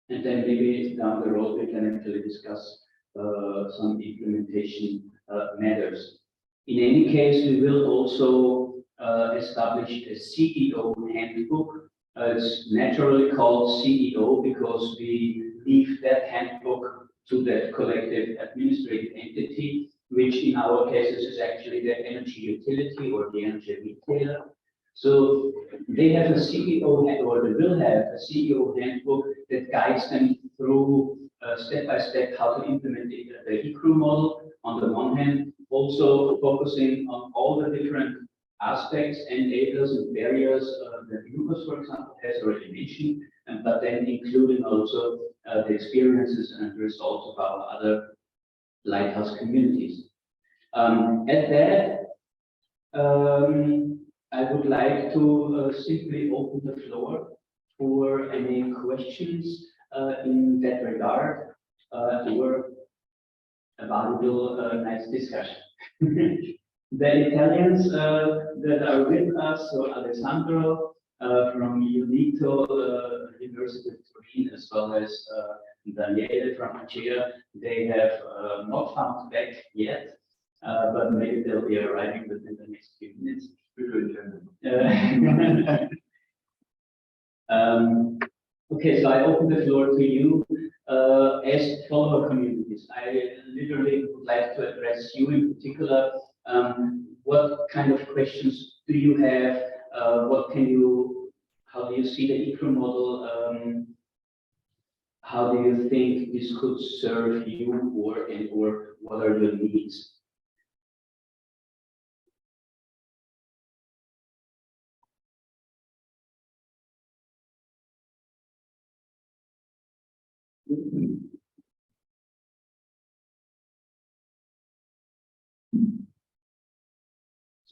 then maybe down the road we can actually discuss some implementation matters. In any case, we will also establish a CEO handbook. It's naturally called CEO because we leave that handbook to that collective administrative entity, which in our cases is actually the energy utility or the energy retailer. So they have a CEO or they will have a CEO handbook that guides them through step by step how to implement the eCREW model on the one hand, also focusing on all the different aspects, enablers and barriers that Lucas, for example, has already mentioned, but then including also the experiences and results of our other lighthouse communities. At that, I would like to simply open the floor for any questions in that regard, or a valuable, nice discussion. The Italians that are with us, so Alessandro from UNITO, University of Turin, as well as Daniele from Acea, they have not found back yet, but maybe they'll be arriving within the next few minutes. Okay, so I open the floor to you as follower communities. I literally would like to address you in particular. What kind of questions do you have? How do you see the eCREW model? How do you think this could serve you, or what are your needs?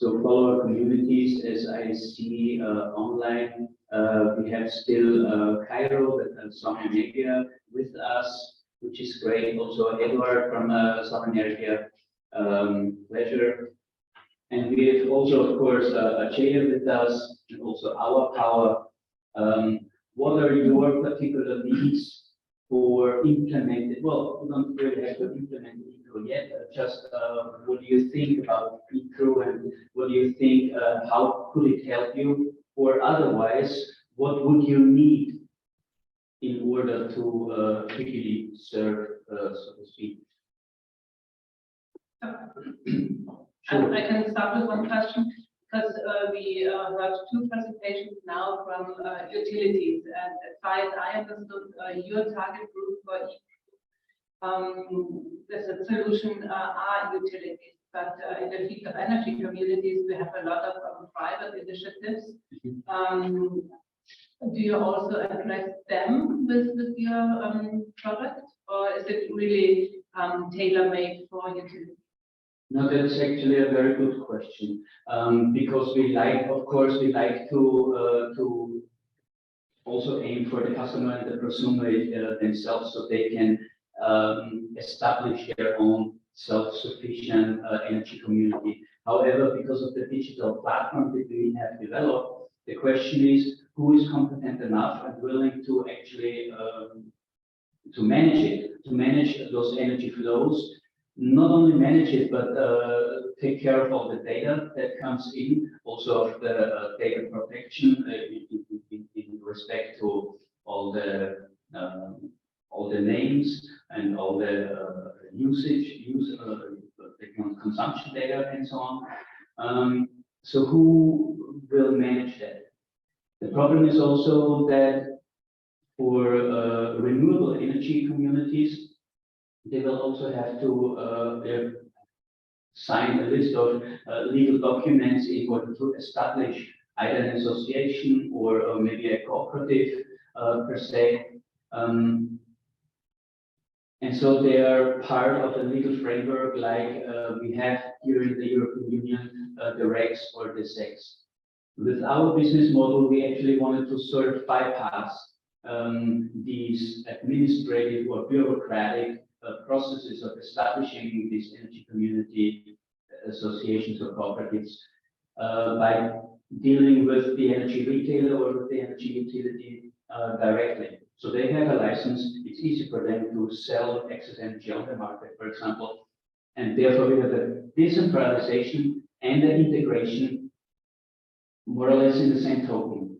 So follower communities, as I see online, we have still Cairo, Southern Arabia with us, which is great. Also Edward from Southern Arabia, pleasure. And we have also, of course, Ajay with us, and also our power. What are your particular needs for implemented? Well, we don't really have to implement eCREW yet. Just what do you think about eCREW, and what do you think? How could it help you? Or otherwise, what would you need in order to quickly serve, so to speak? Sure. I can start with one question, because we heard two presentations now from utilities, and as far as I understood, your target group for the solution are utilities, but in the field of energy communities, we have a lot of private initiatives. Do you also address them with your product, or is it really tailor-made for utilities? No, that's actually a very good question, because we like, of course, we like to also aim for the customer and the consumer themselves, so they can establish their own self-sufficient energy community. However, because of the digital platform that we have developed, the question is who is competent enough and willing to actually to manage it, to manage those energy flows. Not only manage it, but take care of all the data that comes in, also of the data protection in respect to all the names and all the the consumption data and so on. So who will manage that? The problem is also that for renewable energy communities, they will also have to sign a list of legal documents in order to establish either an association or maybe a cooperative per se. And so they are part of a legal framework like we have here in the European Union, the regs or the SECs. With our business model, we actually wanted to sort of bypass these administrative or bureaucratic processes of establishing these energy community associations or cooperatives by dealing with the energy retailer or with the energy utility directly. So they have a license, it's easy for them to sell excess energy on the market, for example. And therefore we have a decentralization and an integration more or less in the same token.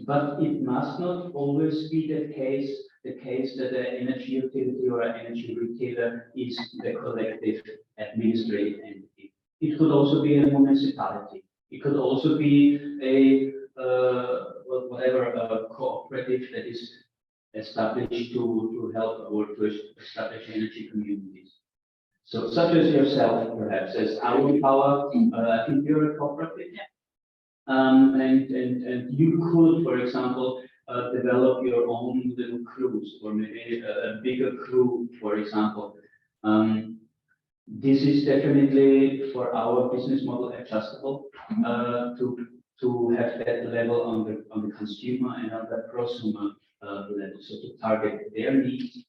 But it must not always be the case that the energy utility or energy retailer is the collective administrative entity. It could also be a municipality. It could also be a cooperative that is established to help or to establish energy communities. So such as yourself, perhaps, as our power, I think you're a cooperative. Yeah. And you could, for example, develop your own little crews, or maybe a bigger crew, for example. This is definitely for our business model adjustable to have that level on the consumer and on the prosumer level, so to target their needs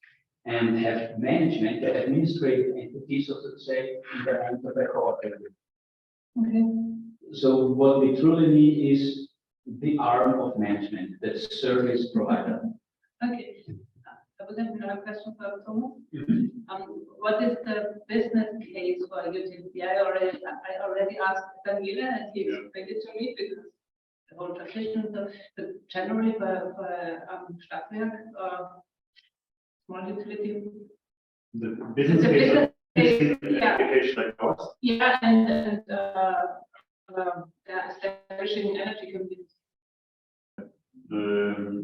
and have management, the administrative entities, so to say, in the hands of the cooperative. Okay. So what we truly need is the arm of management, the service provider. Okay. I would have another question for Thomas. What is the business case for utility? I already asked Daniela, and he explained it to me, because the whole transition, the generally for Stadtwerk, small utility. The business case, application like ours. Yeah, and establishing energy communities.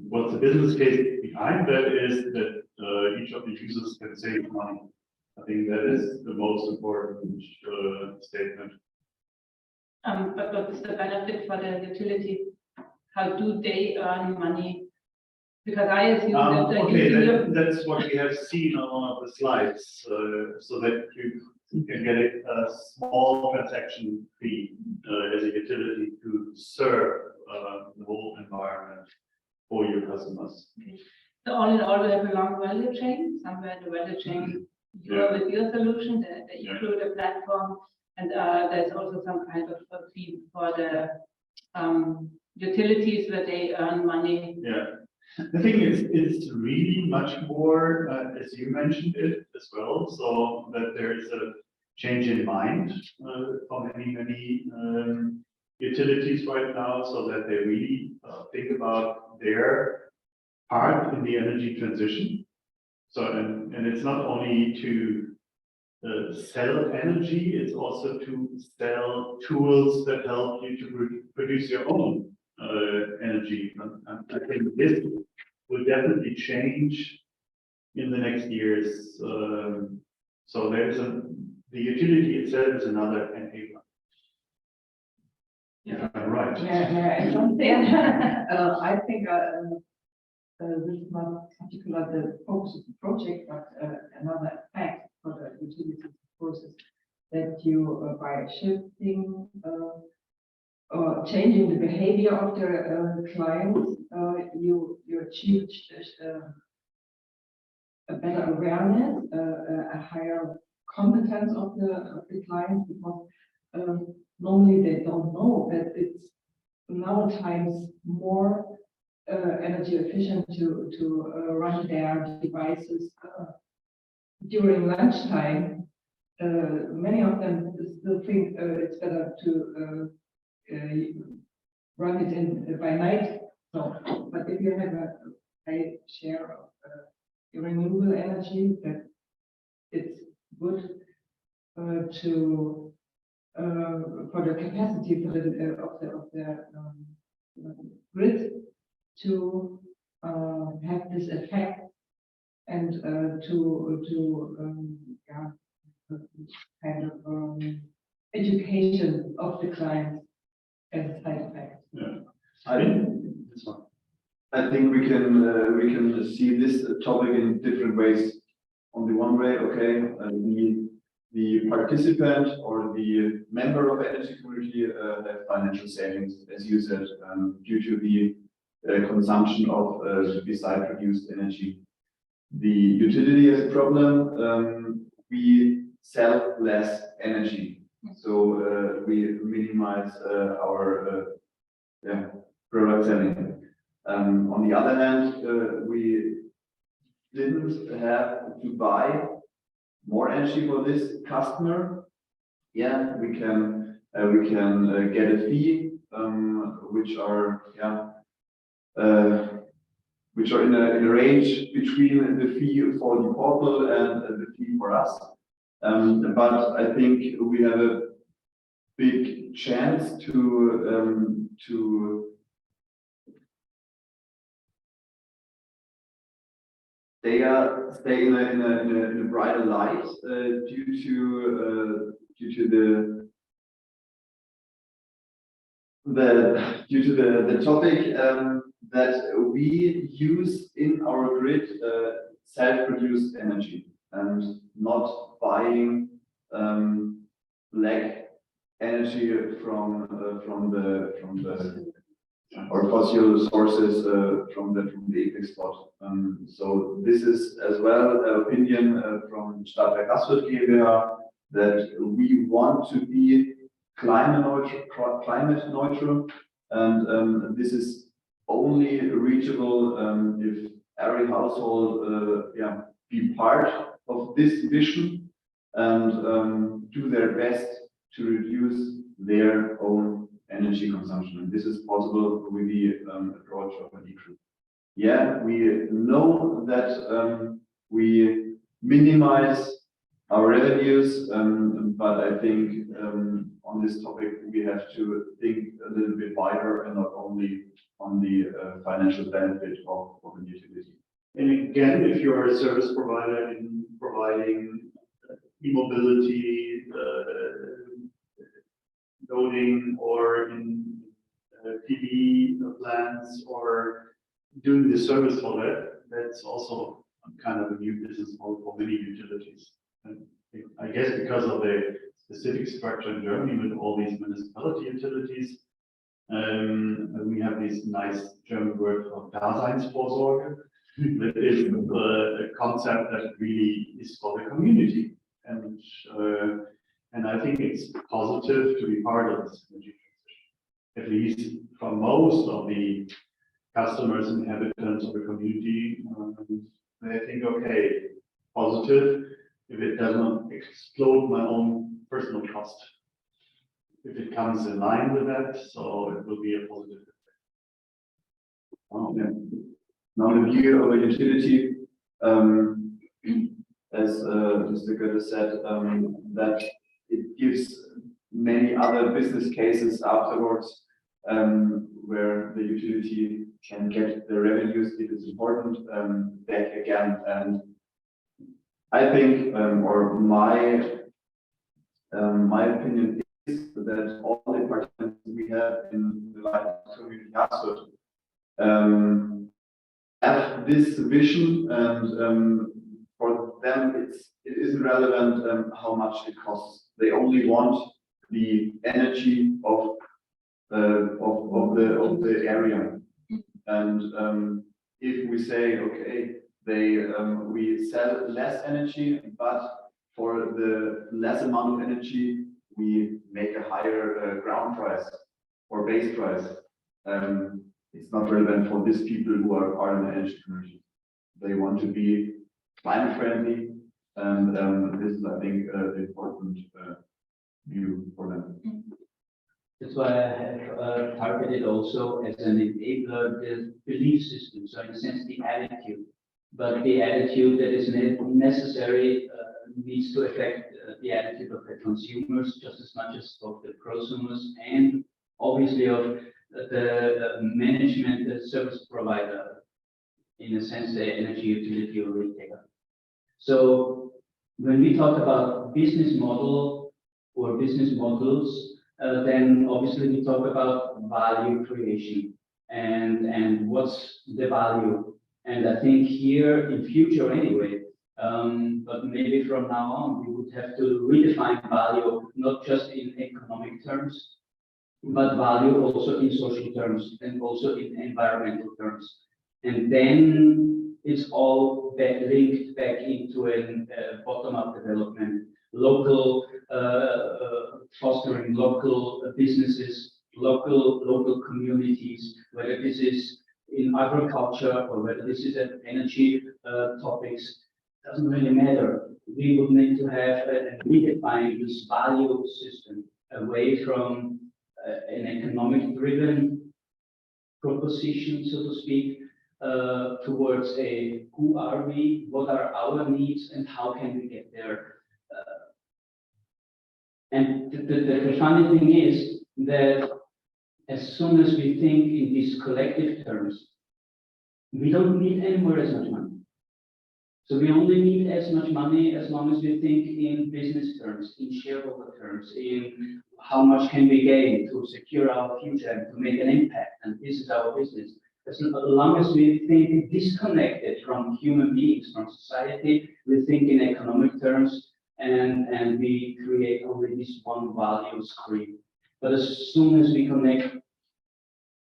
What's the business case behind that is that each of the users can save money. I think that is the most important statement. But what is the benefit for the utility? How do they earn money? Because I assume that okay, that's what we have seen on one of the slides. So that you You can get a small transaction fee as a utility to serve the whole environment for your customers. So all in all, we have a long value chain. Somewhere in the value chain, you are with your solution, the eCREW, the platform, and there's also some kind of a fee for the utilities where they earn money. Yeah. The thing is, it's really much more, as you mentioned it as well, so that there is a change in mind for many utilities right now, so that they really think about their part in the energy transition. So, and it's not only to sell energy, it's also to sell tools that help you to produce your own energy. And I think this will definitely change in the next years. So there's the utility itself is another enabler. Yeah, right. I don't think, I think this is not particularly the focus of the project, but another fact for the utility process that you, by shifting or changing the behavior of the clients, you achieve a better awareness, a higher competence of the clients, because normally they don't know that it's nowadays more energy efficient to run their devices during lunchtime. Many of them still think it's better to run it in by night. So, but if you have a high share of renewable energy, that it's good to for the capacity for the grid to have this effect, and kind of education of the clients as a side effect. Yeah, I think we can see this topic in different ways. On the one way, okay, the participant or the member of energy community have financial savings, as you said, due to the consumption of beside produced energy. The utility has a problem. We sell less energy, so we minimize our product selling. On the other hand, we didn't have to buy more energy for this customer. Yeah, we can get a fee, which are in a range between the fee for the portal and the fee for us. But I think we have a big chance to stay in a brighter light due to the topic that we use in our grid self-produced energy and not buying black energy from the or fossil sources from the export. So this is as well an opinion from Stadtwerk Haßfurt GmbH that we want to be climate neutral, and this is only reachable if every household be part of this vision and do their best to reduce their own energy consumption. And this is possible with the approach of an eCREW. Yeah, we know that we minimize our revenues, but I think on this topic we have to think a little bit wider and not only on the financial benefit of an utility. And again, if you're a service provider in providing e-mobility, loading, or in PV plants, or doing the service for that, that's also kind of a new business model for many utilities. And I guess because of the specific structure in Germany with all these municipality utilities, we have this nice German word for Daseinsvorsorge. That is a concept that really is for the community, and I think it's positive to be part of this energy transition. At least for most of the customers, inhabitants of the community, they think, okay, positive if it doesn't explode my own personal cost. If it comes in line with that, so it will be a positive effect. Now the view of a utility, as Mr. Goethe said, that it gives many other business cases afterwards, where the utility can get the revenues, if it's important, back again. And I think, or my opinion is that all the participants we have in the Lighthouse Community Frankfurt have this vision, and for them it isn't relevant how much it costs. They only want the energy of the area. And if we say, okay, we sell less energy, but for the less amount of energy we make a higher ground price or base price, it's not relevant for these people who are part of the energy community. They want to be climate friendly, and this is, I think, the important view for them. That's why I have targeted also as an enabler the belief system, so in a sense the attitude. But the attitude that is necessary needs to affect the attitude of the consumers just as much as of the prosumers, and obviously of the management, the service provider, in a sense the energy utility or retailer. So when we talk about business model or business models, then obviously we talk about value creation and what's the value. And I think here in future anyway, but maybe from now on, we would have to redefine value, not just in economic terms, but value also in social terms and also in environmental terms. And then it's all linked back into a bottom-up development, local, fostering local businesses, local communities, whether this is in agriculture or whether this is an energy topics, doesn't really matter. We would need to have and redefine this value system away from an economic-driven proposition, so to speak, towards a who are we, what are our needs, and how can we get there. And the funny thing is that as soon as we think in these collective terms, we don't need anymore as much money. So we only need as much money as long as we think in business terms, in shareholder terms, in how much can we gain to secure our future and to make an impact, and this is our business. As long as we think disconnected from human beings, from society, we think in economic terms, and we create only this one value stream. But as soon as we connect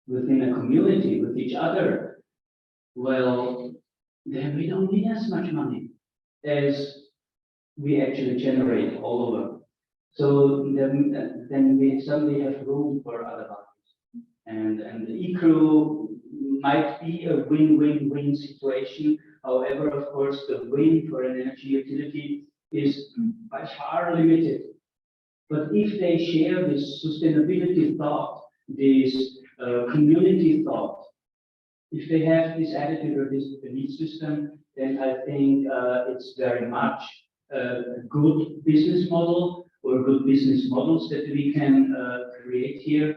within a community with each other, well, then we don't need as much money as we actually generate all over. So then we suddenly have room for other values. And the eCREW might be a win-win-win situation. However, of course, the win for an energy utility is by far limited. But if they share this sustainability thought, this community thought, if they have this attitude or this belief system, then I think it's very much a good business model or good business models that we can create here,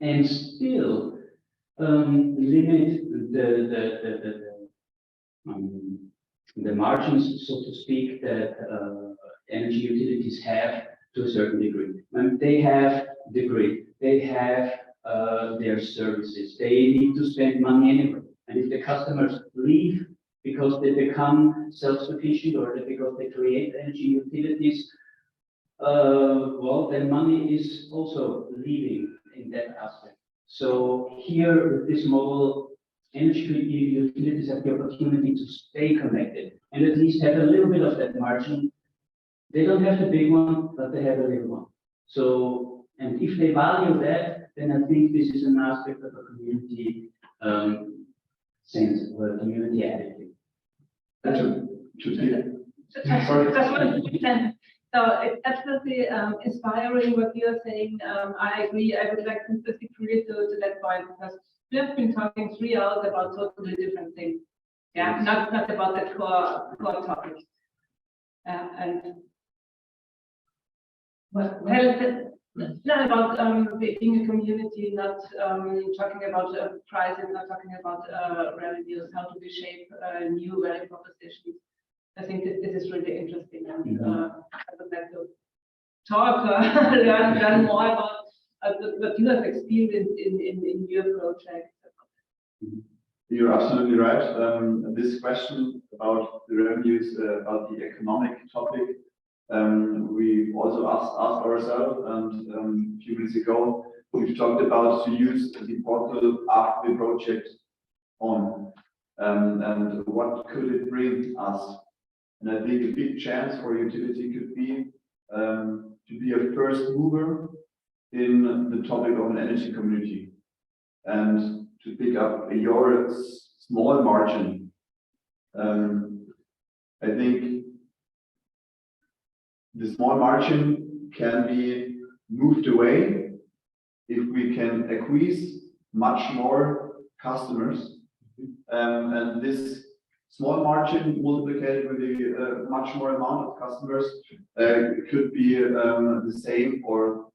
and still limit the margins, so to speak, that energy utilities have to a certain degree. And they have the grid, they have their services, they need to spend money anyway. And if the customers leave because they become self-sufficient or because they create energy utilities, well, then money is also leaving in that aspect. So here with this model, energy utilities have the opportunity to stay connected and at least have a little bit of that margin. They don't have the big one, but they have a little one. So, and if they value that, then I think this is an aspect of a community sense, or a community attitude. So it's absolutely inspiring what you're saying. I agree. I would like to disagree to that point, because we have been talking 3 hours about totally different things. Yeah, not about the core topic. And well, not about being a community, not talking about prices, not talking about revenues, how to shape new value propositions. I think this is really interesting, and I would like to talk, learn more about what you have experienced in your project. You're absolutely right. This question about the revenues, about the economic topic, we also asked ourselves, and a few minutes ago, we've talked about to use the portal after the project on, and what could it bring us. And I think a big chance for utility could be to be a first mover in the topic of an energy community and to pick up your small margin. I think the small margin can be moved away if we can acquire much more customers, and this small margin multiplied with a much more amount of customers could be the same, or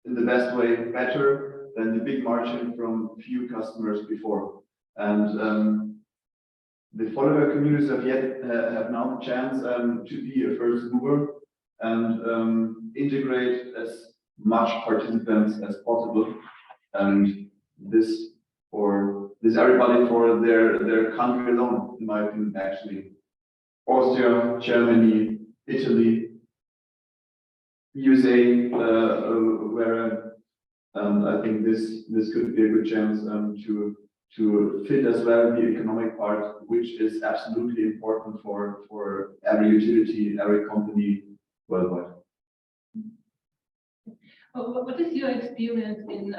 in the best way better than the big margin from few customers before. And the follower communities have now the chance to be a first mover and integrate as much participants as possible, and this everybody for their country alone, in my opinion, actually. Austria, Germany, Italy, USA, where I think this could be a good chance to fit as well the economic part, which is absolutely important for every utility, every company worldwide. What is your experience in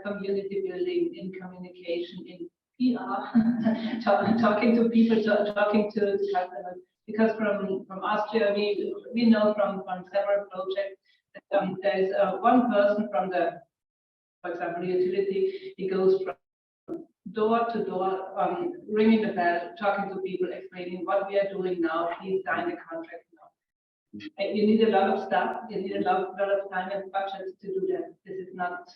community building, in communication, in PR, talking to people, talking to customers? Because from Austria, we know from several projects that there is one person from the, for example, utility. He goes from door to door, ringing the bell, talking to people, explaining what we are doing now. Please sign the contract now. And you need a lot of stuff. You need a lot of time and budget to do that. This is not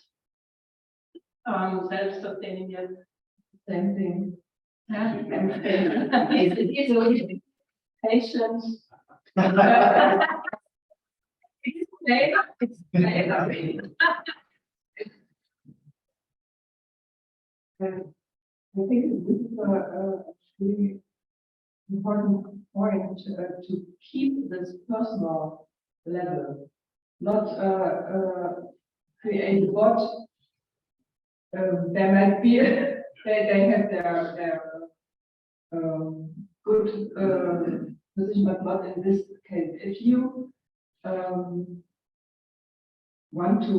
self-sustaining yet. Same thing. Yeah. It's only patience. I think this is a really important point to keep this personal level, not create a bot. There might be they have their good position, but not in this case. If you want to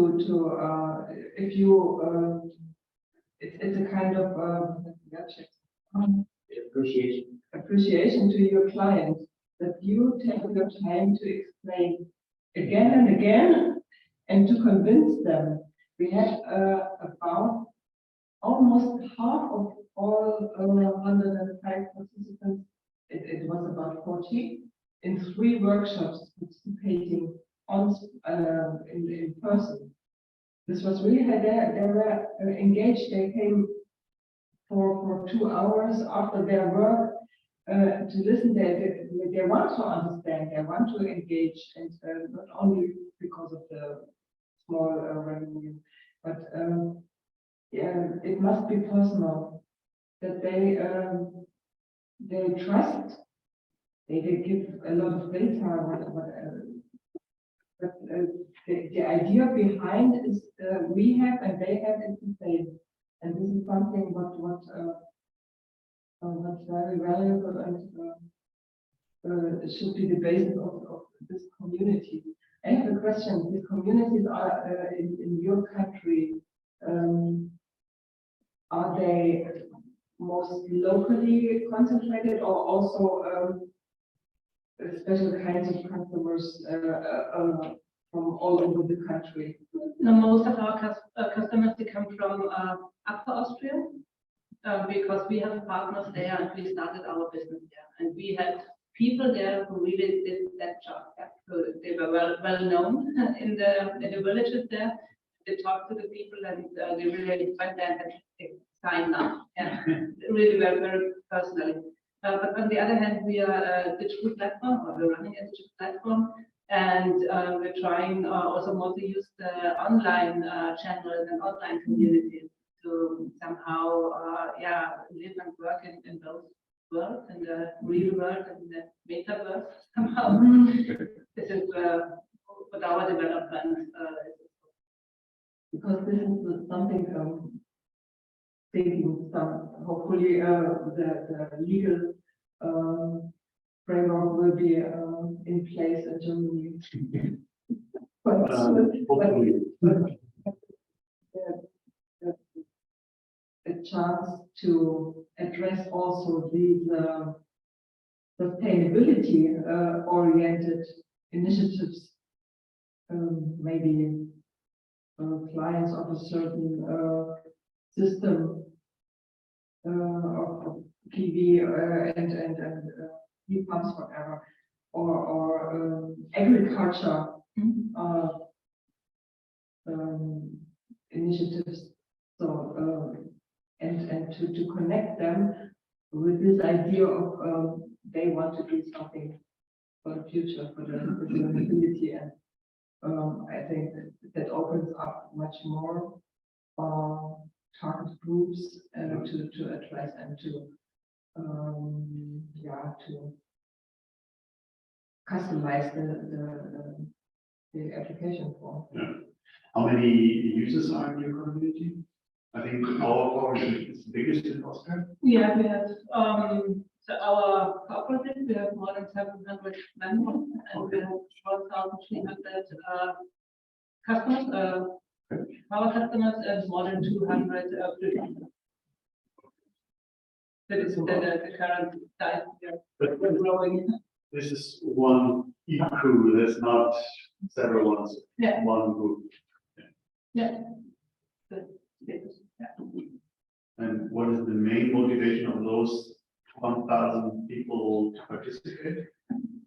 if you it's a kind of appreciation to your client, that you take your time to explain again and again and to convince them. We had about almost half of all 105 participants, it was about 40, in 3 workshops participating on in person. This was really, they were engaged. They came for 2 hours after their work to listen. They want to understand, they want to engage, and not only because of the small revenue, but yeah, it must be personal, that they they trust, they give a lot of data, but the idea behind is we have and they have is the same, and this is something what's very valuable and should be the basis of this community. I have a question. These communities are in your country. Are they most locally concentrated, or also special kinds of customers from all over the country? No, most of our customers, they come from Upper Austria, because we have partners there and we started our business there, and we had people there who really did that job. So they were well known in the villages there. They talked to the people and they really went there and they signed up. Yeah, really very personally. But on the other hand, we are a digital platform, or we're running a digital platform, and we're trying also more to use the online channels and online communities to somehow, live and work in both worlds, in the real world and the metaverse somehow. This is what our development is. Because this is something thinking hopefully the legal framework will be in place in Germany. A chance to address also these sustainability oriented initiatives, maybe clients of a certain system of PV and heat pumps, whatever, or agriculture initiatives. So and to connect them with this idea of they want to do something for the future, for the sustainability, and I think that opens up much more target groups to address and to customize the application form. Yeah. How many users are in your community? I think our is the biggest in Austria. Yeah, we have so our cooperative, we have more than 700 members, and we have 4,300 customers, our customers, and more than 200 producers. That is the current size here. But we're growing. This is one eCREW, there's not several ones. Yeah. One group. Yeah. And what is the main motivation of those 1,000 people to participate?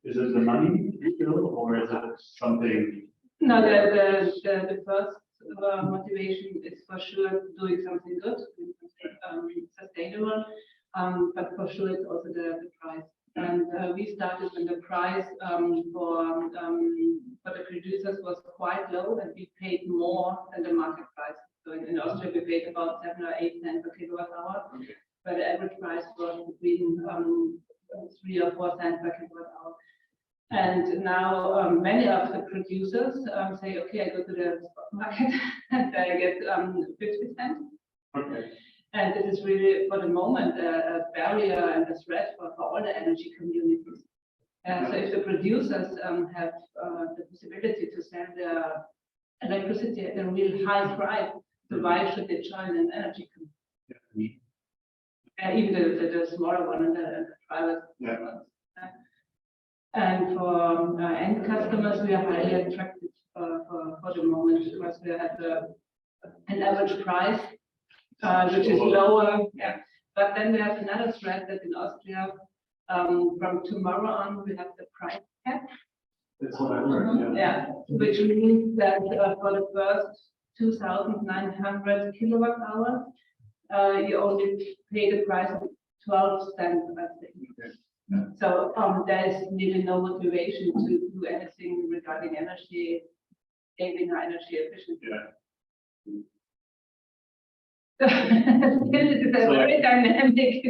Is it the money still, or is it something? No, the first motivation is for sure doing something good, sustainable, but for sure it's also the price. And we started when the price for the producers was quite low, and we paid more than the market price. So in Austria, we paid about 7 or 8 cents per kilowatt hour, but the average price was between 3 or 4 cents per kilowatt hour. And now many of the producers say, okay, I go to the spot market and I get 50 cents. Okay. And this is really, for the moment, a barrier and a threat for all the energy communities. So if the producers have the possibility to sell their electricity at a real high price, so why should they join an energy company? Even the smaller one and the private ones. And for end customers, we are highly attractive for the moment, because we have an average price which is lower. Yeah. But then we have another threat that in Austria, from tomorrow on, we have the price cap. That's what I heard. Yeah, which means that for the first 2,900 kilowatt hours, you only pay the price of 12 cents, I think. Okay. So there is really no motivation to do anything regarding energy saving or energy efficiency. Yeah. It is a very dynamic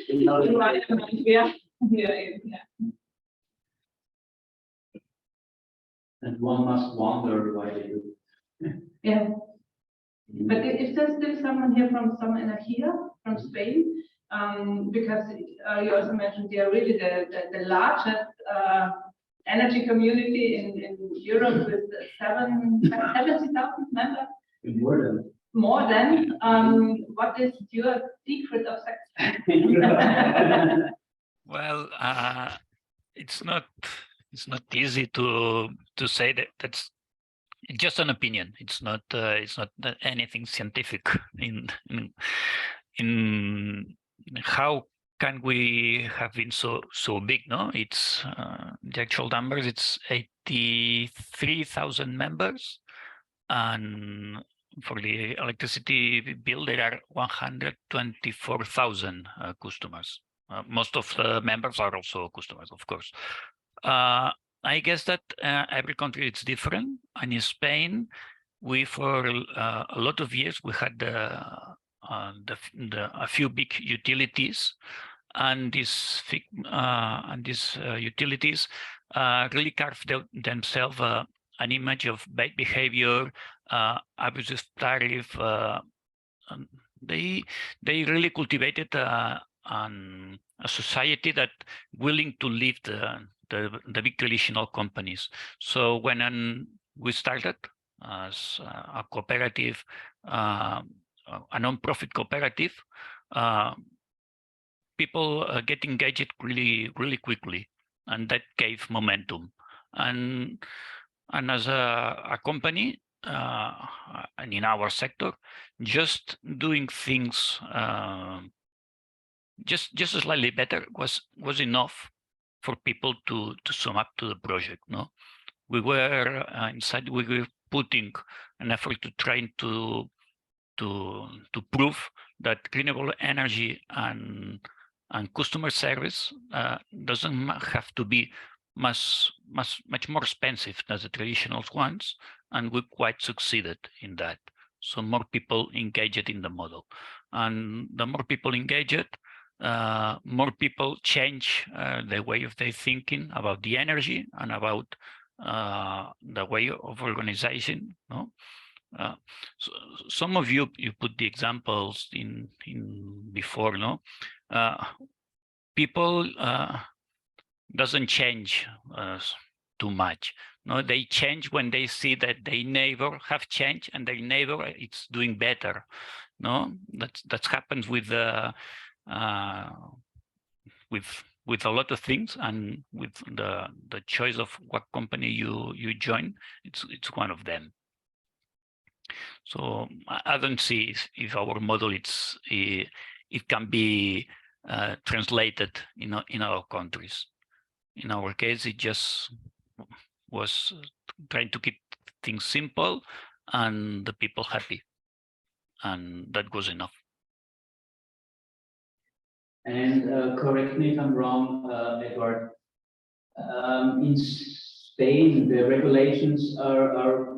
environment. Yeah. And one must wonder why they do. Yeah. But if there's still someone here from Some Energia from Spain, because you also mentioned they are really the largest energy community in Europe with 70,000 members. More than. What is your secret of success? Well, it's not easy to say that. That's just an opinion. It's not anything scientific in how can we have been so big. No, it's the actual numbers. It's 83,000 members, and for the electricity bill there are 124,000 customers. Most of the members are also customers, of course. I guess that every country is different, and in Spain, we for a lot of years we had a few big utilities, and these utilities really carved out themselves an image of bad behavior, abusive tariff. They really cultivated a society that willing to leave the big traditional companies. So when we started as a cooperative, a non-profit cooperative, people get engaged really quickly, and that gave momentum. And as a company, and in our sector, just doing things just slightly better was enough for people to sum up to the project. No, we were inside. We were putting an effort to try to prove that renewable energy and customer service doesn't have to be much more expensive than the traditional ones, and we quite succeeded in that. So more people engaged in the model, and the more people engaged, more people change the way of their thinking about the energy and about the way of organization. No, so some of you put the examples in before. No, people doesn't change too much. No, they change when they see that their neighbor have changed and their neighbor it's doing better. No, that happens with with a lot of things, and with the choice of what company you join, it's one of them. So I don't see if our model it can be translated in our countries. In our case, it just was trying to keep things simple and the people happy, and that was enough. And correct me if I'm wrong, Edward. In Spain, the regulations are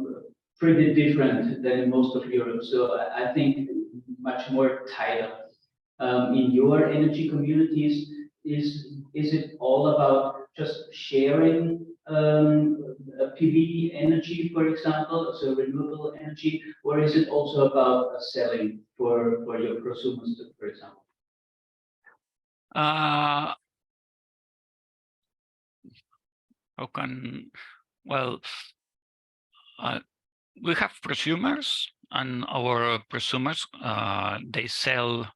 pretty different than in most of Europe. So I think much more tighter. In your energy communities, is it all about just sharing PV energy, for example, so renewable energy, or is it also about selling for your prosumers, for example? We have prosumers, and our prosumers they sell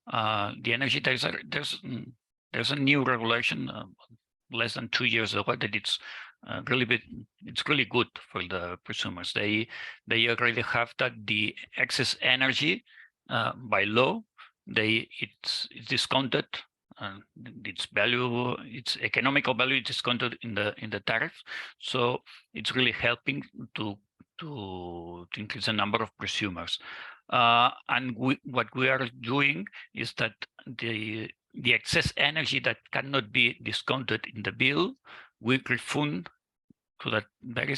the energy. There's a new regulation less than 2 years ago that it's really good for the prosumers. They already have that the excess energy by law it's discounted. Its value, its economical value, is discounted in the tariff. So it's really helping to increase the number of prosumers. And what we are doing is that the excess energy that cannot be discounted in the bill, we refund to that very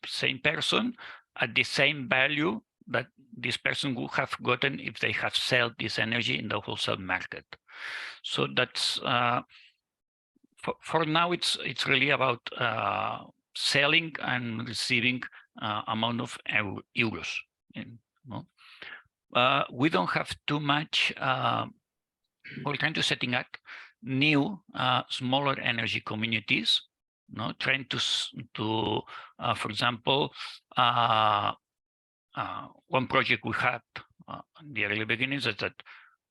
same person at the same value that this person would have gotten if they have sold this energy in the wholesale market. So that's for now. It's really about selling and receiving amount of euros. We don't have too much. We're trying to setting up new smaller energy communities. Trying to for example, one project we had in the early beginnings is that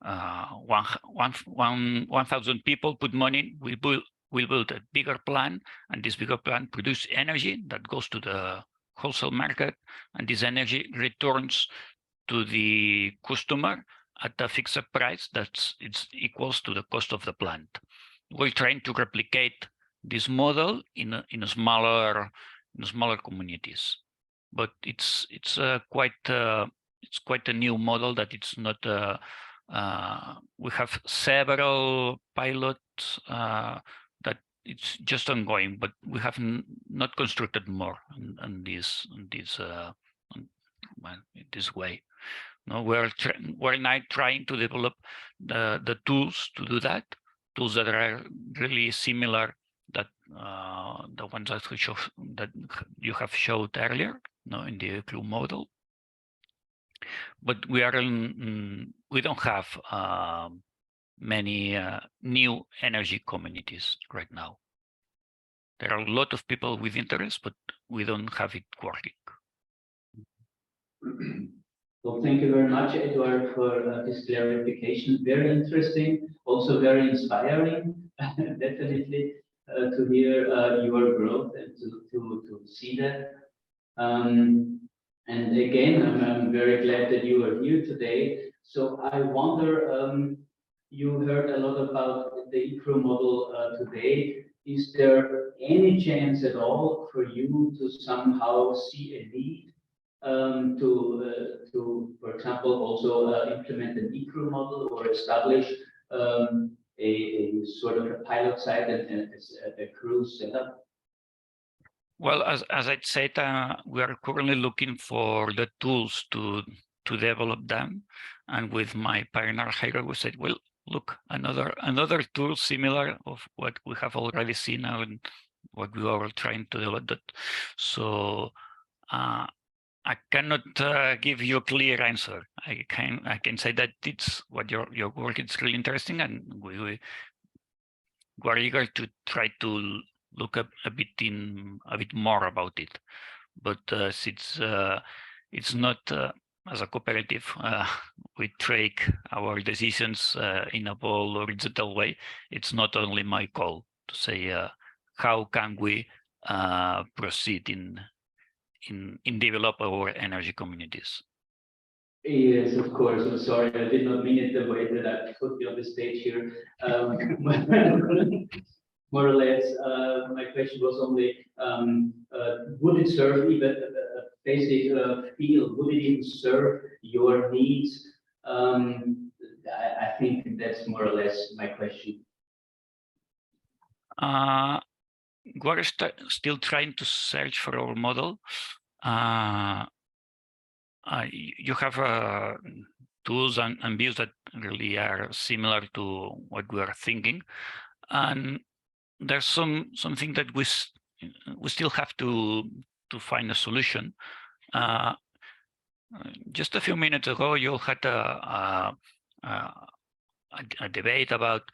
1,000 people put money. We build a bigger plant, and this bigger plant produce energy that goes to the wholesale market, and this energy returns to the customer at a fixed price that's equals to the cost of the plant. We're trying to replicate this model in smaller communities, but it's quite a new model that it's not. We have several pilots that it's just ongoing, but we have not constructed more on this way. No, we're now trying to develop the tools to do that. Tools that are really similar that the ones that you have showed earlier, in the eCREW model. But we don't have many new energy communities right now. There are a lot of people with interest, but we don't have it working. Well, thank you very much, Eduard, for this clarification. Very interesting, also very inspiring, definitely, to hear your growth and to see that. And again, I'm very glad that you are here today. So I wonder, you heard a lot about the eCREW model today. Is there any chance at all for you to somehow see a need to, for example, also implement an eCREW model or establish a sort of a pilot site and a crew setup? Well, as I said, we are currently looking for the tools to develop them, and with my partner here, we said, well, look, another tool similar of what we have already seen now and what we are trying to develop. So I cannot give you a clear answer. I can say that it's what your work is really interesting, and we are eager to try to look a bit more about it. But it's not as a cooperative. We take our decisions in a whole horizontal way. It's not only my call to say how can we proceed in develop our energy communities. Yes, of course. I'm sorry, I did not mean it the way that I put you on the stage here. More or less, my question was only, would it serve even a basic field? Would it even serve your needs? I think that's more or less my question. We're still trying to search for our model. You have tools and views that really are similar to what we are thinking, and there's something that we still have to find a solution. Just a few minutes ago, you had a debate about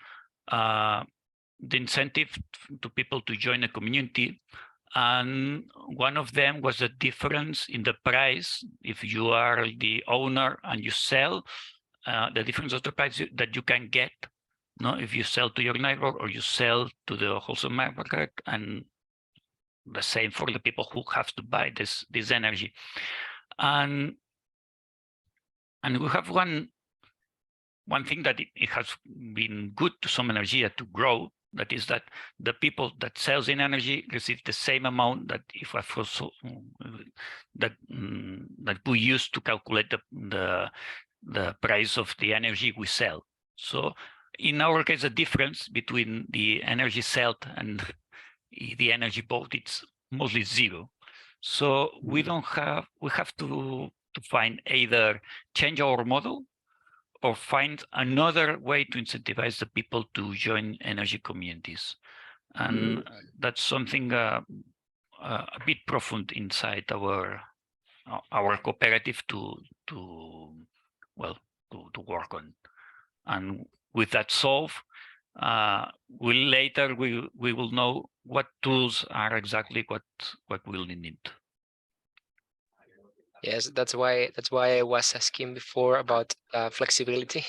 the incentive to people to join a community, and one of them was a difference in the price. If you are the owner and you sell, the difference of the price that you can get, if you sell to your neighbor or you sell to the wholesale market, and the same for the people who have to buy this energy. And we have one thing that it has been good to some energy to grow. That is that the people that sells in energy receive the same amount that if I also that we use to calculate the price of the energy we sell. So in our case, the difference between the energy sold and the energy bought, it's mostly zero. So we have to to find either change our model or find another way to incentivize the people to join energy communities. And that's something a bit profound inside our cooperative to work on. And with that solve, we will know what tools are exactly what we'll need. Yes, that's why I was asking before about flexibility,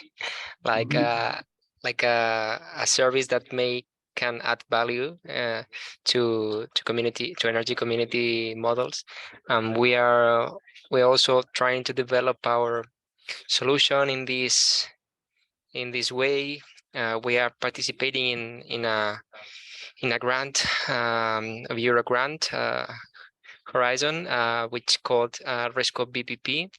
like a service that can add value to energy community models. We're also trying to develop our solution in this way. We are participating in a grant, a Euro grant horizon, which called Resco BPP,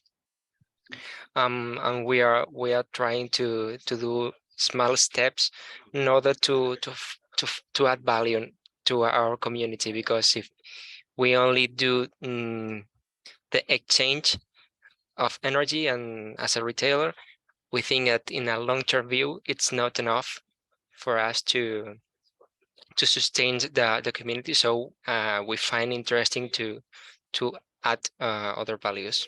and we are trying to do small steps in order to add value to our community, because if we only do the exchange of energy and as a retailer, we think that in a long-term view it's not enough for us to sustain the community. So we find interesting to add other values.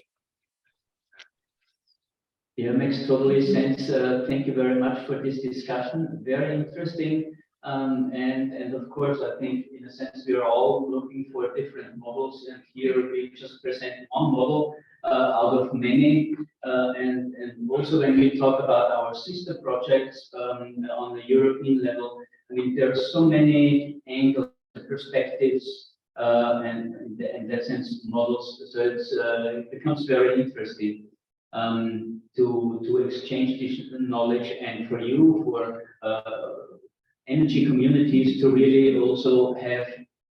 Yeah, makes totally sense. Thank you very much for this discussion. Very interesting. And of course, I think in a sense we are all looking for different models, and here we just present one model out of many. And also when we talk about our sister projects on the European level, I mean, there are so many angles, perspectives, and in that sense, models. So it becomes very interesting to exchange this knowledge, and for you, for energy communities, to really also have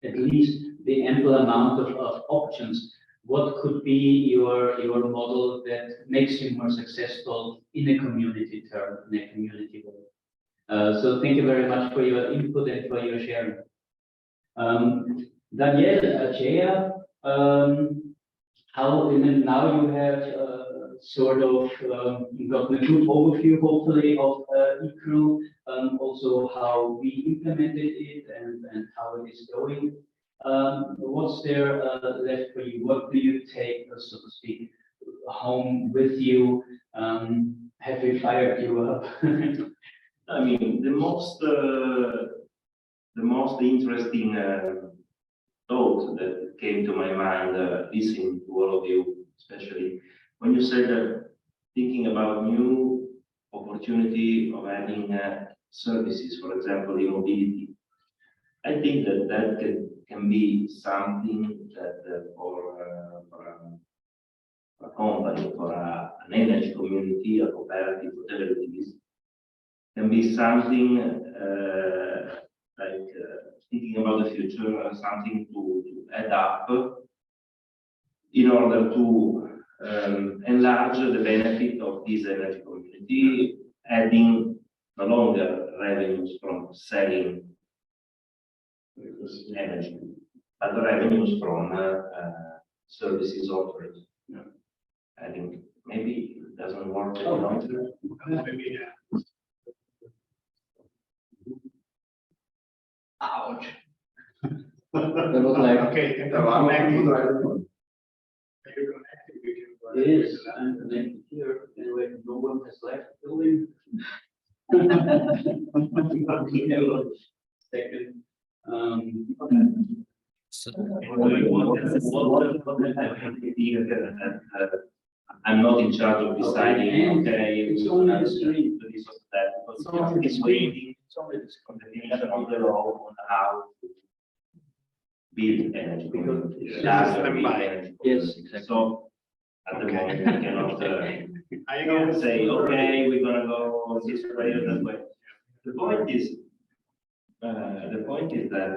at least the ample amount of options. What could be your model that makes you more successful in a community term, in a community way? So thank you very much for your input and for your sharing. Daniel, Ajaya, how now you have sort of gotten a good overview, hopefully, of eCREW, also how we implemented it and how it is going. What's there left for you? What do you take, so to speak, home with you? Have we fired you up? I mean, the most interesting thought that came to my mind listening to all of you, especially when you said thinking about new opportunity of adding services, for example, in mobility. I think that can be something that for a company, for an energy community, a cooperative, whatever it is, can be something like thinking about the future, something to add up in order to enlarge the benefit of this energy community, adding no longer revenues from selling energy, but the revenues from services offered. I think maybe it doesn't work any longer. Maybe, yeah. Ouch. That was like, okay, yes, I'm connected here. Anyway, no one has left the building. Second. I'm not in charge of deciding. Okay, it's only the stream. This or that, because it's waiting on the definition of the law on how to build energy. Because yes, exactly. So at the moment, we cannot say, okay, we're gonna go this way or that way. The point is that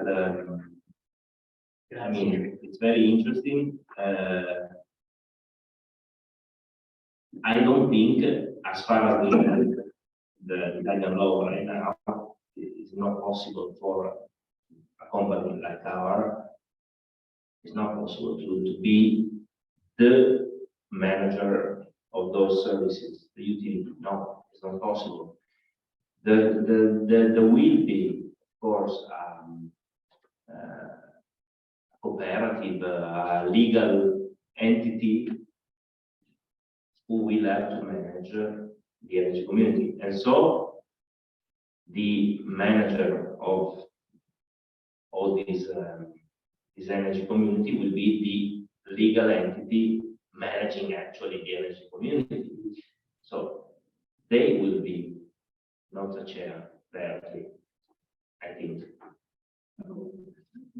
I mean, it's very interesting. I don't think, as far as the Italian law right now, it is not possible for a company like ours. It's not possible to be the manager of those services, the utility. No, it's not possible. There will be, of course, cooperative, legal entity who will have to manage the energy community. And so the manager of all these this energy community will be the legal entity managing actually the energy community. So they will be not the chair directly, I think.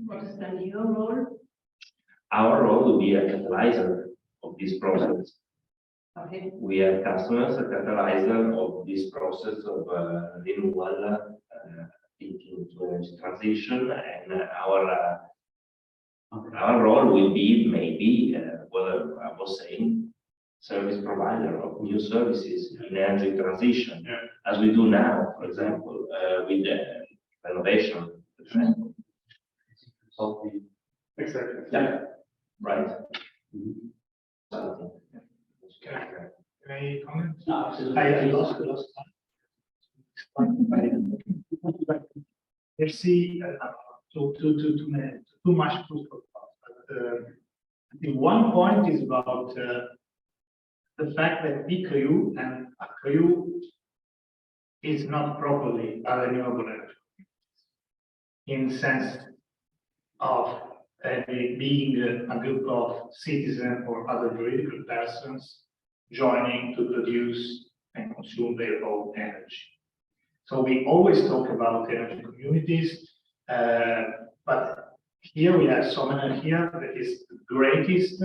What is then your role? Our role will be a catalyzer of this process. Okay. We have customers, a catalyzer of this process of renewal, thinking to energy transition, and our role will be maybe, what I was saying, service provider of new services in energy transition, as we do now, for example, with the renovation. Exactly. Yeah, right. Can I comment? No, absolutely. I lost Let's see, too much food for thought. But I think one point is about the fact that eCREW and eCREW is not properly a renewable energy in the sense of being a group of citizens or other juridical persons joining to produce and consume their own energy. So we always talk about energy communities, but here we have someone here that is the greatest,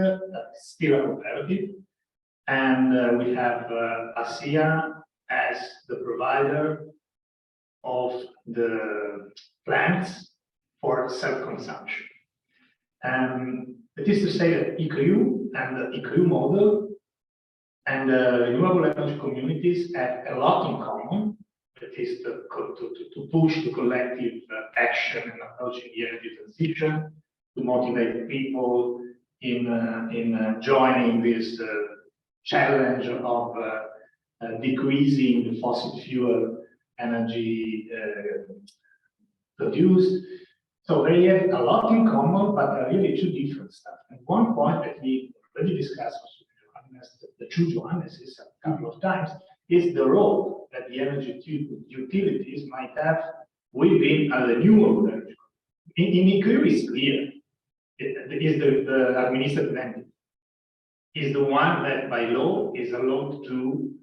still a cooperative, and we have ASEA as the provider of the plants for self-consumption. It is to say that eCREW and the eCREW model and renewable energy communities have a lot in common. That is to push the collective action and approaching the energy transition, to motivate people in joining this challenge of decreasing the fossil fuel energy produced. So they have a lot in common, but are really two different stuff. And one point that we already discussed with the two Johannes's a couple of times is the role that the energy utilities might have within a renewable energy. In eCREW is clear. It is the administrative entity is the one that by law is allowed to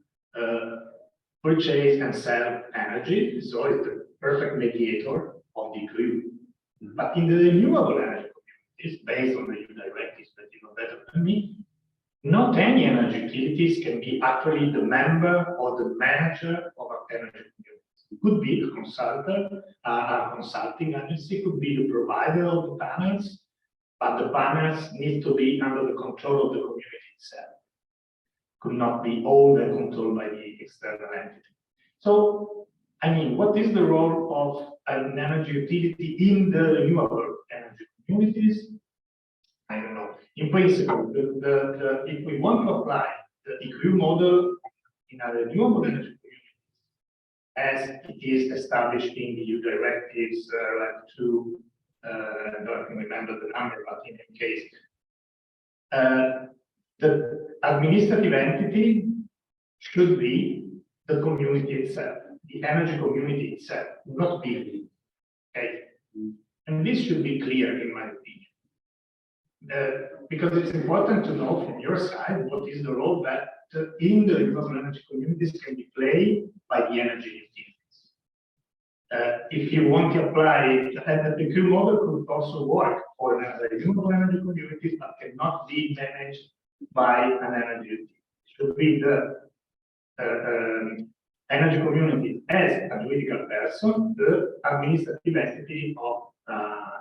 purchase and sell energy. So it's the perfect mediator of the eCREW. But in the renewable energy communities, based on the new directives that you know better than me, not any energy utilities can be actually the member or the manager of an energy community. It could be a consultant, a consulting agency, could be the provider of the panels, but the panels need to be under the control of the community itself. Could not be owned and controlled by the external entity. So, I mean, what is the role of an energy utility in the renewable energy communities? I don't know. In principle, if we want to apply the eCREW model in a renewable energy community, as it is established in the EU directives, I don't remember the number, but in any case, the administrative entity should be the community itself, the energy community itself, not people. Okay, and this should be clear in my opinion. Because it's important to know from your side what is the role that in the renewable energy communities can be played by the energy utilities. If you want to apply the eCREW model, could also work for the renewable energy communities, but cannot be managed by an energy utility. It should be the energy community as a juridical person, the administrative entity of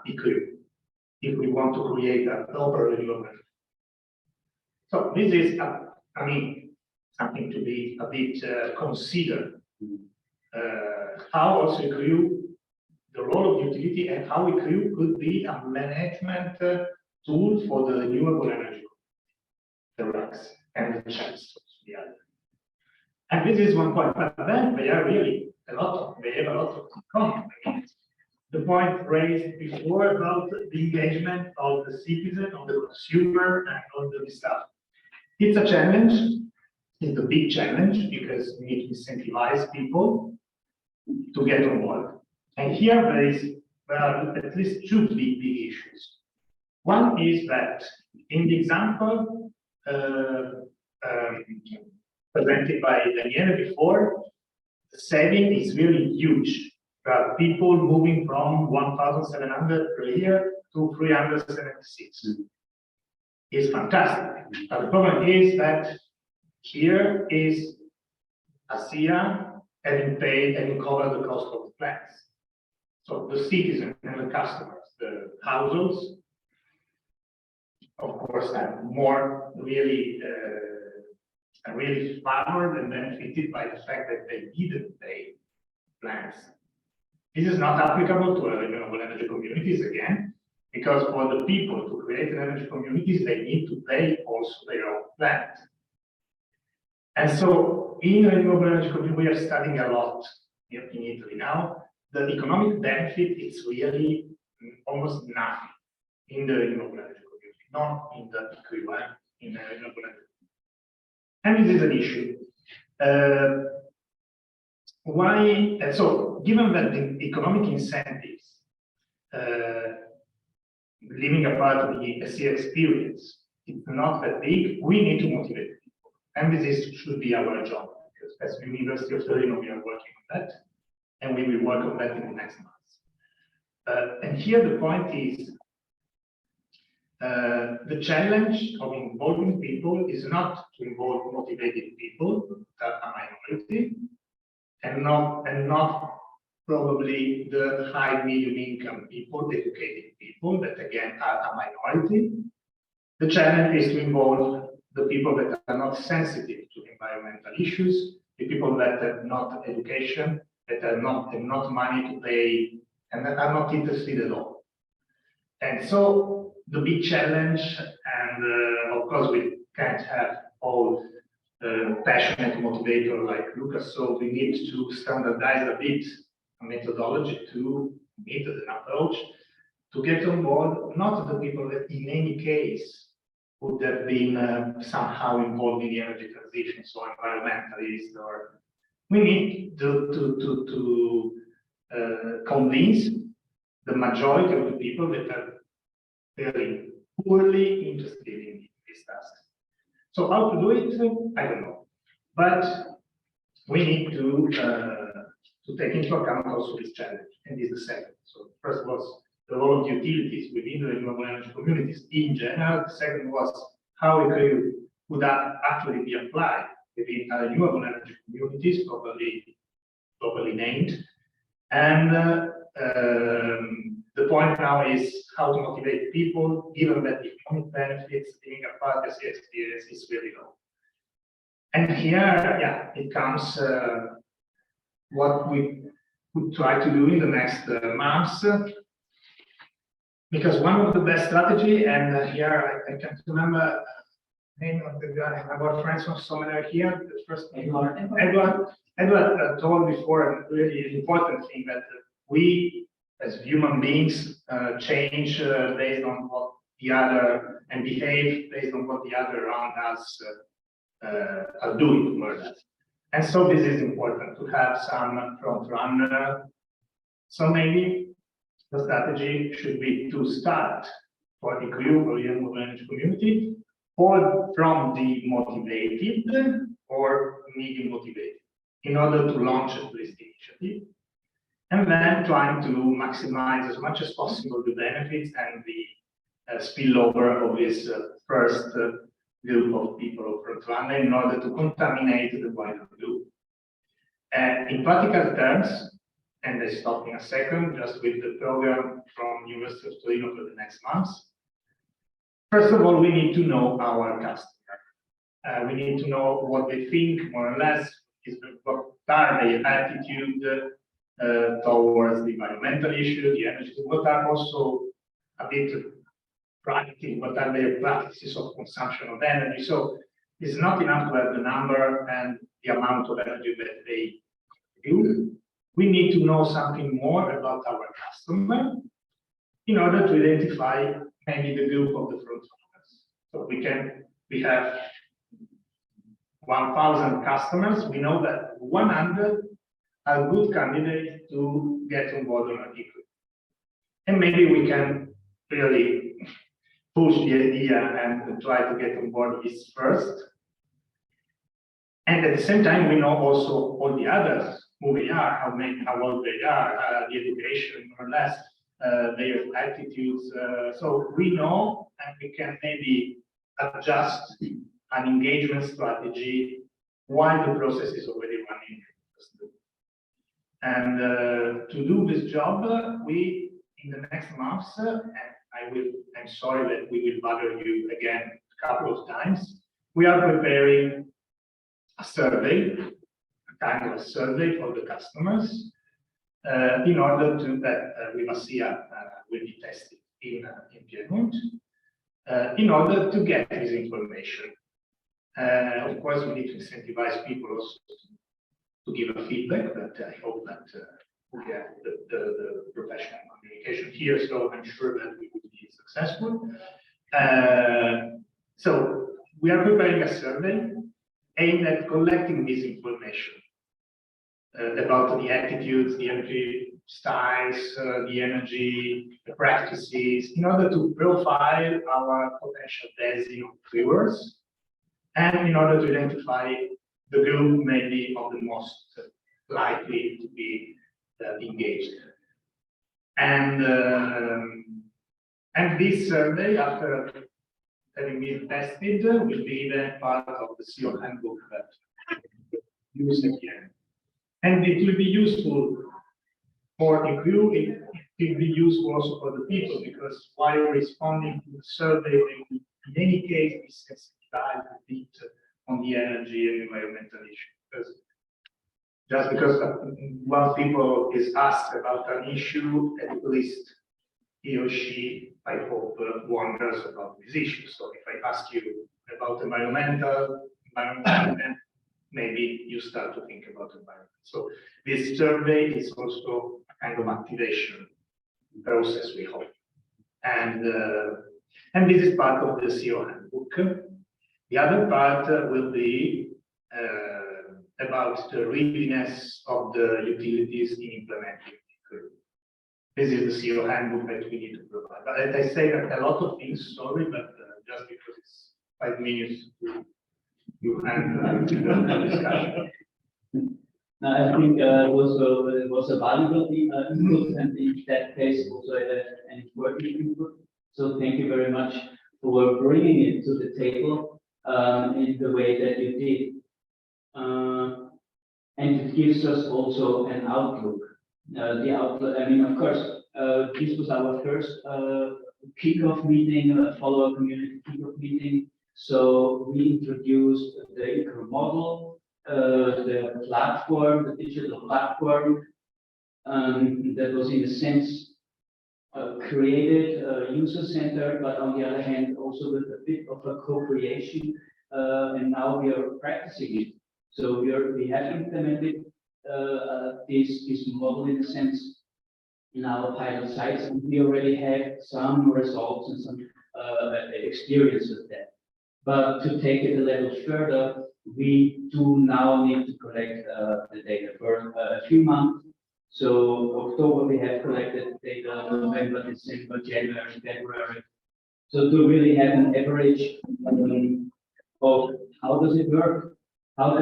eCREW, if we want to create a proper renewable energy. So this is, I mean, something to be a bit considered. How also eCREW, the role of utility, and how eCREW could be a management tool for the renewable energy. The RECs. and the chance the other. And this is one point, but then they are really they have a lot of common. The point raised before about the engagement of the citizen, of the consumer, and all the stuff. It's a challenge. It's a big challenge because we need to incentivize people to get on board. And here there are at least two big issues. One is that in the example presented by Daniele before, the saving is really huge. There are people moving from 1,700 per year to 376. It's fantastic. But the problem is that here is ASEA having covered the cost of the plants. So the citizens and the customers, the households, of course, are more really favored and benefited by the fact that they didn't pay plants. This is not applicable to renewable energy communities again, because for the people to create energy communities, they need to pay also their own plant. And so in renewable energy community, we are studying a lot in Italy now. The economic benefit is really almost nothing in the renewable energy community, not in the eCREW, in the renewable energy. And this is an issue. Why? So, given that the economic incentives, leaving apart the ASEA experience, it's not that big, we need to motivate people. And this should be our job, because as the University of Torino, we are working on that, and we will work on that in the next months. And here the point is, the challenge of involving people is not to involve motivated people that are minority, and not probably the high medium income people, the educated people that again are a minority. The challenge is to involve the people that are not sensitive to environmental issues, the people that have not education, that have not money to pay, and that are not interested at all. And so the big challenge, and of course we can't have all passionate motivator like Lucas, so we need to standardize a bit a methodology to meet an approach to get on board not the people that in any case would have been somehow involved in the energy transition, so environmentalists, or we need to convince the majority of the people that are very poorly interested in this task. So how to do it? I don't know. But we need to take into account also this challenge, and this is the second. So first was the role of the utilities within the renewable energy communities in general. The second was how eCREW would actually be applied within renewable energy communities, properly named. And the point now is how to motivate people, given that the economic benefits being a part of the experience is really low. And here, yeah, it comes what we would try to do in the next months. Because one of the best strategy, and here I can't remember the name of the guy, our friends from Somewhere here, the first Edward told before a really important thing, that we as human beings change based on what the other, and behave based on what the other around us are doing more or less. And so this is important to have some front runner. So maybe the strategy should be to start for the eCREW or renewable energy community, or from the motivated or medium motivated, in order to launch at least the initiative, and then trying to maximize as much as possible the benefits and the spillover of this first group of people of front runner in order to contaminate the wider group. In practical terms, and I stop in a second, just with the program from University of Torino for the next months. First of all, we need to know our customer. We need to know what they think, more or less, what are their attitude towards the environmental issue, the energy, what are also a bit practical, what are their practices of consumption of energy. So It's not enough to have the number and the amount of energy that they use. We need to know something more about our customer in order to identify maybe the group of the front runners. So we have 1,000 customers. We know that 100 are good candidates to get on board on an eCREW. And maybe we can really push the idea and try to get on board this first. And at the same time, we know also all the others, who they are, how old they are, the education, more or less, their attitudes. So we know, and we can maybe adjust an engagement strategy while the process is already running. And to do this job, we, in the next months, and I'm sorry that we will bother you again a couple of times, we are preparing a survey, a kind of a survey for the customers, in order to that Vivacia will be tested in Piedmont, in order to get this information. Of course, we need to incentivize people also to give a feedback, but I hope that we have the professional communication here, so I'm sure that we will be successful. So we are preparing a survey aimed at collecting this information about the attitudes, the energy styles, the energy, the practices, in order to profile our potential DESI viewers, and in order to identify the group maybe of the most likely to be engaged. And this survey, after having been tested, will be then part of the CEO handbook that we use again. And it will be useful for eCREW, it will be useful also for the people, because while responding to the survey, they will in any case be sensitized a bit on the energy and environmental issue. Because just because one people is asked about an issue, at least he or she, I hope, wonders about this issue. So if I ask you about environmental, then maybe you start to think about environment. So this survey is also a kind of activation process, we hope. And this is part of the CEO handbook. The other part will be about the readiness of the utilities in implementing eCREW. This is the CEO handbook that we need to provide. But as I say, that a lot of things, sorry, but just because it's 5 minutes, you hand the discussion. I think it was a valuable input, and in that case also an important input. So thank you very much for bringing it to the table in the way that you did. And it gives us also an outlook. The outlook, I mean, of course, this was our first kickoff meeting, follow-up community kickoff meeting. So we introduced the eCREW model, the platform, the digital platform, that was in a sense created, user-centered, but on the other hand, also with a bit of a co-creation, and now we are practicing it. So we have implemented this model in a sense in our pilot sites, and we already have some results and some experience with that. But to take it a level further, we do now need to collect the data for a few months. So October we have collected data, November, December, January, February. So to really have an average of how does it work? How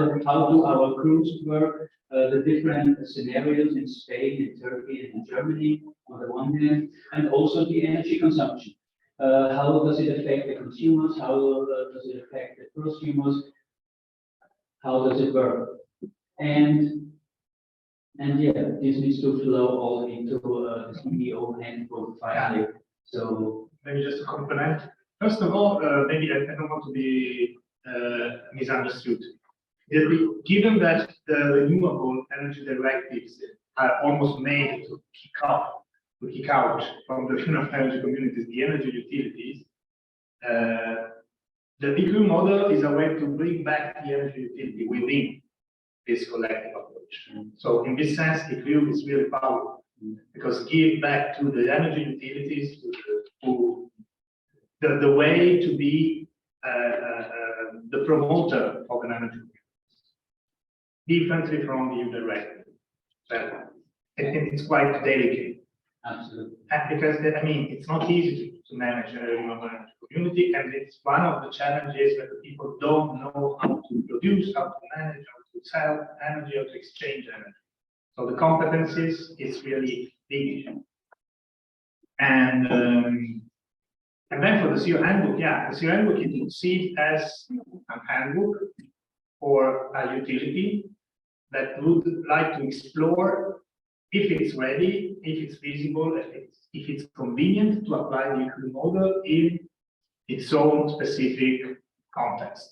do our crews work? The different scenarios in Spain, in Turkey, and in Germany on the one hand, and also the energy consumption. How does it affect the consumers? How does it affect the prosumers? How does it work? And yeah, this needs to flow all into the CEO handbook finally. So maybe just to complement. First of all, maybe I don't want to be misunderstood. Given that the renewable energy directives are almost made to kick out from the renewable energy communities, the energy utilities, The eCREW model is a way to bring back the energy utility within this collective approach. So in this sense, eCREW is really powerful because give back to the energy utilities the way to be the promoter of an energy differently from the director. It's quite delicate. Absolutely. And because I mean, it's not easy to manage a renewable energy community, and it's one of the challenges that the people don't know how to produce, how to manage, how to sell energy, how to exchange energy. So the competencies is really big. And then for the CEO handbook, yeah, the CEO handbook is conceived as a handbook for a utility that would like to explore if it's ready, if it's feasible, if it's convenient to apply the eCREW model in its own specific context.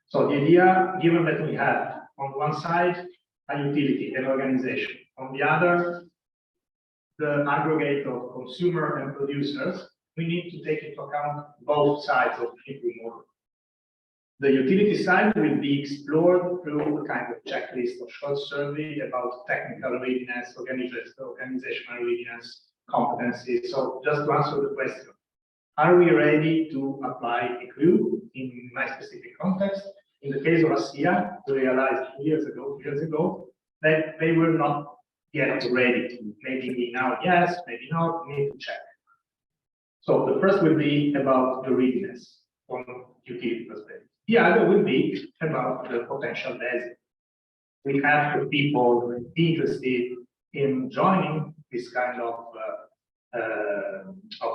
So the idea, given that we have on one side a utility, an organization, on the other the aggregate of consumer and producers, we need to take into account both sides of the eCREW model. The utility side will be explored through a kind of checklist or short survey about technical readiness, organizational readiness, competencies. So just to answer the question, are we ready to apply eCREW in my specific context? In the case of ASEA, we realized 2 years ago, that they were not yet ready. Maybe now yes, maybe not, we need to check. So the first will be about the readiness from utility perspective. The other will be about the potential base. We have the people interested in joining this kind of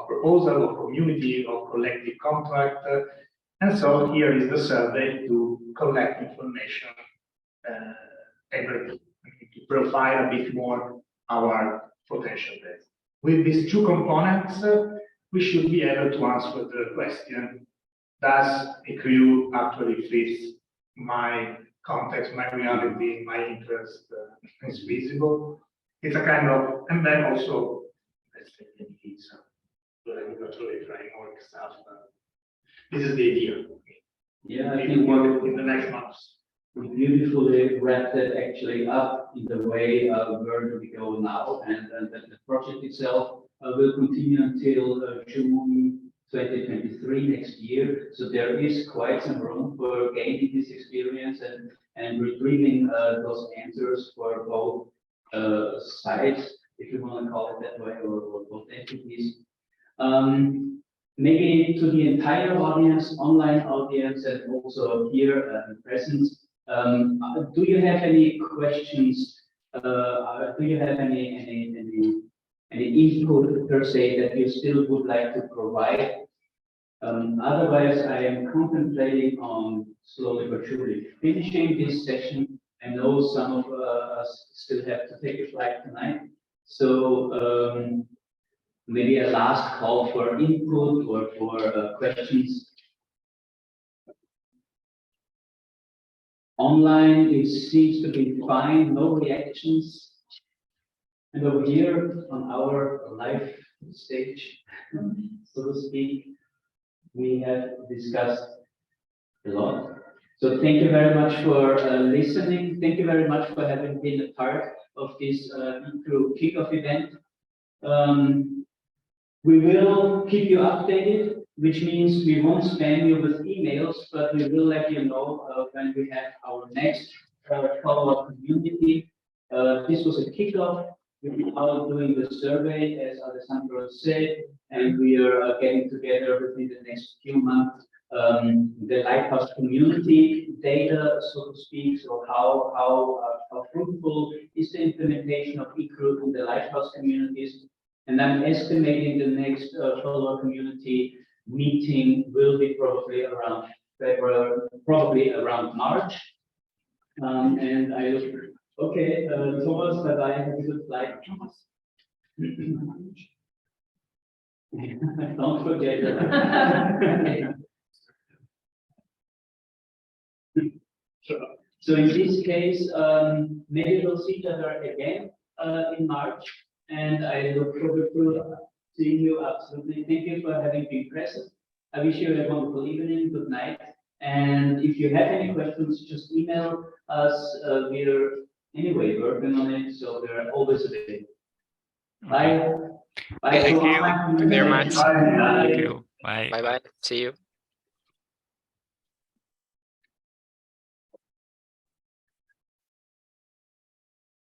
proposal, of community, of collective contract. And so here is the survey to collect information to profile a bit more our potential base. With these two components, we should be able to answer the question, does eCREW actually fit my context, my reality, my interest, is feasible? It's a kind of, and then also, let's say, the regulatory framework stuff. This is the idea. Yeah, I think work in the next months. We beautifully wrapped it actually up in the way where do we go now, and the project itself will continue until June 2023 next year. So there is quite some room for gaining this experience and retrieving those answers for both sides, if you want to call it that way, or both entities. Maybe to the entire audience, online audience, and also here in presence, do you have any questions? Do you have any input per se that you still would like to provide? Otherwise, I am contemplating on slowly but surely finishing this session. I know some of us still have to take a flight tonight. So maybe a last call for input or for questions. Online, it seems to be fine, no reactions. And over here on our live stage, so to speak, we have discussed a lot. So thank you very much for listening. Thank you very much for having been a part of this eCREW kickoff event. We will keep you updated, which means we won't spam you with emails, but we will let you know when we have our next follow-up community. This was a kickoff. We are doing the survey, as Alessandro said, and we are getting together within the next few months the Lighthouse community data, so to speak. So how fruitful is the implementation of eCREW in the Lighthouse communities? And I'm estimating the next follow-up community meeting will be probably around February, probably around March. And I look, okay, Thomas, bye-bye, have a good flight. Don't forget that. So in this case, maybe we'll see each other again in March. And I look forward to seeing you absolutely. Thank you for having been present. I wish you a wonderful evening. Good night. And if you have any questions, just email us. We're anyway working on it, so we're always available. Bye. Bye. Thank you very much. Bye. Thank you. Bye. Bye bye. See you.